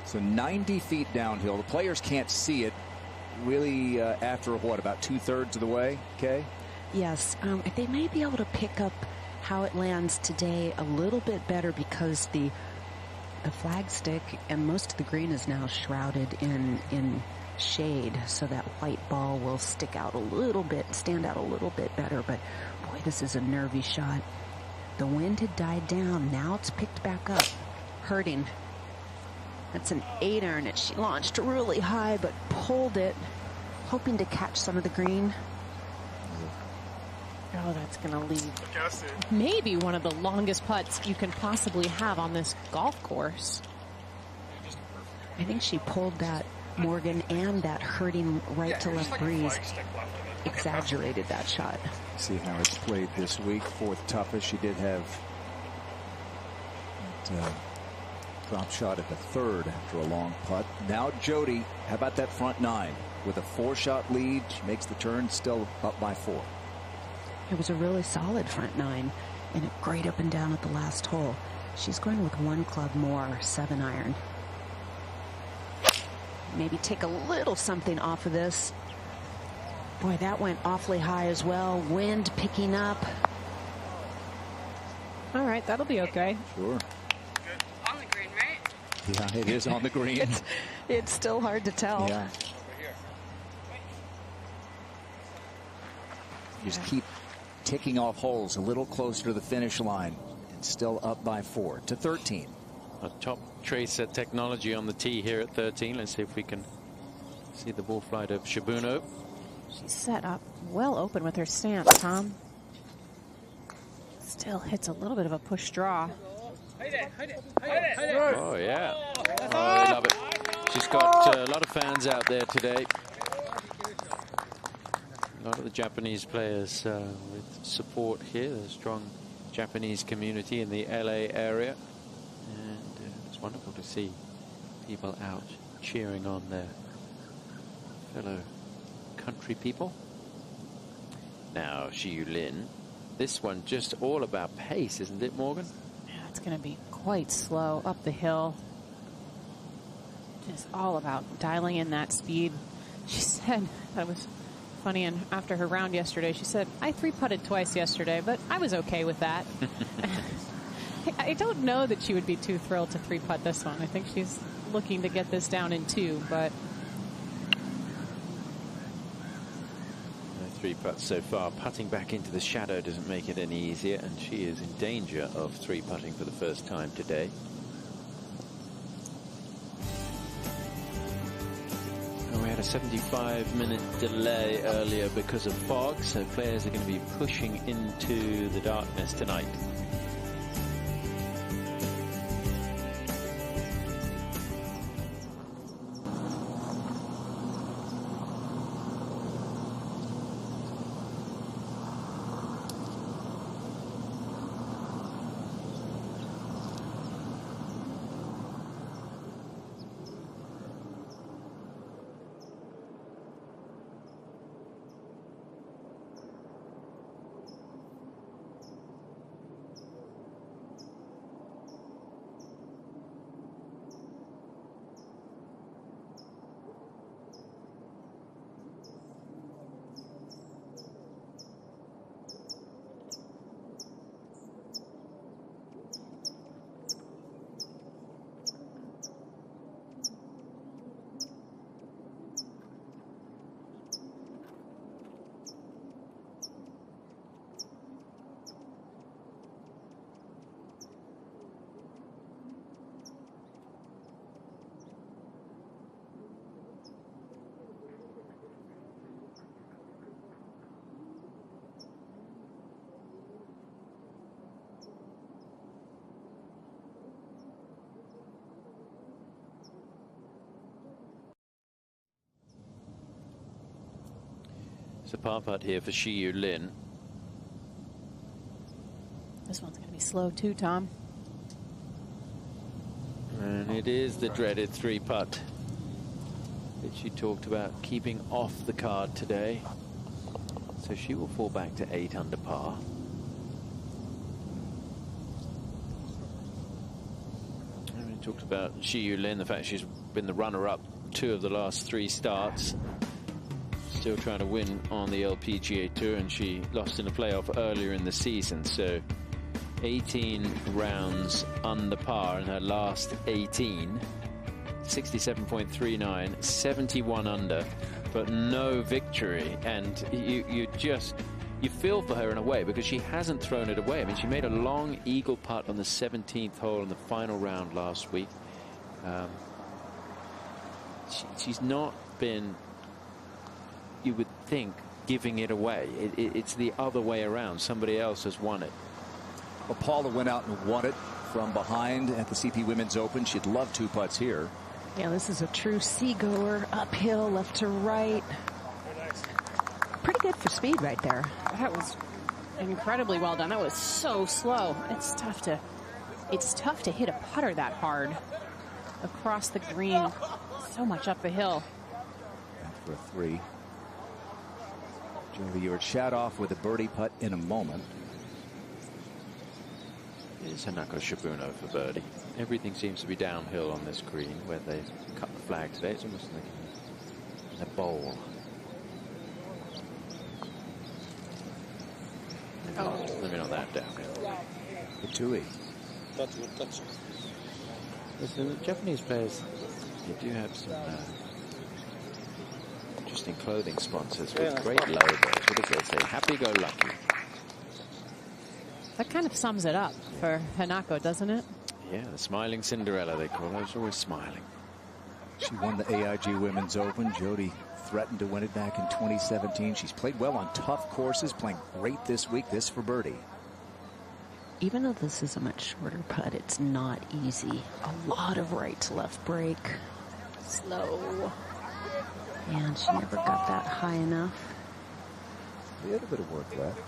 So 90 feet downhill. The players can't see it really after what, about 2/3 of the way, Kay? Yes, they may be able to pick up how it lands today a little bit better because the flagstick and most of the green is now shrouded in shade, so that white ball will stick out a little bit, stand out a little bit better. But boy, this is a nervy shot. The wind had died down. Now it's picked back up, hurting. That's an 8-iron that she launched really high, but pulled it, hoping to catch some of the green. Oh, that's going to leave maybe one of the longest putts you can possibly have on this golf course. I think she pulled that, Morgan, and that hurting right to left breeze exaggerated that shot. See how it's played this week. 4th toughest. She did have that, drop shot at the 3rd after a long putt. Now Jody, how about that front 9? With a 4-shot lead, she makes the turn, still up by 4. It was a really solid front 9 and a great up and down at the last hole. She's going with 1 club more, 7-iron. Maybe take a little something off of this. Boy, that went awfully high as well. Wind picking up. All right, that'll be okay. Sure. On the green, right? Yeah, it is on the green. It's still hard to tell. Yeah. Just keep ticking off holes a little closer to the finish line. And still up by 4 to 13. A top tracer technology on the tee here at 13. Let's see if we can see the ball flight of Shibuno. She's set up well open with her stance, Tom. Still hits a little bit of a push draw. Oh, yeah. Oh, I love it. She's got a lot of fans out there today. A lot of the Japanese players with support here. There's a strong Japanese community in the LA area. And it's wonderful to see people out cheering on their fellow country people. Now, Xiu Lin. This one just all about pace, isn't it, Morgan? Yeah, it's going to be quite slow up the hill. Just all about dialing in that speed. She said, that was funny, and after her round yesterday, she said, I 3-putted twice yesterday, but I was okay with that. I don't know that she would be too thrilled to 3-putt this one. I think she's looking to get this down in 2, but 3 putts so far. Putting back into the shadow doesn't make it any easier, and she is in danger of 3-putting for the first time today. And we had a 75-minute delay earlier because of fog, so players are going to be pushing into the darkness tonight. It's a par putt here for Shiyu Lin. This one's going to be slow too, Tom. And it is the dreaded 3-putt that she talked about keeping off the card today. So she will fall back to 8 under par. And we talked about Shiyu Lin, the fact she's been the runner-up 2 of the last 3 starts. Still trying to win on the LPGA Tour, and she lost in a playoff earlier in the season. So 18 rounds under par in her last 18. 67.39, 71 under, but no victory. And you feel for her in a way, because she hasn't thrown it away. I mean, she made a long eagle putt on the 17th hole in the final round last week. She's not been, you would think, giving it away. It's the other way around. Somebody else has won it. Well, Paula went out and won it from behind at the CP Women's Open. She'd love 2 putts here. Yeah, this is a true seagoer, uphill, left to right. Pretty good for speed right there. That was incredibly well done. That was so slow. It's tough to hit a putter that hard across the green. So much up the hill. For a 3. Jody Urchadov with a birdie putt in a moment. It's Hanako Shibuno for birdie. Everything seems to be downhill on this green where they cut the flag today. It's almost like in a bowl. Maybe not that downhill. The Tui. The Japanese players, they do have some interesting clothing sponsors with great logos. What does it say? Happy-go-lucky. That kind of sums it up for Hanako, doesn't it? Yeah, the smiling Cinderella, they call her. She's always smiling. She won the AIG Women's Open. Jody threatened to win it back in 2017. She's played well on tough courses, playing great this week. This for birdie. Even though this is a much shorter putt, it's not easy. A lot of right to left break. Slow. And she never got that high enough. A little bit of work left.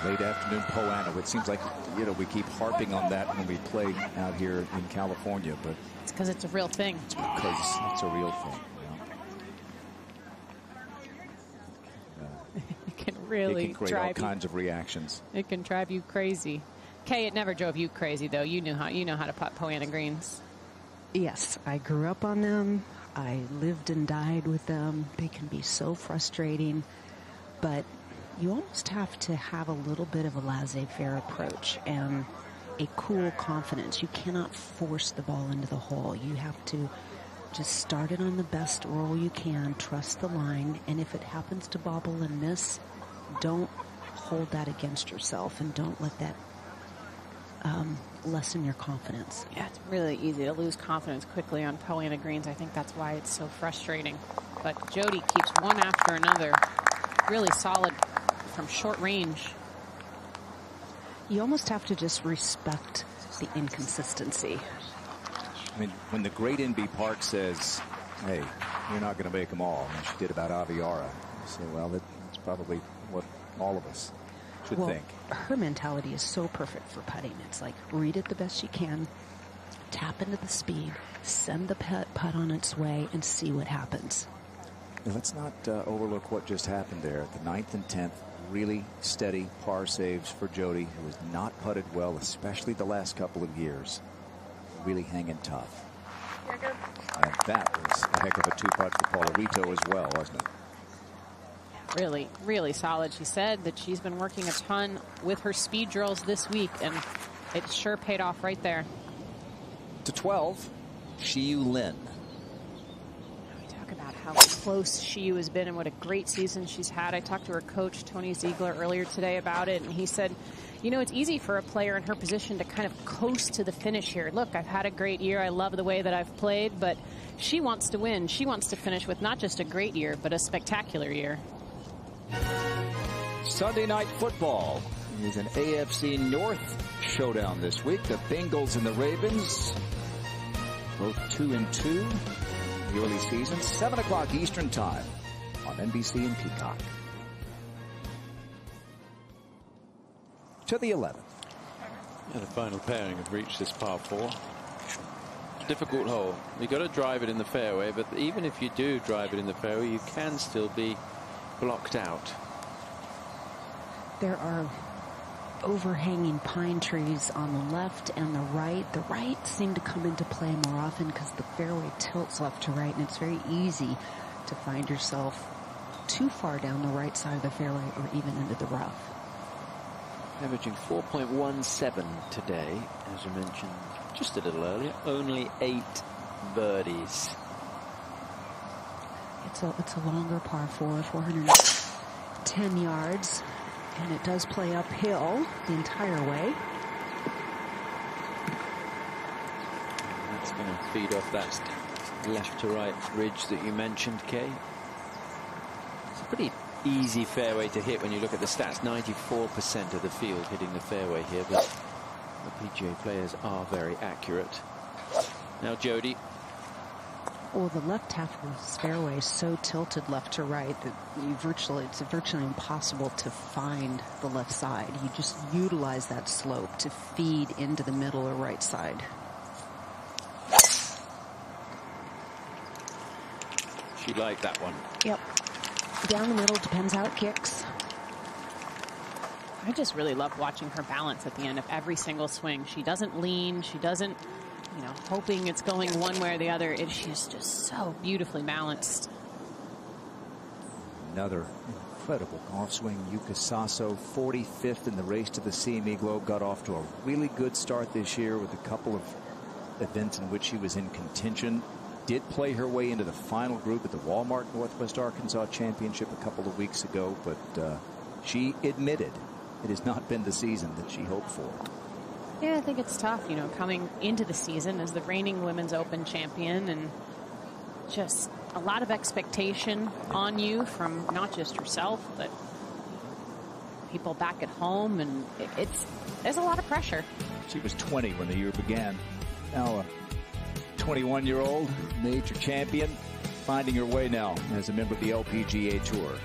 Late afternoon Poano. It seems like, we keep harping on that when we play out here in California, but it's because it's a real thing. It's because it's a real thing. It can really it can create all kinds of reactions. It can drive you crazy. Kay, it never drove you crazy though. You know how to putt Poana greens. Yes, I grew up on them. I lived and died with them. They can be so frustrating, but you almost have to have a little bit of a laissez-faire approach and a cool confidence. You cannot force the ball into the hole. You have to just start it on the best roll you can, trust the line, and if it happens to bobble and miss, don't hold that against yourself and don't let that lessen your confidence. Yeah, it's really easy to lose confidence quickly on Poana greens. I think that's why it's so frustrating. But Jody keeps one after another. Really solid from short range. You almost have to just respect the inconsistency. I mean, when the great NB Park says, hey, you're not going to make them all, and she did about Aviara, you say, well, that's probably what all of us should think. Her mentality is so perfect for putting. It's like, read it the best you can, tap into the speed, send the putt on its way, and see what happens. Now, let's not overlook what just happened there. The 9th and 10th, really steady par saves for Jody, who has not putted well, especially the last couple of years. Really hanging tough. And that was a heck of a 2-putt for Paula Rito as well, wasn't it? Really, really solid. She said that she's been working a ton with her speed drills this week, and it sure paid off right there. To 12, Shiyu Lin. About how close Shiyu has been and what a great season she's had. I talked to her coach, Tony Ziegler, earlier today about it, and he said, it's easy for a player in her position to kind of coast to the finish here. Look, I've had a great year. I love the way that I've played, but she wants to win. She wants to finish with not just a great year, but a spectacular year. Sunday night football is an AFC North showdown this week. The Bengals and the Ravens both 2-2 in the early season. 7 o'clock Eastern Time on NBC and Peacock. To the 11th. And the final pairing have reached this par 4. Difficult hole. You've got to drive it in the fairway, but even if you do drive it in the fairway, you can still be blocked out. There are overhanging pine trees on the left and the right. The right seem to come into play more often because the fairway tilts left to right, and it's very easy to find yourself too far down the right side of the fairway or even into the rough. Averaging 4.17 today, as I mentioned just a little earlier. Only 8 birdies. It's a longer par 4, 410 yards, and it does play uphill the entire way. That's going to feed off that left to right ridge that you mentioned, Kay. It's a pretty easy fairway to hit when you look at the stats. 94% of the field hitting the fairway here, but the PGA players are very accurate. Now Jody. Well, the left half of this fairway is so tilted left to right that it's virtually impossible to find the left side. You just utilize that slope to feed into the middle or right side. She liked that one. Yep. Down the middle, depends how it kicks. I just really love watching her balance at the end of every single swing. She doesn't lean. She doesn't, hoping it's going one way or the other. She's just so beautifully balanced. Another incredible golf swing. Yuka Saso, 45th in the race to the CME Globe, got off to a really good start this year with a couple of events in which she was in contention. Did play her way into the final group at the Walmart Northwest Arkansas Championship a couple of weeks ago, but she admitted it has not been the season that she hoped for. Yeah, I think it's tough, coming into the season as the reigning Women's Open champion, and just a lot of expectation on you from not just yourself, but people back at home, and there's a lot of pressure. She was 20 when the year began. Now a 21-year-old major champion, finding her way now as a member of the LPGA Tour.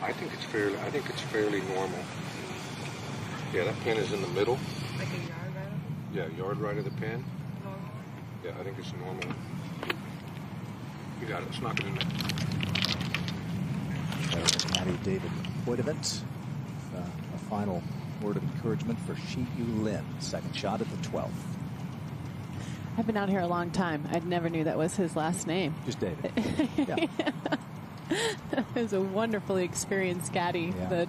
I think it's fairly normal. Yeah, that pin is in the middle. Like a yard right? Yeah, yard right of the pin. Normal. Yeah, I think it's normal. You got it. Let's knock it in there. Caddy David Hoytevant. A final word of encouragement for Shi Yu Lin. Second shot at the 12th. I've been out here a long time. I never knew that was his last name. Just David. Yeah. He's a wonderfully experienced caddy, yeah.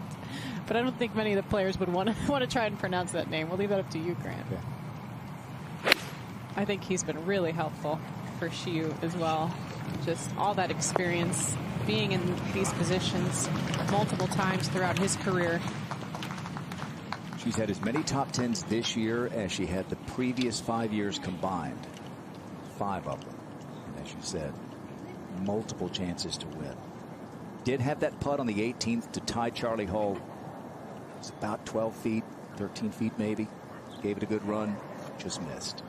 But I don't think many of the players would want to try and pronounce that name. We'll leave that up to you, Grant. Yeah. I think he's been really helpful for Shiyu as well. Just all that experience, being in these positions multiple times throughout his career. She's had as many top 10s this year as she had the previous 5 years combined. 5 of them. And as you said, multiple chances to win. Did have that putt on the 18th to tie Charlie Hull. It's about 12 feet 13 feet maybe. Gave it a good run, just missed.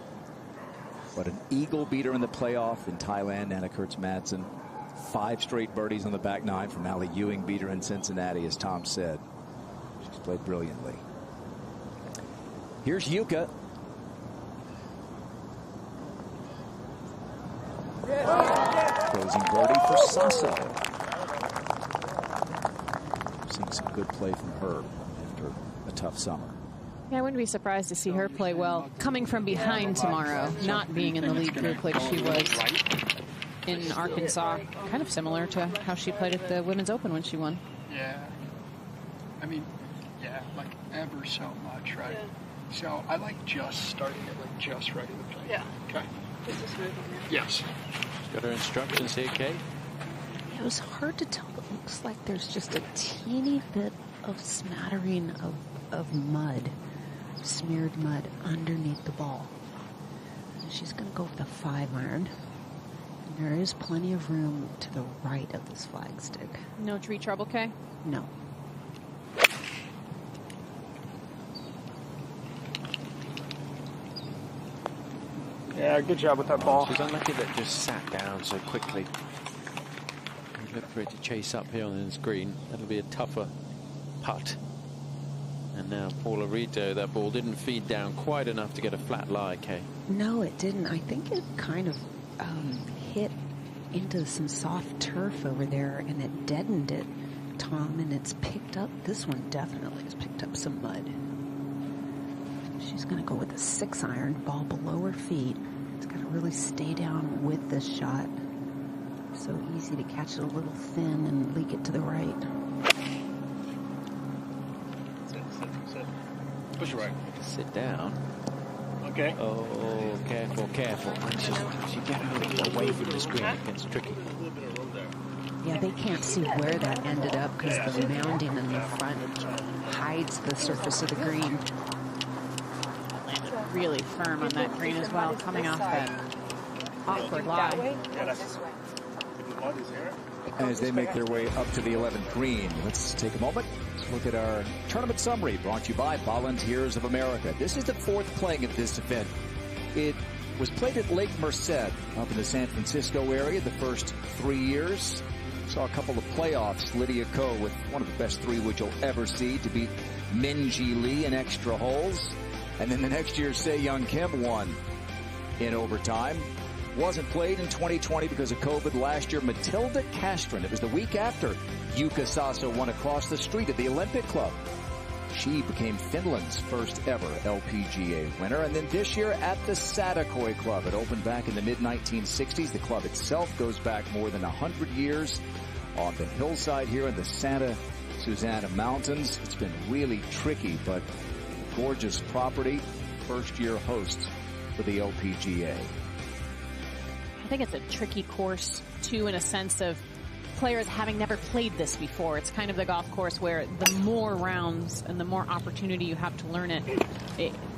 But an eagle beater in the playoff in Thailand, Anna Kurtz-Madsen. 5 straight birdies on the back 9 from Allie Ewing, beater in Cincinnati, as Tom said. She's played brilliantly. Here's Yuka. Closing birdie for Sasso. Seeing some good play from her after a tough summer. Yeah, I wouldn't be surprised to see her play well coming from behind tomorrow, not being in the lead group like she was in Arkansas. Kind of similar to how she played at the Women's Open when she won. Yeah. I mean, yeah, like ever so much, right? Yeah. So I like just starting it like just right in the play. Yeah. Okay. Just a smooth one, yeah. Yes. She's got her instructions here, Kate. It was hard to tell. It looks like there's just a teeny bit of smattering of mud, smeared mud underneath the ball. And she's going to go with a 5-iron. And there is plenty of room to the right of this flagstick. No tree trouble, Kay? No. Yeah, good job with that ball. She's unlucky that it just sat down so quickly. You look for it to chase up here on this green. That'll be a tougher putt. And now Paula Rito, that ball didn't feed down quite enough to get a flat lie, Kay. No, it didn't. I think it kind of hit into some soft turf over there, and it deadened it, Tom, and it's picked up. This one definitely has picked up some mud. She's going to go with a 6-iron, ball below her feet. It's got to really stay down with this shot. So easy to catch it a little thin and leak it to the right. Sit. Push it right. Sit down. Okay. Oh, careful, careful. As you get away from the screen, it gets tricky. Yeah, they can't see where that ended up because the mounding in the front hides the surface of the green. Landed really firm on that green as well, coming off that awkward lie. As they make their way up to the 11th green, let's take a moment to look at our tournament summary brought to you by Volunteers of America. This is the 4th playing of this event. It was played at Lake Merced up in the San Francisco area the first 3 years. Saw a couple of playoffs. Lydia Ko with one of the best 3-wood you'll ever see to beat Minji Lee in extra holes. And then the next year, Se Young Kim won in overtime. Wasn't played in 2020 because of COVID. Last year, Matilda Castron. It was the week after Yuka Sasso won across the street at the Olympic Club. She became Finland's first ever LPGA winner. And then this year at the Sadakoi Club. It opened back in the mid-1960s. The club itself goes back more than 100 years on the hillside here in the Santa Susana Mountains. It's been really tricky, but gorgeous property. First-year host for the LPGA. I think it's a tricky course, too, in a sense of players having never played this before. It's kind of the golf course where the more rounds and the more opportunity you have to learn it,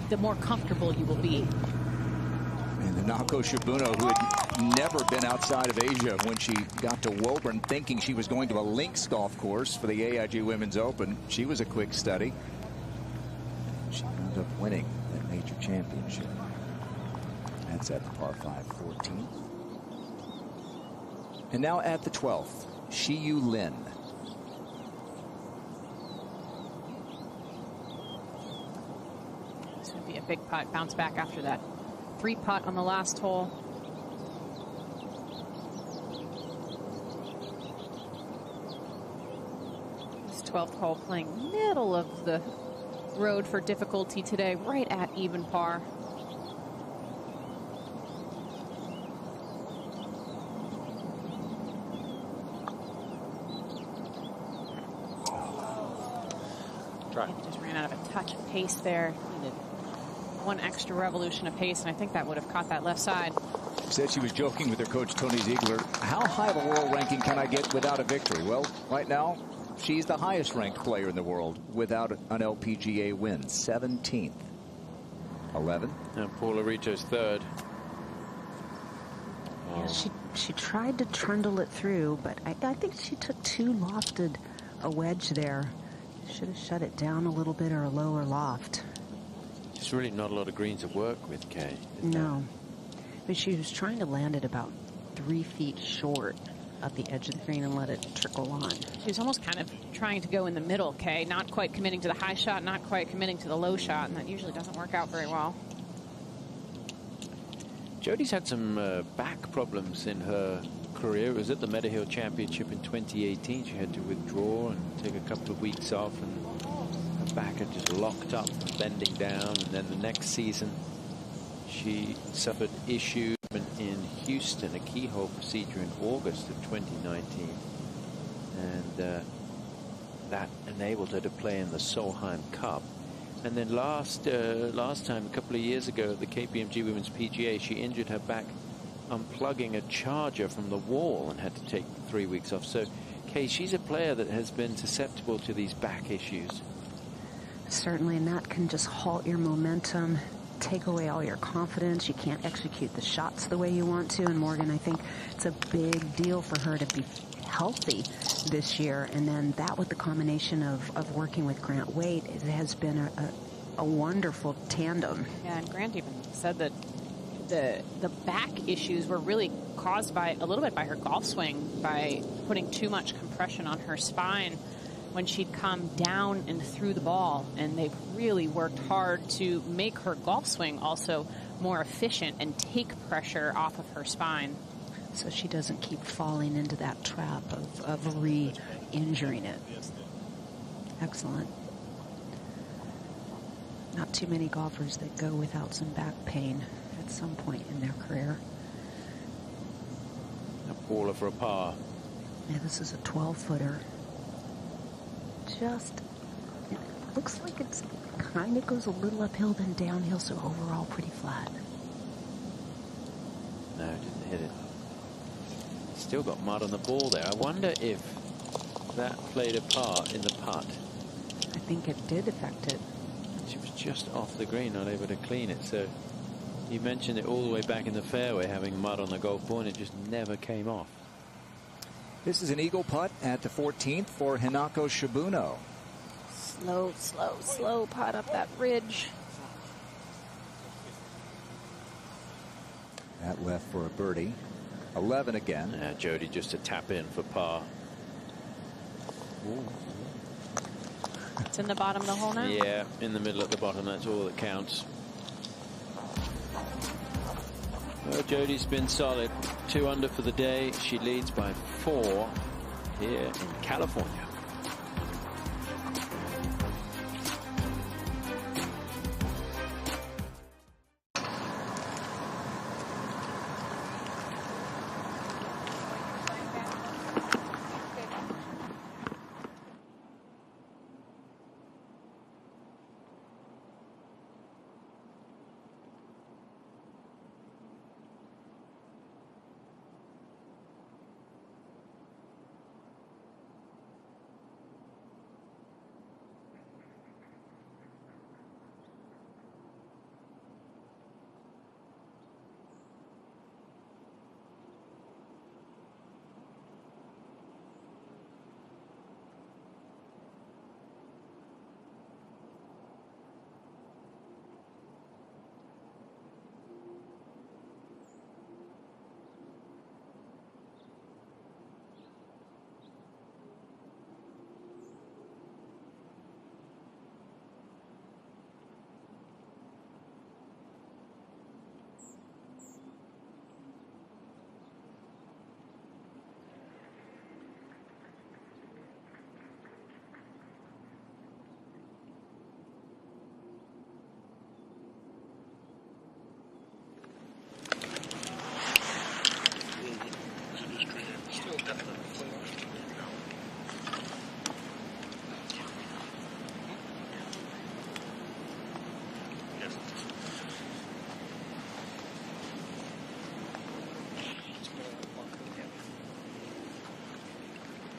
the more comfortable you will be. And the Nako Shibuno, who had never been outside of Asia when she got to Woburn, thinking she was going to a links golf course for the AIG Women's Open. She was a quick study. She ended up winning that major championship. That's at the par 5 14. And now at the 12th, Shiyu Lin. This would be a big putt, bounce back after that 3-putt on the last hole. This 12th hole playing middle of the road for difficulty today, right at even par. Just ran out of a touch of pace there. Needed one extra revolution of pace, and I think that would have caught that left side. Said she was joking with her coach, Tony Ziegler. How high of a world ranking can I get without a victory? Well, right now, she's the highest ranked player in the world without an LPGA win. 17th. 11. And Paula Rito's 3rd. Yeah, she tried to trundle it through, but I think she took too lofted a wedge there. Should have shut it down a little bit or a lower loft. There's really not a lot of greens to work with, Kay. No. But she was trying to land it about 3 feet short of the edge of the green and let it trickle on. She was almost kind of trying to go in the middle, Kay. Not quite committing to the high shot, not quite committing to the low shot, and that usually doesn't work out very well. Jody's had some back problems in her career. It was at the Mediheal Championship in 2018. She had to withdraw and take a couple of weeks off, and her back had just locked up, bending down. And then the next season, she suffered issues in Houston, a keyhole procedure in August of 2019, and that enabled her to play in the Solheim Cup. And then last time, a couple of years ago, at the KPMG Women's PGA, she injured her back unplugging a charger from the wall and had to take 3 weeks off. So, Kay, she's a player that has been susceptible to these back issues. Certainly, and that can just halt your momentum, take away all your confidence. You can't execute the shots the way you want to. And Morgan, I think it's a big deal for her to be healthy this year. And then that with the combination of working with Grant Waite, it has been a wonderful tandem. Yeah, and Grant even said that the back issues were really caused by a little bit by her golf swing, by putting too much compression on her spine when she'd come down and through the ball, and they've really worked hard to make her golf swing also more efficient and take pressure off of her spine. So she doesn't keep falling into that trap of re-injuring it. Excellent. Not too many golfers that go without some back pain at some point in their career. A baller for a par. Yeah, this is a 12-footer. Just, it looks like it's kind of goes a little uphill then downhill, so overall pretty flat. No, didn't hit it. Still got mud on the ball there. I wonder if that played a part in the putt. I think it did affect it. She was just off the green, not able to clean it. So you mentioned it all the way back in the fairway, having mud on the golf ball, and it just never came off. This is an eagle putt at the 14th for Hinako Shibuno. Slow, slow, slow putt up that ridge. That left for a birdie. 11 again. Yeah, Jody just to tap in for par. Ooh. It's in the bottom of the hole now? Yeah, in the middle at the bottom. That's all that counts. Well, Jody's been solid. 2 under for the day. She leads by 4 here in California.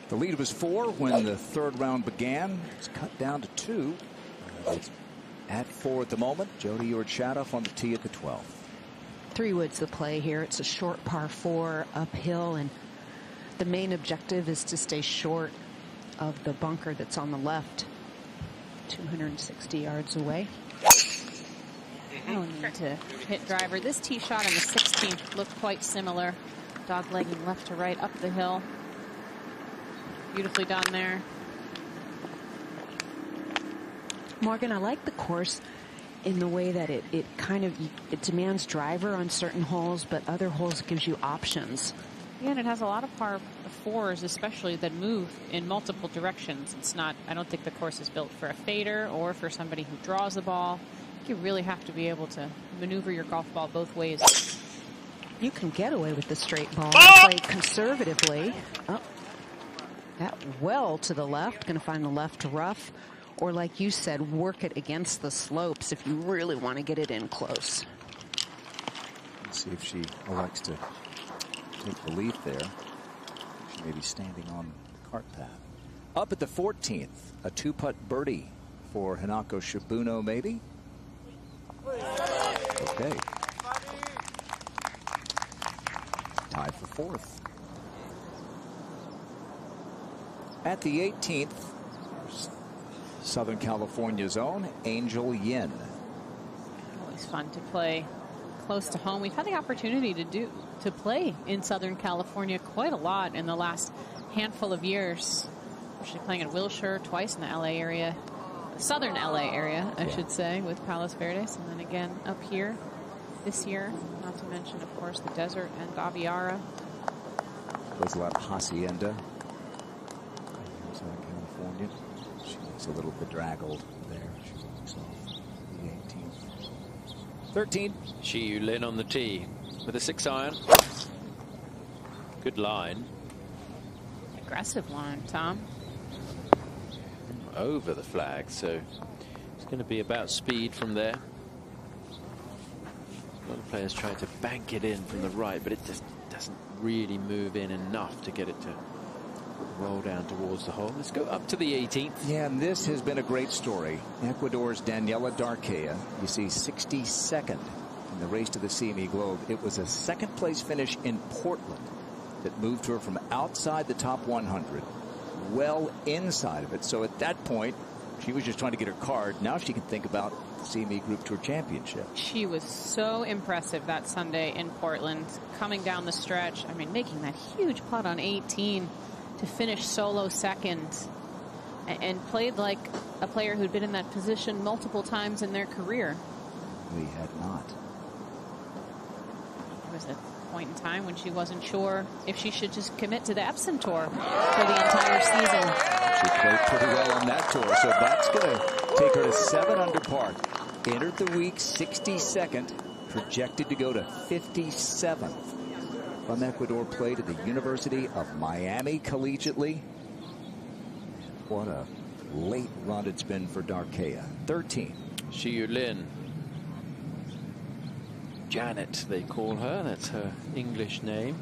The lead was 4 when the third round began. It's cut down to 2. It's at 4 at the moment. Jody Urchadoff on the tee at the 12th. 3 wood's the play here. It's a short par 4 uphill, and the main objective is to stay short of the bunker that's on the left 260 yards away. No need to hit driver. This tee shot on the 16th looked quite similar. Dog legging left to right up the hill. Beautifully done there. Morgan, I like the course in the way that it demands driver on certain holes, but other holes gives you options. Yeah, and it has a lot of par fours, especially that move in multiple directions. It's not, I don't think the course is built for a fader or for somebody who draws the ball. You really have to be able to maneuver your golf ball both ways. You can get away with the straight ball and play conservatively. Oh, that well to the left, going to find the left rough. Or like you said, work it against the slopes if you really want to get it in close. Let's see if she elects to take the lead there. She may be standing on the cart path. Up at the 14th, a two-putt birdie for Hinako Shibuno, maybe? Okay. Tied for fourth. At the 18th, Southern California's own Angel Yin. Always fun to play close to home. We've had the opportunity to play in Southern California quite a lot in the last handful of years. Actually playing in Wilshire twice in the LA area, Southern LA area, I should say, with Palos Verdes, and then again up here this year. Not to mention, of course, the desert and Gaviara. Goes a lot of Hacienda. Southern California. She looks a little bedraggled there. She walks off the 18th. 13. Shi Lin on the tee with a 6-iron. Good line. Aggressive line, Tom. Over the flag, so it's going to be about speed from there. A lot of players try to bank it in from the right, but it just doesn't really move in enough to get it to roll down towards the hole. Let's go up to the 18th. Yeah, and this has been a great story. Ecuador's Daniela Darquea, you see 62nd in the race to the CME Globe. It was a second place finish in Portland that moved her from outside the top 100 well inside of it. So at that point, she was just trying to get her card. Now she can think about the CME Group Tour Championship. She was so impressive that Sunday in Portland, coming down the stretch. I mean, making that huge putt on 18 to finish solo second, and played like a player who'd been in that position multiple times in their career. We had not. There was a point in time when she wasn't sure if she should just commit to the Epson Tour for the entire season. She played pretty well on that tour, so that's going to take her to 7 under par. Entered the week 62nd, projected to go to 57th. From Ecuador, played at the University of Miami collegiately. What a late run it's been for Darquea. 13. Shi Lin. Janet, they call her. That's her English name.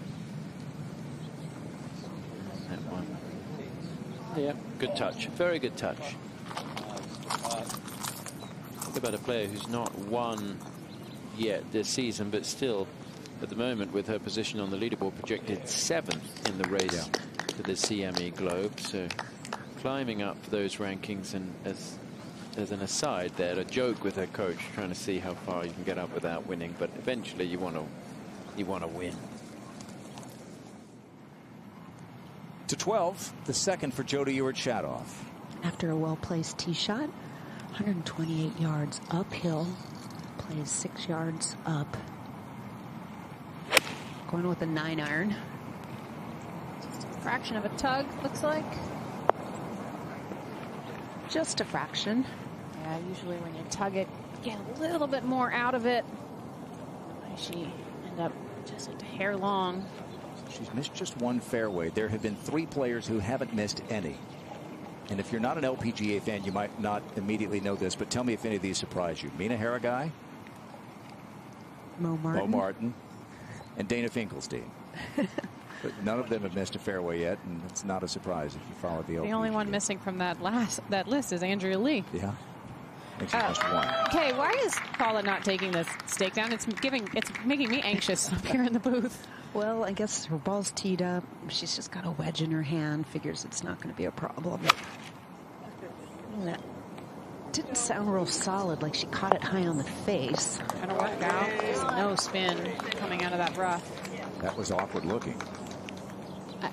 That one. Yeah, good touch. Very good touch. Talk about a player who's not won yet this season, but still, at the moment, with her position on the leaderboard, projected 7th in the race to the CME Globe. So climbing up those rankings, and as an aside there, a joke with her coach, trying to see how far you can get up without winning, but eventually you want to win. To 12, the second for Jody Ewart-Shadoff. After a well-placed tee shot, 128 yards uphill, plays 6 yards up. Going with a 9-iron. Just a fraction of a tug, looks like. Just a fraction. Yeah, usually when you tug it, you get a little bit more out of it. She ended up just a hair long. She's missed just one fairway. There have been 3 players who haven't missed any. And if you're not an LPGA fan, you might not immediately know this, but tell me if any of these surprise you. Mina Harrigai, Mo Martin, and Dana Finkelstein. But none of them have missed a fairway yet, and it's not a surprise if you follow the LPGA. The only one missing from that list is Andrea Lee. Yeah. And she missed one. Okay, why is Paula not taking this stake down? It's making me anxious up here in the booth. Well, I guess her ball's teed up. She's just got a wedge in her hand. Figures it's not going to be a problem. didn't sound real solid, like she caught it high on the face. Gonna work out. There's no spin coming out of that rough. That was awkward looking.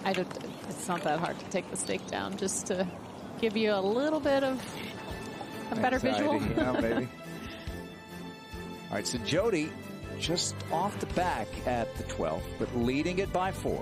It's not that hard to take the stake down, just to give you a little bit of a better visual. Yeah, maybe. All right, so Jody just off the back at the 12th, but leading it by 4.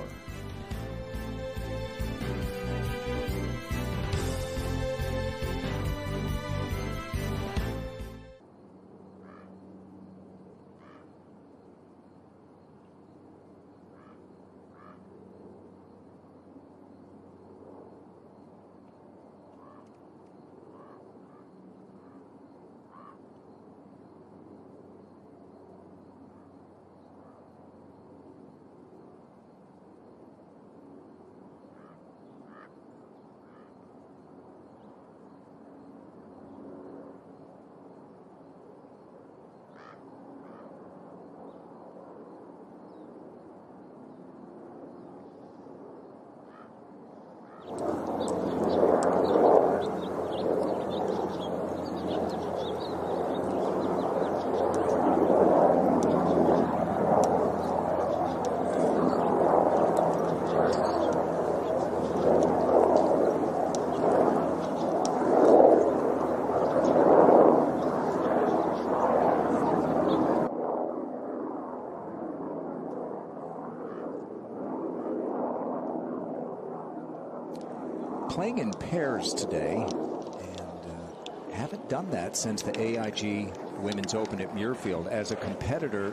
Playing in pairs today, and haven't done that since the AIG Women's Open at Muirfield. As a competitor,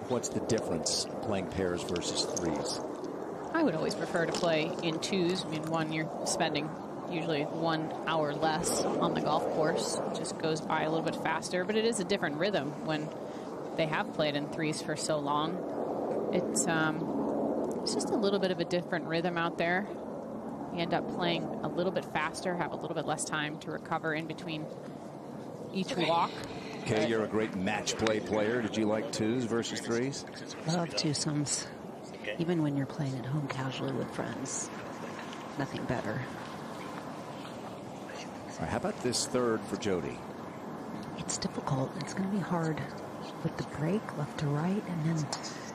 what's the difference playing pairs versus threes? I would always prefer to play in twos. I mean, one, you're spending usually 1 hour less on the golf course. It just goes by a little bit faster, but it is a different rhythm when they have played in threes for so long. It's just a little bit of a different rhythm out there. You end up playing a little bit faster, have a little bit less time to recover in between each walk. Okay, you're a great match play player. Did you like twos versus threes? Love twosomes. Even when you're playing at home casually with friends. Nothing better. All right, how about this third for Jody? It's difficult. It's going to be hard with the break left to right and then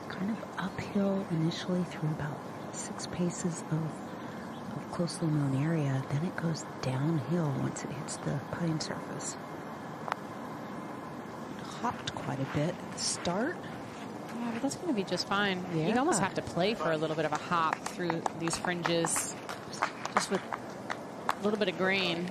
kind of uphill initially through about 6 paces of closely known area. Then it goes downhill once it hits the putting surface. Hopped quite a bit at the start. Yeah, but that's going to be just fine. Yeah. You almost have to play for a little bit of a hop through these fringes, just with a little bit of grain.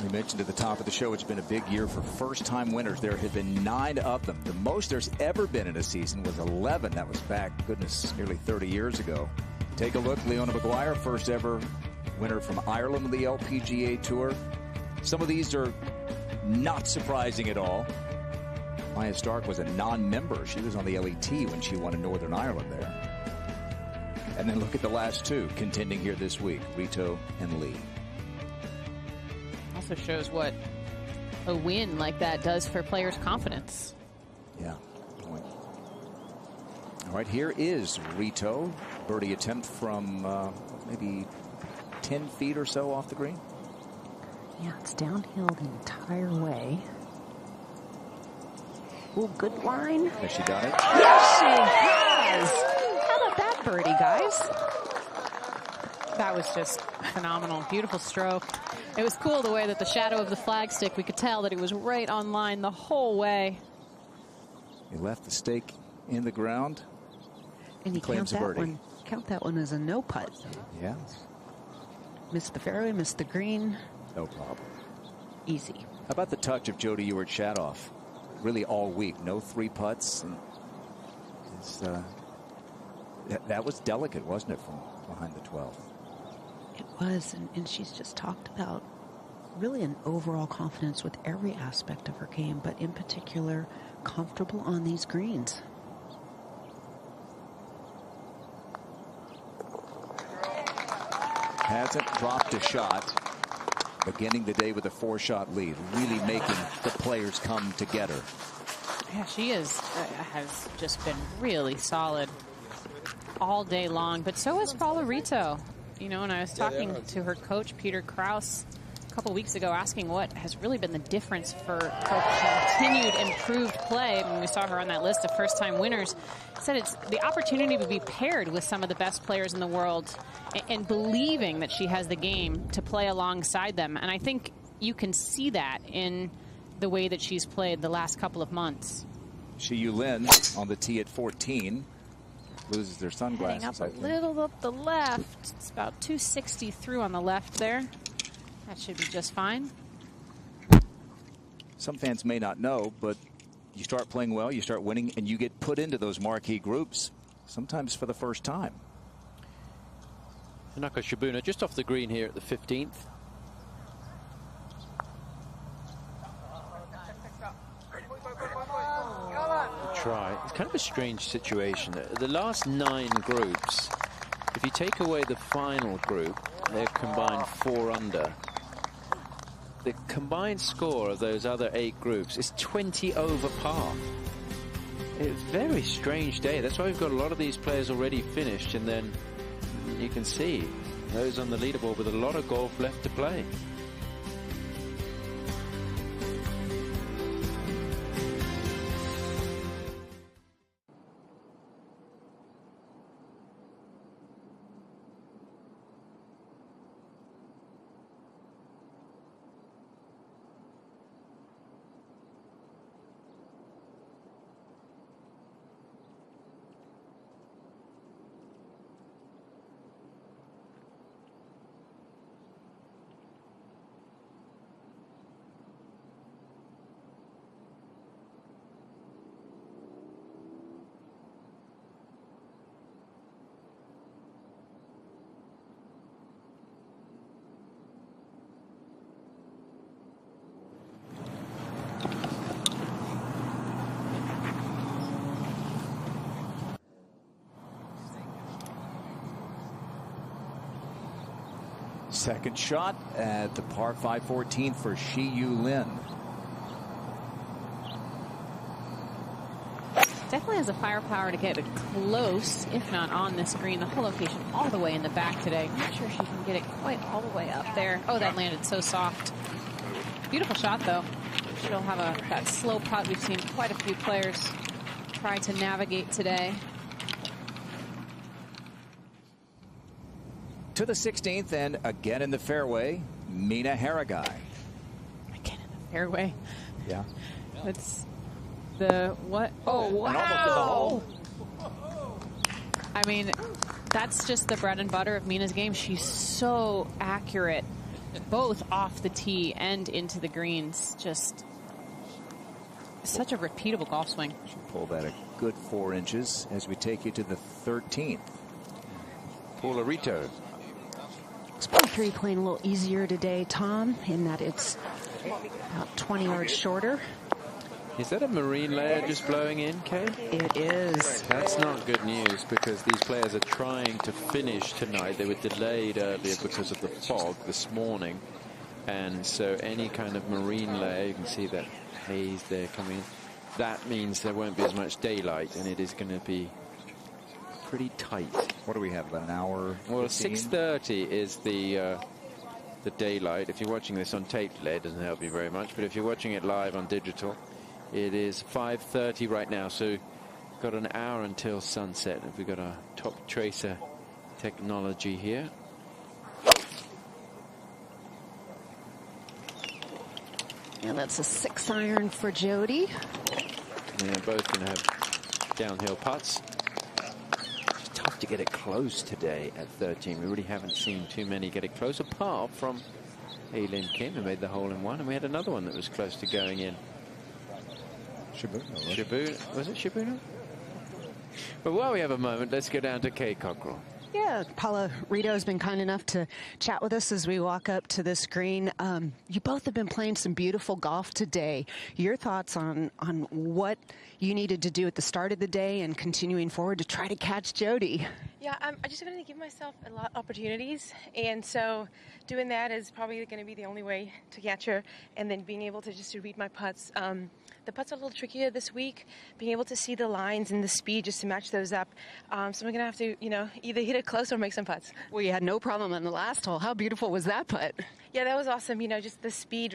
We mentioned at the top of the show, it's been a big year for first-time winners. There have been 9 of them. The most there's ever been in a season was 11. That was back, goodness, nearly 30 years ago. Take a look. Leona Maguire, first ever winner from Ireland on the LPGA Tour. Some of these are not surprising at all. Maya Stark was a non-member. She was on the LET when she won in Northern Ireland there. And then look at the last 2 contending here this week, Rito and Lee. Also shows what a win like that does for players' confidence. Yeah. All right, here is Rito. Birdie attempt from maybe 10 feet or so off the green. Yeah, it's downhill the entire way. Ooh, good line. Has she done it? Yes, she has. How about that birdie, guys? That was just phenomenal. Beautiful stroke. It was cool the way that the shadow of the flagstick, we could tell that it was right on line the whole way. He left the stake in the ground. And you count that one. Count that one as a no putt. Yeah. Missed the fairway, missed the green. No problem. Easy. How about the touch of Jody Ewart-Shadoff? Really all week, no 3 putts. And that was delicate, wasn't it, from behind the 12th? It was, and she's just talked about really an overall confidence with every aspect of her game, but in particular, comfortable on these greens. Hasn't dropped a shot. Beginning the day with a 4-shot lead, really making the players come together. Yeah, she has just been really solid all day long, but so has Paula Rito. You know, and I was talking to her coach, Peter Kraus, a couple weeks ago asking what has really been the difference for continued improved play. When we saw her on that list of first-time winners, said it's the opportunity to be paired with some of the best players in the world and believing that she has the game to play alongside them. And I think you can see that in the way that she's played the last couple of months. Shiyu Lin on the tee at 14. Loses their sunglasses. Heading up a little up the left. It's about 260 through on the left there. That should be just fine. Some fans may not know, but you start playing well, you start winning, and you get put into those marquee groups, sometimes for the first time. Tanaka Shibuna just off the green here at the 15th. Try. It's kind of a strange situation. The last 9 groups, if you take away the final group, they're combined 4 under. The combined score of those other 8 groups is 20 over par. It's a very strange day. That's why we've got a lot of these players already finished, and then you can see those on the leaderboard with a lot of golf left to play. Second shot at the par 5 14 for Shiyu Lin. Definitely has the firepower to get it close, if not on this green. The whole location all the way in the back today. Not sure she can get it quite all the way up there. Oh, that landed so soft. Beautiful shot, though. She'll have that slow putt we've seen quite a few players try to navigate today. To the 16th, and again in the fairway, Mina Haragai. Again in the fairway. Yeah. It's the what? Oh, wow. And almost in the hole. I mean, that's just the bread and butter of Mina's game. She's so accurate, both off the tee and into the greens. Just such a repeatable golf swing. She'll pull that a good 4 inches as we take you to the 13th. Paula Rito. It's par 3 playing a little easier today, Tom, in that it's about 20 yards shorter. Is that a marine layer just blowing in, Kay? It is. That's not good news because these players are trying to finish tonight. They were delayed earlier because of the fog this morning. And so any kind of marine layer, you can see that haze there coming in. That means there won't be as much daylight, and it is going to be pretty tight. What do we have, about an hour? Well, 6:30 is the daylight. If you're watching this on tape delay, it doesn't help you very much. But if you're watching it live on digital, it is 5:30 right now. So got an hour until sunset. We've got our top tracer technology here. And that's a 6-iron for Jody. And they're both going to have downhill putts. It's tough to get it close today at 13. We really haven't seen too many get it close, apart from Aylin Kim, who made the hole-in-one, and we had another one that was close to going in. Shibuna. Was it Shibuna? But while we have a moment, let's go down to Kay Cockrell. Yeah, Paula Rito has been kind enough to chat with us as we walk up to this green. You both have been playing some beautiful golf today. Your thoughts on what you needed to do at the start of the day and continuing forward to try to catch Jody? Yeah, I just wanted to give myself a lot of opportunities, and so doing that is probably going to be the only way to catch her, and then being able to just to read my putts. the putts are a little trickier this week, being able to see the lines and the speed just to match those up. So I'm going to have to, either hit it close or make some putts. Well, you had no problem on the last hole. How beautiful was that putt? Yeah, that was awesome. Just the speed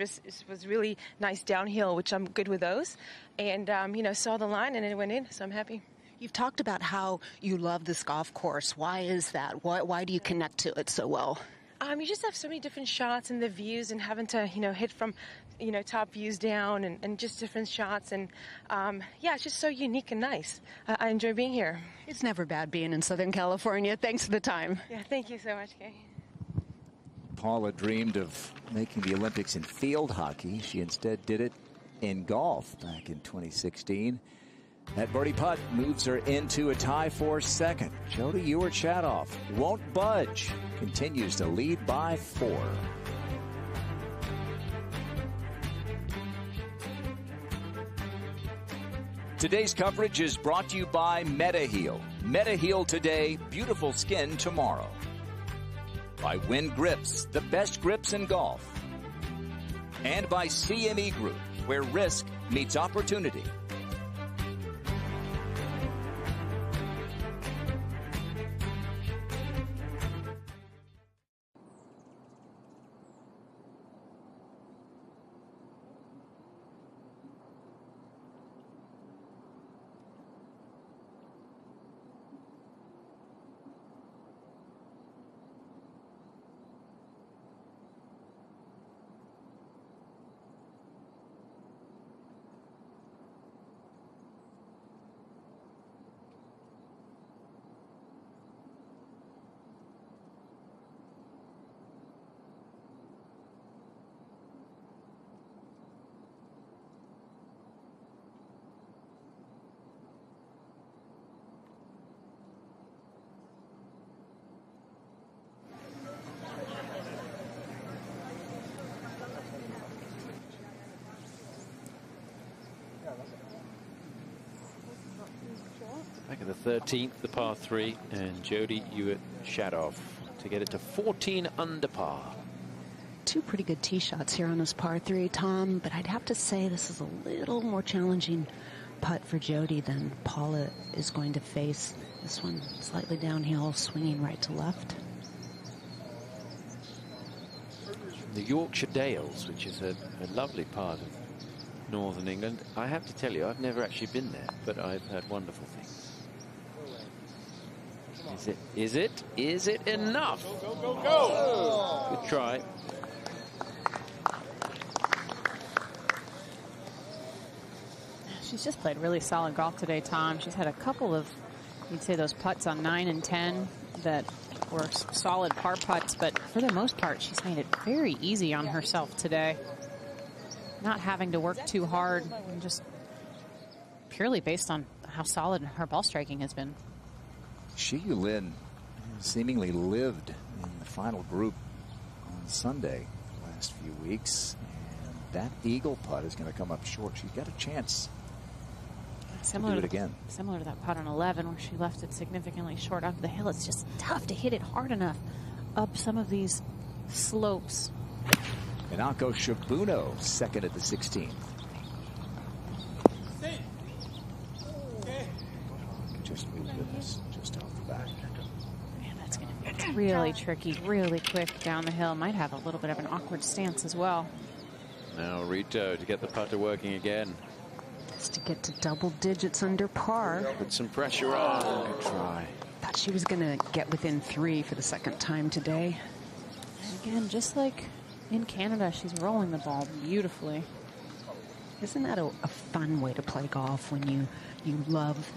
was really nice downhill, which I'm good with those. And, saw the line and it went in, so I'm happy. You've talked about how you love this golf course. Why is that? Why do you connect to it so well? You just have so many different shots and the views and having to, hit from, top views down and just different shots. And, it's just so unique and nice. I enjoy being here. It's never bad being in Southern California. Thanks for the time. Yeah, thank you so much, Kay. Paula dreamed of making the Olympics in field hockey. She instead did it in golf back in 2016. That birdie putt moves her into a tie for second. Jody Ewart-Shadoff won't budge. Continues to lead by 4. Today's coverage is brought to you by Mediheal. Mediheal today, beautiful skin tomorrow. By Wynn Grips, the best grips in golf. And by CME Group, where risk meets opportunity. Back at the 13th, the par 3, and Jody Ewart-Shadoff to get it to 14 under par. 2 pretty good tee shots here on this par 3, Tom, but I'd have to say this is a little more challenging putt for Jody than Paula is going to face. This one slightly downhill, swinging right to left. The Yorkshire Dales, which is a lovely part of northern England. I have to tell you, I've never actually been there, but I've heard wonderful things. Is it enough? Go, go, go! Good try. She's just played really solid golf today, Tom. She's had a couple of, you'd say, those putts on 9 and 10 that were solid par putts, but for the most part, she's made it very easy on herself today. Not having to work too hard, and just purely based on how solid her ball striking has been. Xiyu Lin seemingly lived in the final group on Sunday the last few weeks, and that eagle putt is going to come up short. She's got a chance to do it again. Similar to that putt on 11 where she left it significantly short up the hill. It's just tough to hit it hard enough up some of these slopes. Minako Shibuno second at the 16th. Just moved this just off the back. Man, that's going to be really tricky, really quick down the hill. Might have a little bit of an awkward stance as well. Now Rito to get the putter working again. Just to get to double digits under par. Put some pressure on. Good try. Thought she was going to get within 3 for the second time today. And again, just like in Canada, she's rolling the ball beautifully. Isn't that a fun way to play golf when you love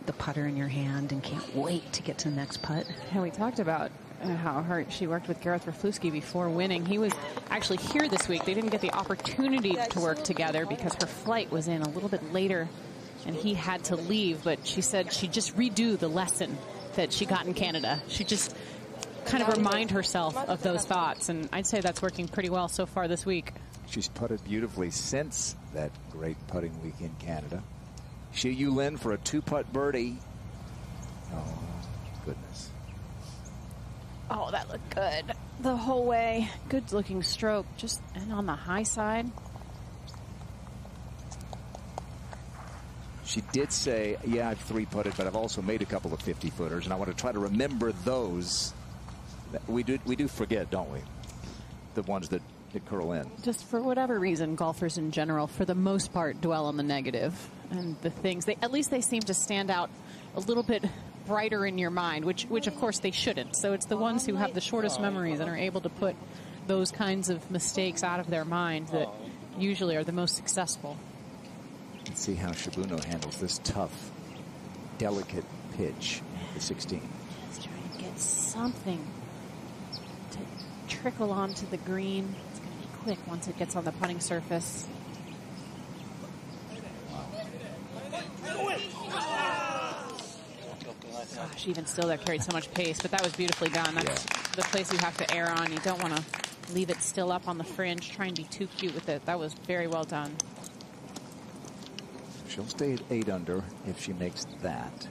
the putter in your hand and can't wait to get to the next putt? Yeah, we talked about how she worked with Gareth Raflewski before winning. He was actually here this week. They didn't get the opportunity to work together because her flight was in a little bit later and he had to leave, but she said she'd just redo the lesson that she got in Canada. She just kind of remind herself of those thoughts, and I'd say that's working pretty well so far this week. She's putted beautifully since that great putting week in Canada. Xiyu Lin for a 2-putt birdie. Oh, goodness. Oh, that looked good the whole way. Good looking stroke, just and on the high side. She did say, yeah, I've 3-putted, but I've also made a couple of 50-footers, and I want to try to remember those. We do forget, don't we? The ones that curl in. Just for whatever reason, golfers in general, for the most part, dwell on the negative. And the things, at least they seem to stand out a little bit brighter in your mind, which of course they shouldn't. So it's the ones who have the shortest memories and are able to put those kinds of mistakes out of their mind that usually are the most successful. Let's see how Shibuno handles this tough, delicate pitch at the 16. Just trying to get something to trickle onto the green. It's going to be quick once it gets on the putting surface. Gosh, even still, that carried so much pace, but that was beautifully done. That's the place you have to err on. You don't want to leave it still up on the fringe, try and be too cute with it. That was very well done. She'll stay at 8 under if she makes that.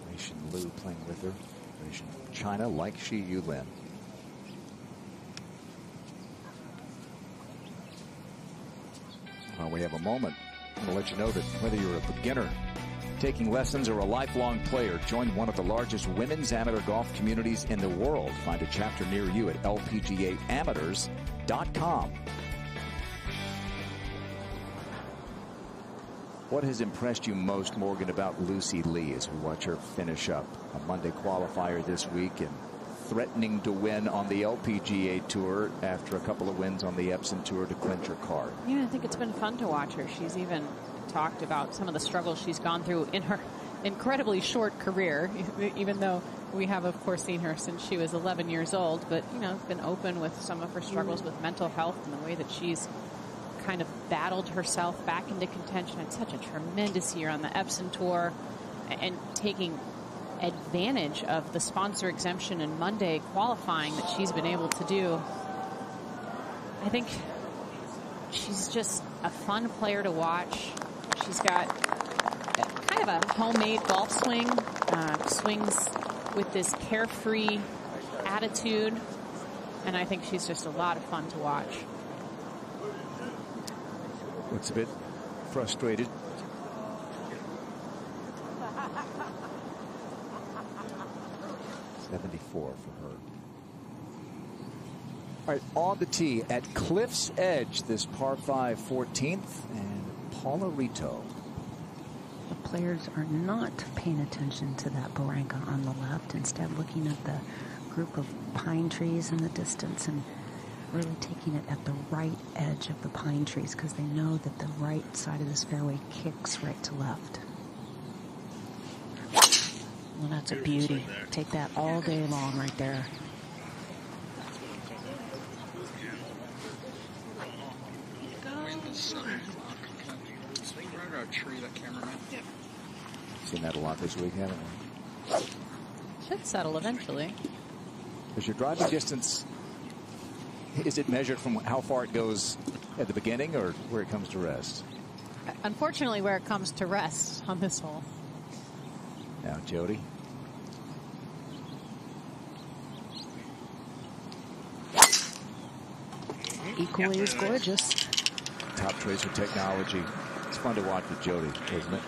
Wei-Shin Lu playing with her. Wei-Shin China like Shi Yu Lin. Well, we have a moment. I'm going to let you know that whether you're a beginner taking lessons or a lifelong player, join one of the largest women's amateur golf communities in the world. Find a chapter near you at lpgaamateurs.com. What has impressed you most, Morgan, about Lucy Lee as we watch her finish up a Monday qualifier this week and threatening to win on the LPGA Tour after a couple of wins on the Epson Tour to clinch her card? Yeah, I think it's been fun to watch her. She's even talked about some of the struggles she's gone through in her incredibly short career, even though we have, of course, seen her since she was 11 years old. But, you know, been open with some of her struggles with mental health and the way that she's kind of battled herself back into contention. Had such a tremendous year on the Epson Tour and taking advantage of the sponsor exemption and Monday qualifying that she's been able to do. I think she's just a fun player to watch. She's got kind of a homemade golf swing, swings with this carefree attitude, and I think she's just a lot of fun to watch. Looks a bit frustrated. .74 for her. All right, on the tee at Cliff's Edge, this par 5 14th, and Paula Rito. The players are not paying attention to that barranca on the left, instead looking at the group of pine trees in the distance and really taking it at the right edge of the pine trees because they know that the right side of this fairway kicks right to left. Well, that's a beauty. Take that all day long right there. Seen that a lot this week, haven't we? Should settle eventually. Is your driving distance, is it measured from how far it goes at the beginning or where it comes to rest? Unfortunately, where it comes to rest on this hole. Now, Jody. Equally as gorgeous. Top tracer technology. It's fun to watch with Jody, isn't it?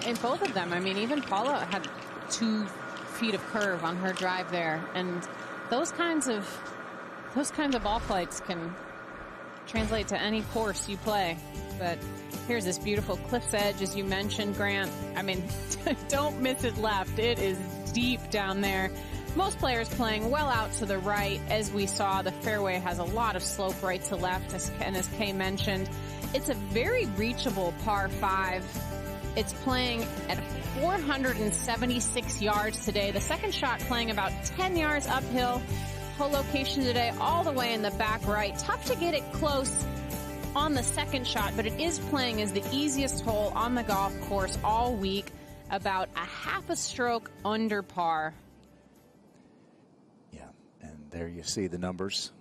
In both of them, I mean, even Paula had 2 feet of curve on her drive there, and those kinds of ball flights can translate to any course you play. But here's this beautiful Cliff's Edge, as you mentioned, Grant. I mean, don't miss it left. It is deep down there. Most players playing well out to the right. As we saw, the fairway has a lot of slope right to left, and as Kay mentioned, it's a very reachable par 5. It's playing at 476 yards today. The second shot playing about 10 yards uphill. Hole location today all the way in the back right. Tough to get it close on the second shot, but it is playing as the easiest hole on the golf course all week. About a half a stroke under par. Yeah, and there you see the numbers.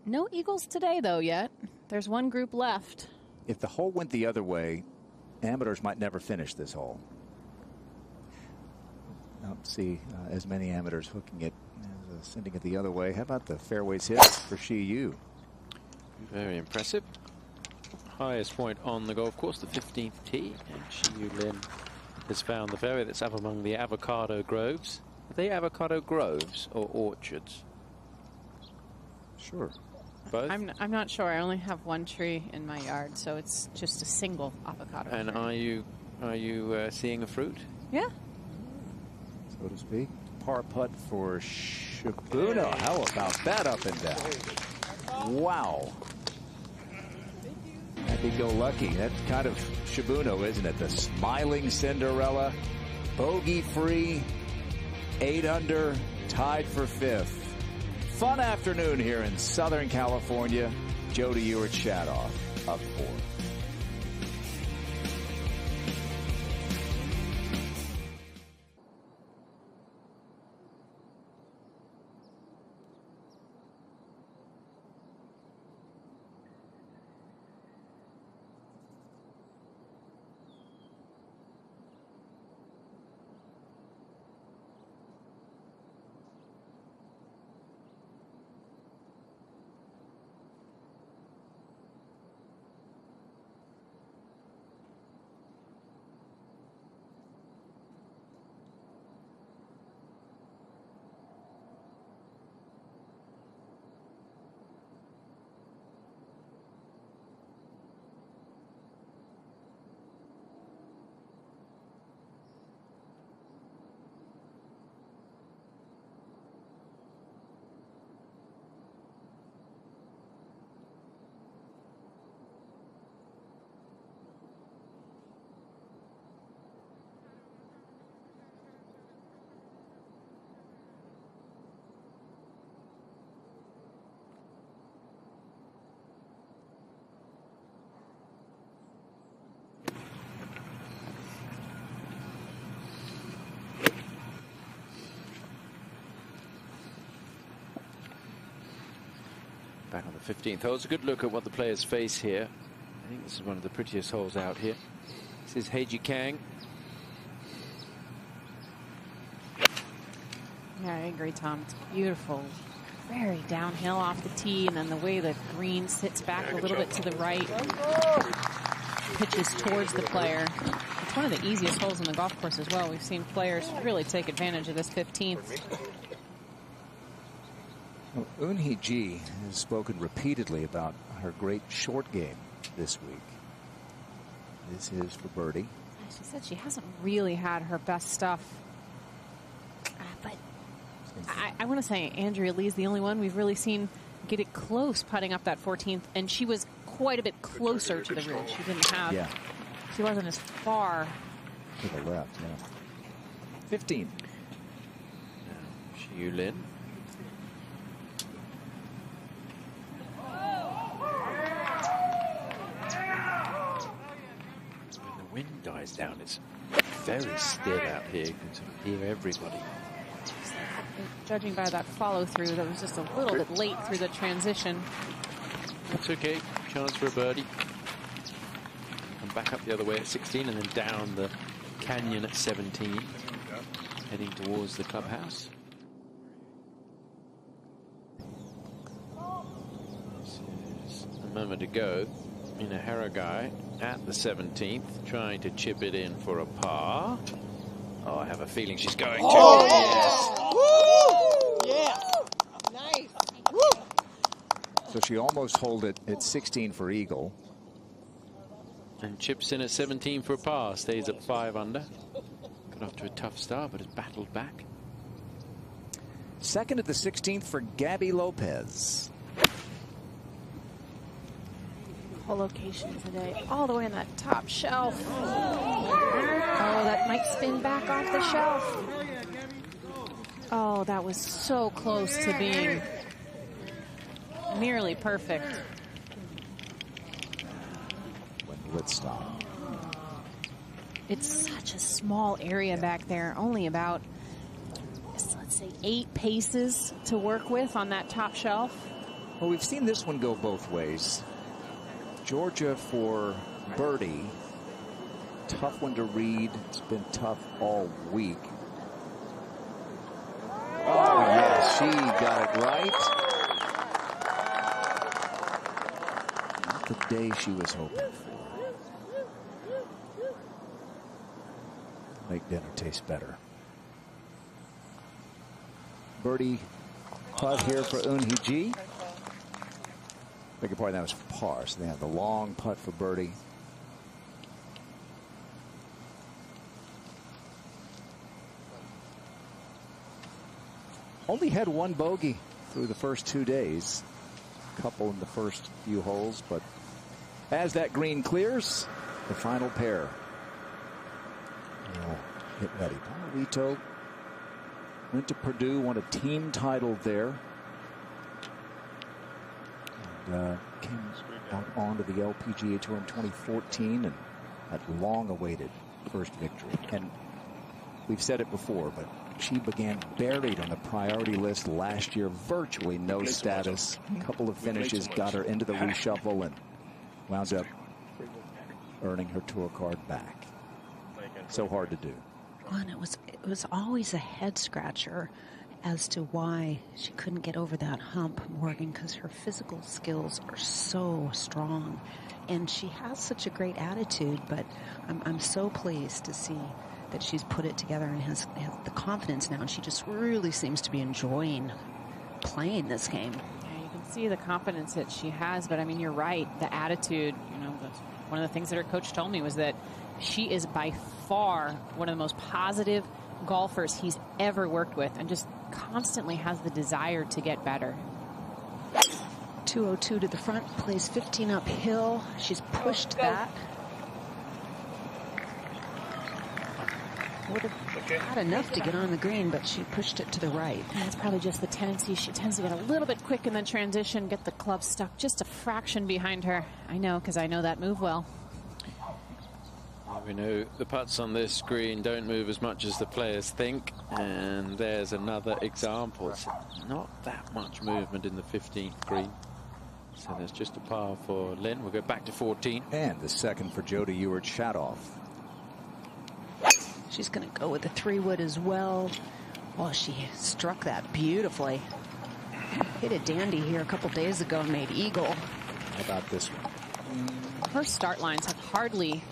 No eagles today, though, yet. There's one group left. If the hole went the other way, amateurs might never finish this hole. I don't see as many amateurs hooking it as sending it the other way. How about the fairways hit for Shi Yu? Very impressive. highest point on the golf course, the 15th tee, and Xiyu Lin has found the fairway that's up among the avocado groves. Are they avocado groves or orchards? Sure. Both? I'm not sure. I only have one tree in my yard, so it's just a single avocado And tree. are you seeing a fruit? Yeah. So to speak. Par putt for Shibuno. How about that up and down? Wow. Happy-go-lucky. That's kind of Shibuno, isn't it? The smiling Cinderella. Bogey-free. 8 under. Tied for 5th. Fun afternoon here in Southern California. Jody Ewart-Shadoff up 4. Back on the 15th hole. It's a good look at what the players face here. I think this is one of the prettiest holes out here. This is Heiji Kang. Yeah, I agree, Tom. It's beautiful. Very downhill off the tee, and then the way the green sits back a little bit to the right. Pitches towards the player. It's one of the easiest holes in the golf course as well. We've seen players really take advantage of this 15th. Well, Eun-hee Ji has spoken repeatedly about her great short game this week. This is for birdie. She said she hasn't really had her best stuff. But I want to say Andrea Lee's the only one we've really seen get it close putting up that 14th, and she was quite a bit closer to the ridge. She didn't have, she wasn't as far to the left. Yeah. 15. Xiyu Lin. When the wind dies down, it's very still out here. You can sort of hear everybody. Judging by that follow through, that was just a little bit late through the transition. That's okay. Chance for a birdie. And back up the other way at 16 and then down the canyon at 17. Heading towards the clubhouse. This is a moment to go. Mina Haragai at the 17th, trying to chip it in for a par. Oh, I have a feeling she's going to. Oh, yes. Yeah. Nice. Woo. So she almost holed it at 16 for eagle. And chips in at 17 for a par. Stays at 5 under. Got off to a tough start, but has battled back. Second at the 16th for Gabby Lopez. Whole location today, all the way on that top shelf. Oh, that might spin back off the shelf. Oh, that was so close to being nearly perfect. When would stop. It's such a small area back there, only about, let's say, 8 paces to work with on that top shelf. Well, we've seen this one go both ways. Georgia for birdie. Tough one to read. It's been tough all week. Oh, yes, she got it right. the day she was hoping for. Make dinner taste better. Birdie putt here for Eun-hee Ji. Beg your pardon, that was par. So they have the long putt for birdie. Only had one bogey through the first 2 days. A couple in the first few holes, but as that green clears, the final pair will get ready. Paulito went to Purdue, won a team title there, and came out onto the LPGA Tour in 2014 and that long-awaited first victory. And we've said it before, but she began buried on the priority list last year, virtually no status. A couple of finishes got her into the reshuffle and wound up earning her tour card back. So hard to do. Well, and it was always a head scratcher as to why she couldn't get over that hump, Morgan, because her physical skills are so strong, and she has such a great attitude. But I'm so pleased to see that she's put it together and has the confidence now, and she just really seems to be enjoying playing this game. Yeah, you can see the confidence that she has, but I mean, you're right. The attitude, that's one of the things that her coach told me was that she is by far one of the most positive golfers he's ever worked with, and just constantly has the desire to get better. 202 to the front, plays 15 uphill. She's pushed that. Would have had enough to get on the green, but she pushed it to the right. And it's probably just the tendency. She tends to get a little bit quick in the transition, get the club stuck just a fraction behind her. I know, because I know that move well. We know the putts on this green don't move as much as the players think, and there's another example. It's not that much movement in the 15th green. So there's just a par for Lynn. We'll go back to 14. And the second for Jody Ewart-Shadoff. She's going to go with the 3-wood as well. Oh, she struck that beautifully. Hit a dandy here a couple days ago and made eagle. How about this one? Her start lines have hardly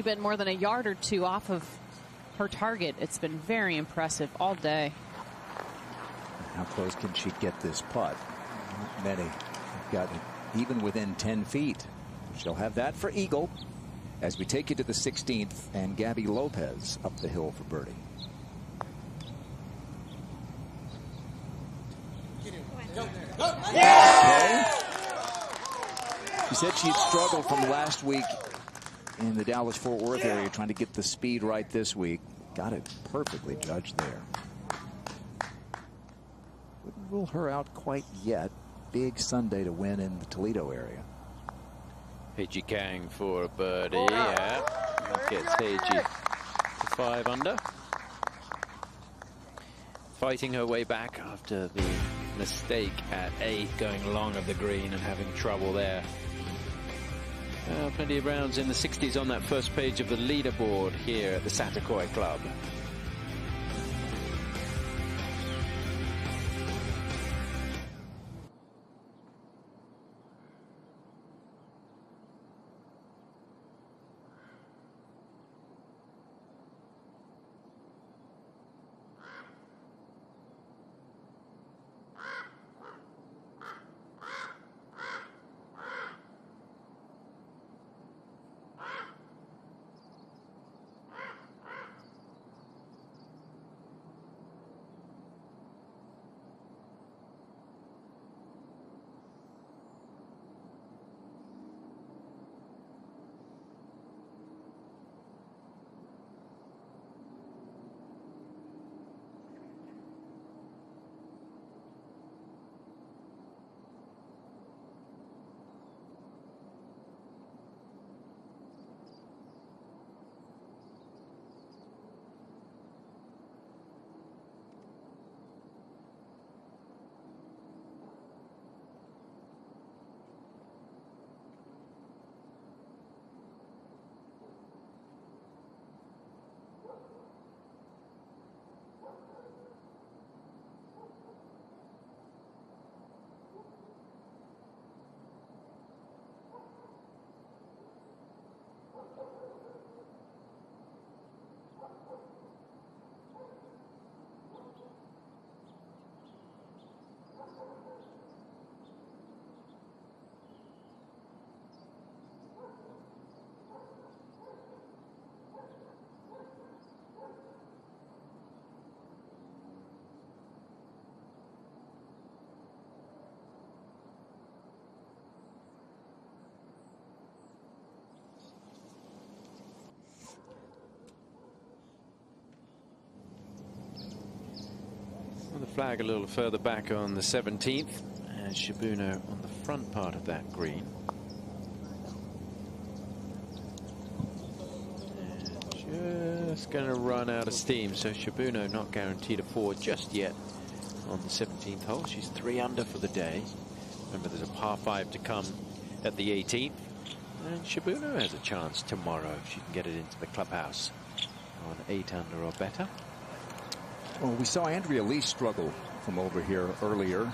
been more than a yard or two off of her target. It's been very impressive all day. How close can she get this putt? Not many. She's got it even within 10 feet. She'll have that for eagle as we take you to the 16th, and Gabby Lopez up the hill for birdie. Yeah! Okay. She said she had struggled from last week in the Dallas-Fort Worth area, trying to get the speed right this week. Got it perfectly judged there. Wouldn't rule her out quite yet. Big Sunday to win in the Toledo area. Heiji Kang for a birdie. Yeah, that gets Heiji to 5 under. Fighting her way back after the mistake at 8, going long of the green and having trouble there. Plenty of rounds in the 60s on that first page of the leaderboard here at the Satakoi Club. flag a little further back on the 17th, and Shibuno on the front part of that green. Just going to run out of steam, so Shibuno not guaranteed a four just yet on the 17th hole. She's 3 under for the day. Remember, there's a par 5 to come at the 18th, and Shibuno has a chance tomorrow if she can get it into the clubhouse on 8 under or better. Well, we saw Andrea Lee struggle from over here earlier.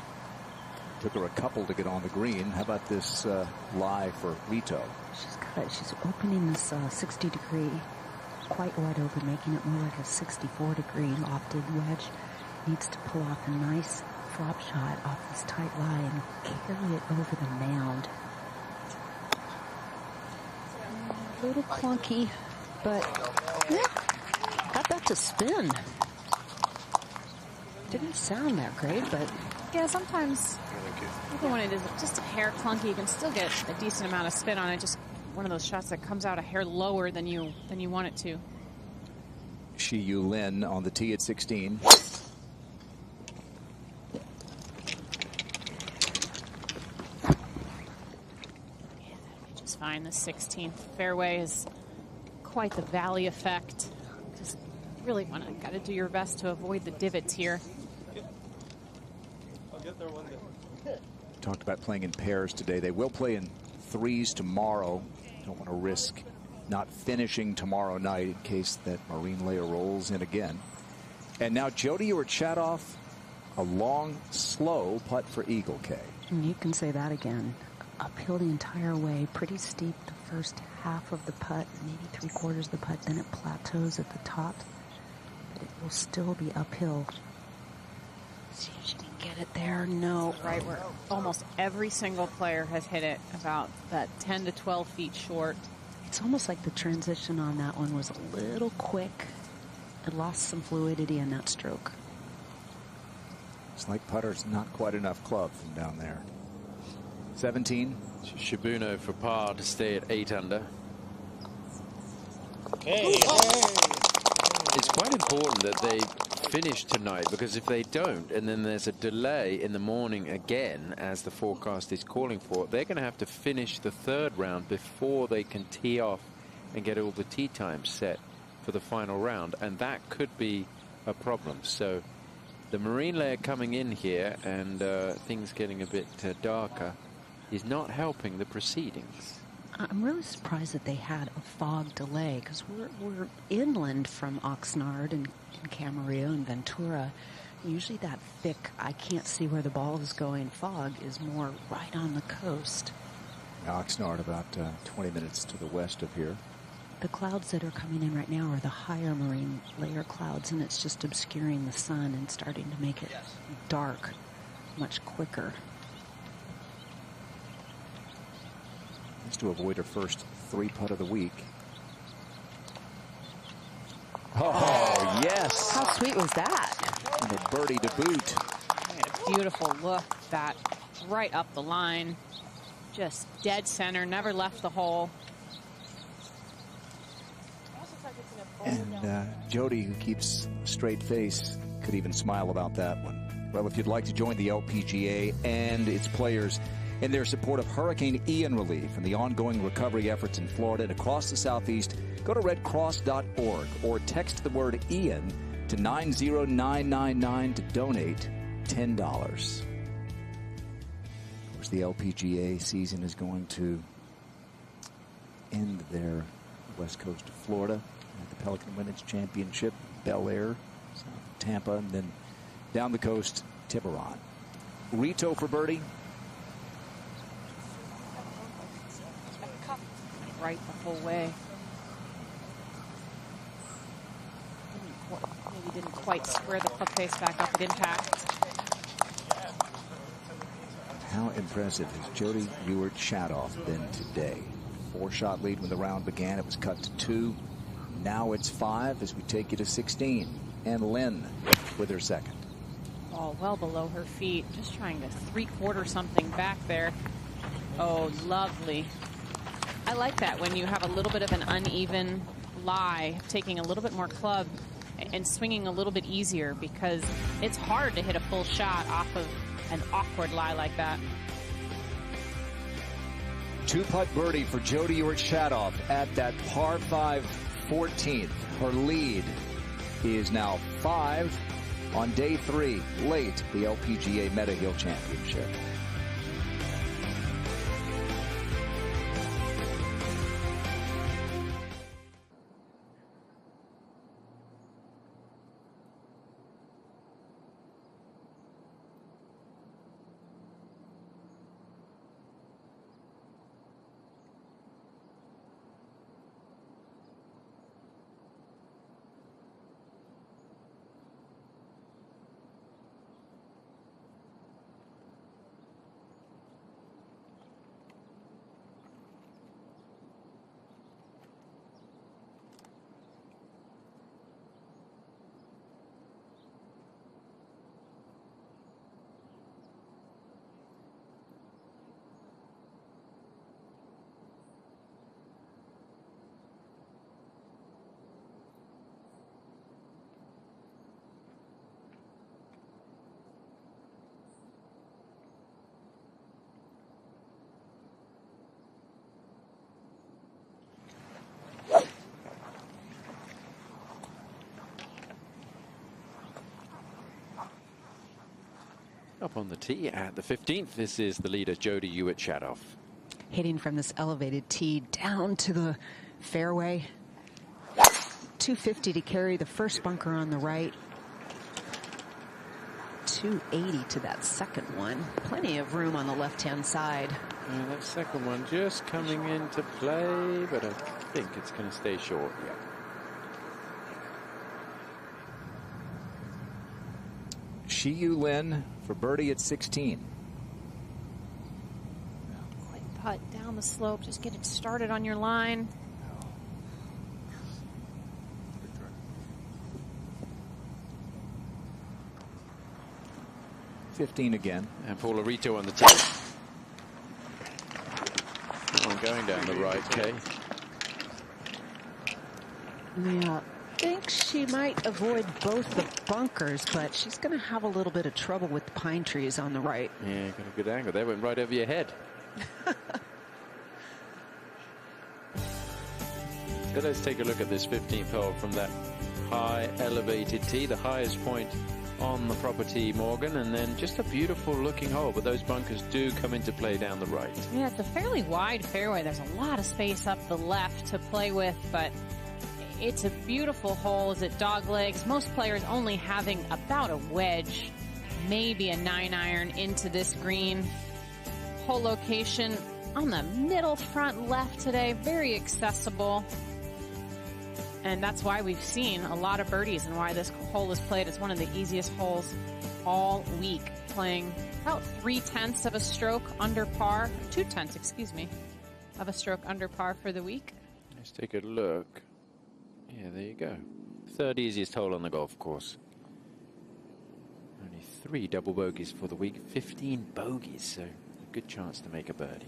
Took her a couple to get on the green. How about this lie for Rito? She's opening this 60-degree quite wide open, making it more like a 64-degree lofted wedge. Needs to pull off a nice flop shot off this tight lie and carry it over the mound. A little clunky, but yeah, got that to spin. Didn't sound that great, but yeah, sometimes even when it is just a hair clunky, you can still get a decent amount of spin on it. Just one of those shots that comes out a hair lower than you want it to. Shi Yu Lin on the tee at 16. Just fine. The 16th fairway is quite the valley effect. Just really got to do your best to avoid the divots here. Talked about playing in pairs today. They will play in threes tomorrow. Don't want to risk not finishing tomorrow night in case that marine layer rolls in again. And now Jody Urchadoff, a long, slow putt for Eagle K. You can say that again. Uphill the entire way, pretty steep the first half of the putt, maybe 3/4 of the putt, then it plateaus at the top. But it will still be uphill. See if she can get it there. No. Right where almost every single player has hit it about that 10 to 12 feet short. It's almost like the transition on that one was a little quick. It lost some fluidity in that stroke. It's like putter's not quite enough club from down there. 17. Shibuno for par to stay at 8 under. Hey. It's quite important that they finish tonight, because if they don't, and then there's a delay in the morning again, as the forecast is calling for, they're going to have to finish the 3rd round before they can tee off and get all the tee times set for the final round, and that could be a problem. So the marine layer coming in here and things getting a bit darker is not helping the proceedings. I'm really surprised that they had a fog delay, because we're inland from Oxnard and Camarillo and Ventura. Usually that thick, I can't see where the ball is going fog is more right on the coast. Oxnard about 20 minutes to the west of here. The clouds that are coming in right now are the higher marine layer clouds, and it's just obscuring the sun and starting to make it dark much quicker. Just to avoid her first 3-putt of the week. Oh, yes. How sweet was that? And a birdie to boot. A beautiful look, that right up the line. Just dead center, never left the hole. And Jody, who keeps a straight face, could even smile about that one. Well, if you'd like to join the LPGA and its players in their support of Hurricane Ian relief and the ongoing recovery efforts in Florida and across the Southeast, go to redcross.org or text the word Ian to 90999 to donate $10. Of course, the LPGA season is going to end there west coast of Florida at the Pelican Women's Championship, Bel Air, south of Tampa, and then down the coast, Tiburon. Rito for birdie. Right the whole way. Maybe didn't quite square the club face back up at impact. How impressive has Jody Urchadoff been today? 4-shot lead when the round began. It was cut to 2. Now it's 5 as we take you to 16. And Lynn with her second. Ball well below her feet. Just trying to 3/4 something back there. Oh, lovely. I like that when you have a little bit of an uneven lie, taking a little bit more club and swinging a little bit easier, because it's hard to hit a full shot off of an awkward lie like that. 2-putt birdie for Jodi Ewart-Shadoff at that par 5 14th. Her lead is now 5 on day 3, late the LPGA Mediheal Championship. Up on the tee at the 15th, this is the leader, Jodi Ewart-Shadoff. Hitting from this elevated tee down to the fairway. 250 to carry the first bunker on the right. 280 to that second one. Plenty of room on the left-hand side. That second one just coming into play, but I think it's going to stay short. Yeah. Shiyu Lin for birdie at 16. Quick putt down the slope. Just get it started on your line. $15 again. And Paul Arito on the tee. That one going down the right, Kay. Yeah. I think she might avoid both the bunkers, but she's going to have a little bit of trouble with the pine trees on the right. Yeah, got a good angle. They went right over your head. So let's take a look at this 15th hole from that high elevated tee, the highest point on the property, Morgan, and then just a beautiful looking hole, but those bunkers do come into play down the right. Yeah, it's a fairly wide fairway. There's a lot of space up the left to play with, but it's a beautiful hole. Is it dog legs? Most players only having about a wedge, maybe a 9-iron into this green. Hole location on the middle front left today, very accessible. And that's why we've seen a lot of birdies and why this hole is played as one of the easiest holes all week, playing about 3/10 of a stroke under par, 2/10, excuse me, of a stroke under par for the week. Let's take a look. Yeah, there you go. Third easiest hole on the golf course. Only 3 double bogeys for the week, 15 bogeys, so a good chance to make a birdie.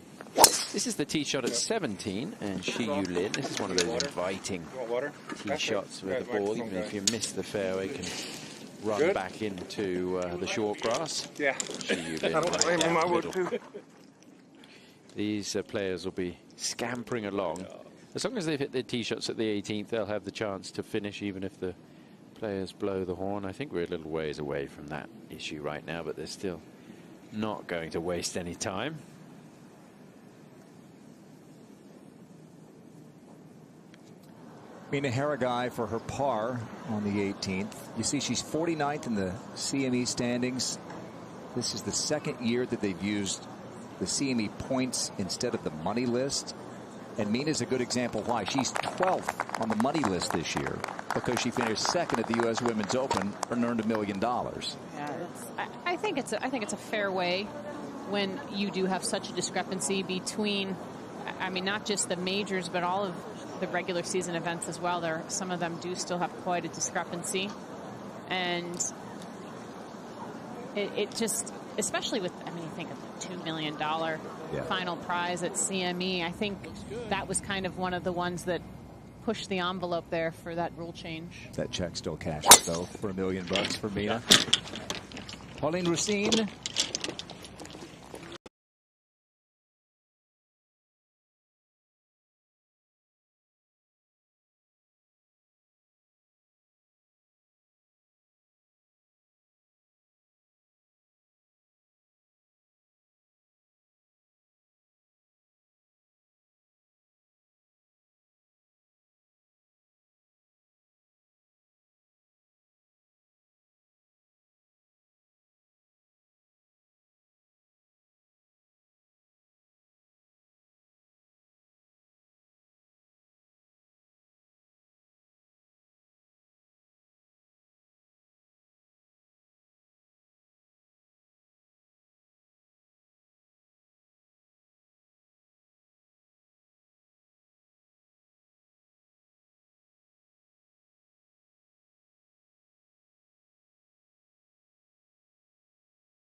This is the tee shot at 17, and Shiyu Lin. This is one of those inviting tee shots where the ball, even if you miss the fairway, can run back into the short grass. Yeah. Shiyu Lin. I don't blame him, I would too. These players will be scampering along. As long as they've hit their tee shots at the 18th, they'll have the chance to finish, even if the players blow the horn. I think we're a little ways away from that issue right now, but they're still not going to waste any time. Mina Haragai for her par on the 18th. You see she's 49th in the CME standings. This is the second year that they've used the CME points instead of the money list. And Mina's a good example why. She's 12th on the money list this year because she finished second at the U.S. Women's Open and earned $1 million. Yeah, I think it's a fair way when you do have such a discrepancy between, I mean, not just the majors, but all of the regular season events as well. Some of them do still have quite a discrepancy, and it just, especially with, I mean, you think of the $2 million final prize at CME. I think that was kind of one of the ones that push the envelope there for that rule change. That check still cashes, though, for $1 million for Mina. Pauline Racine.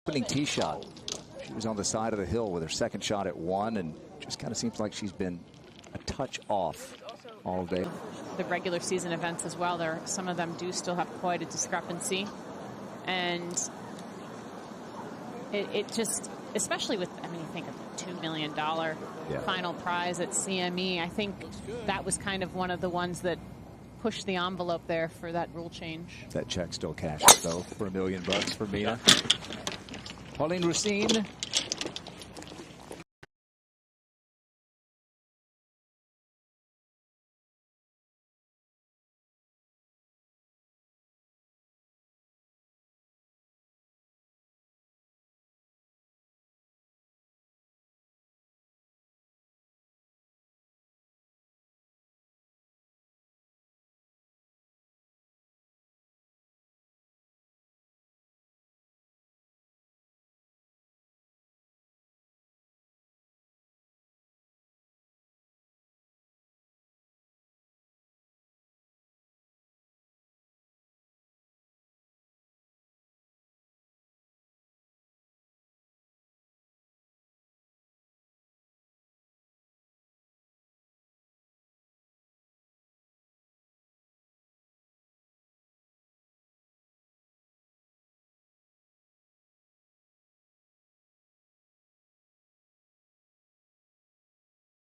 Opening tee shot. She was on the side of the hill with her second shot at 1, and just kind of seems like she's been a touch off all day. The regular season events as well, some of them do still have quite a discrepancy, and it just, especially with, I mean, you think of the $2 million final prize at CME. I think that was kind of one of the ones that pushed the envelope there for that rule change. That check still cashes, though, for $1 million for Mina. Pauline Racine.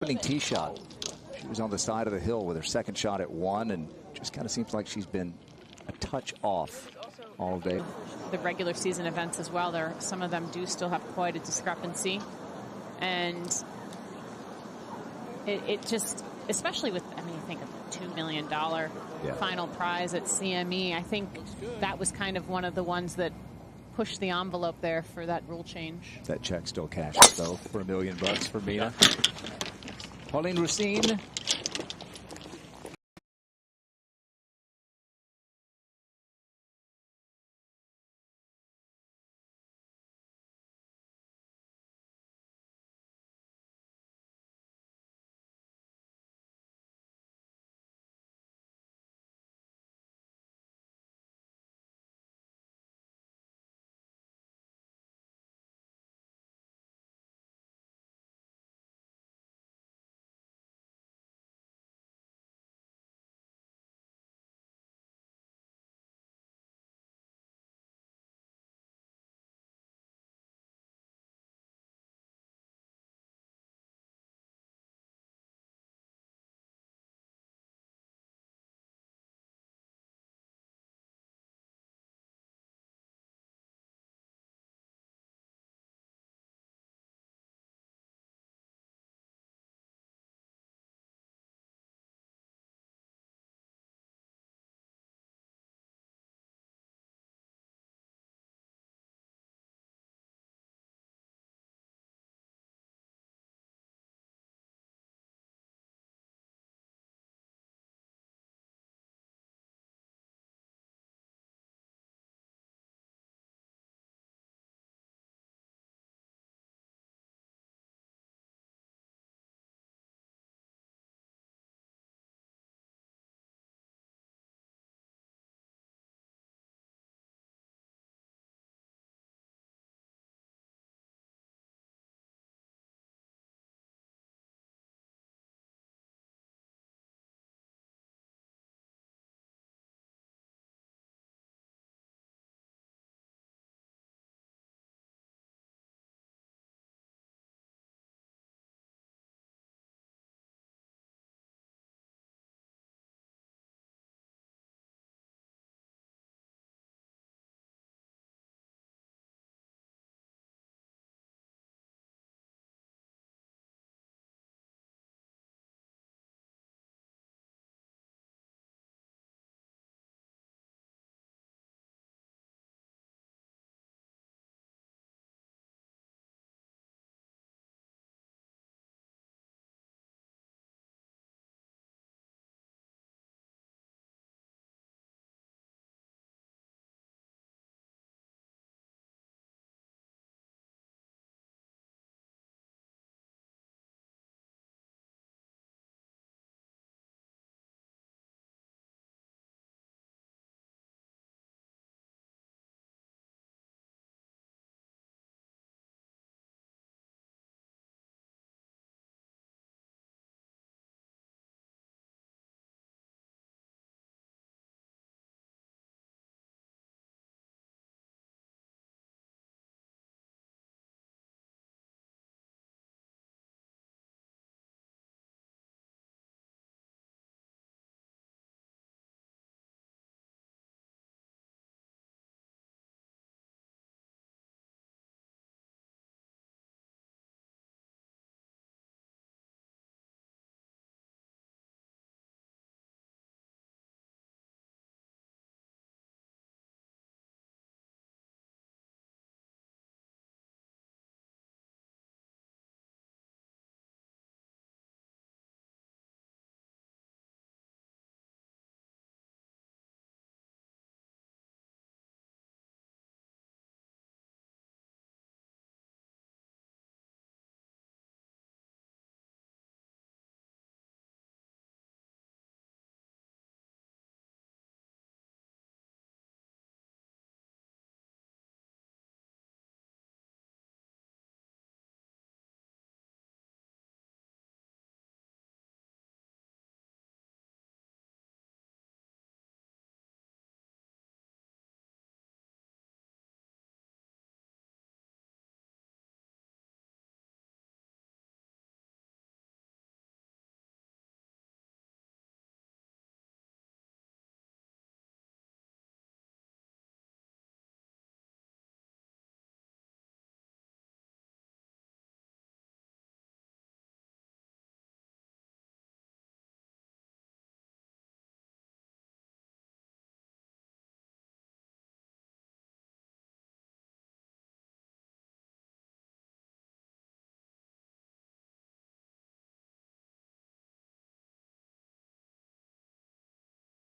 Opening tee shot. She was on the side of the hill with her second shot at 1, and just kind of seems like she's been a touch off all day. The regular season events as well, some of them do still have quite a discrepancy, and it just, especially with, I mean, you think of the $2 million final prize at CME. I think that was kind of one of the ones that pushed the envelope there for that rule change. That check still cashes, though, for $1 million for Mina. Pauline Racine.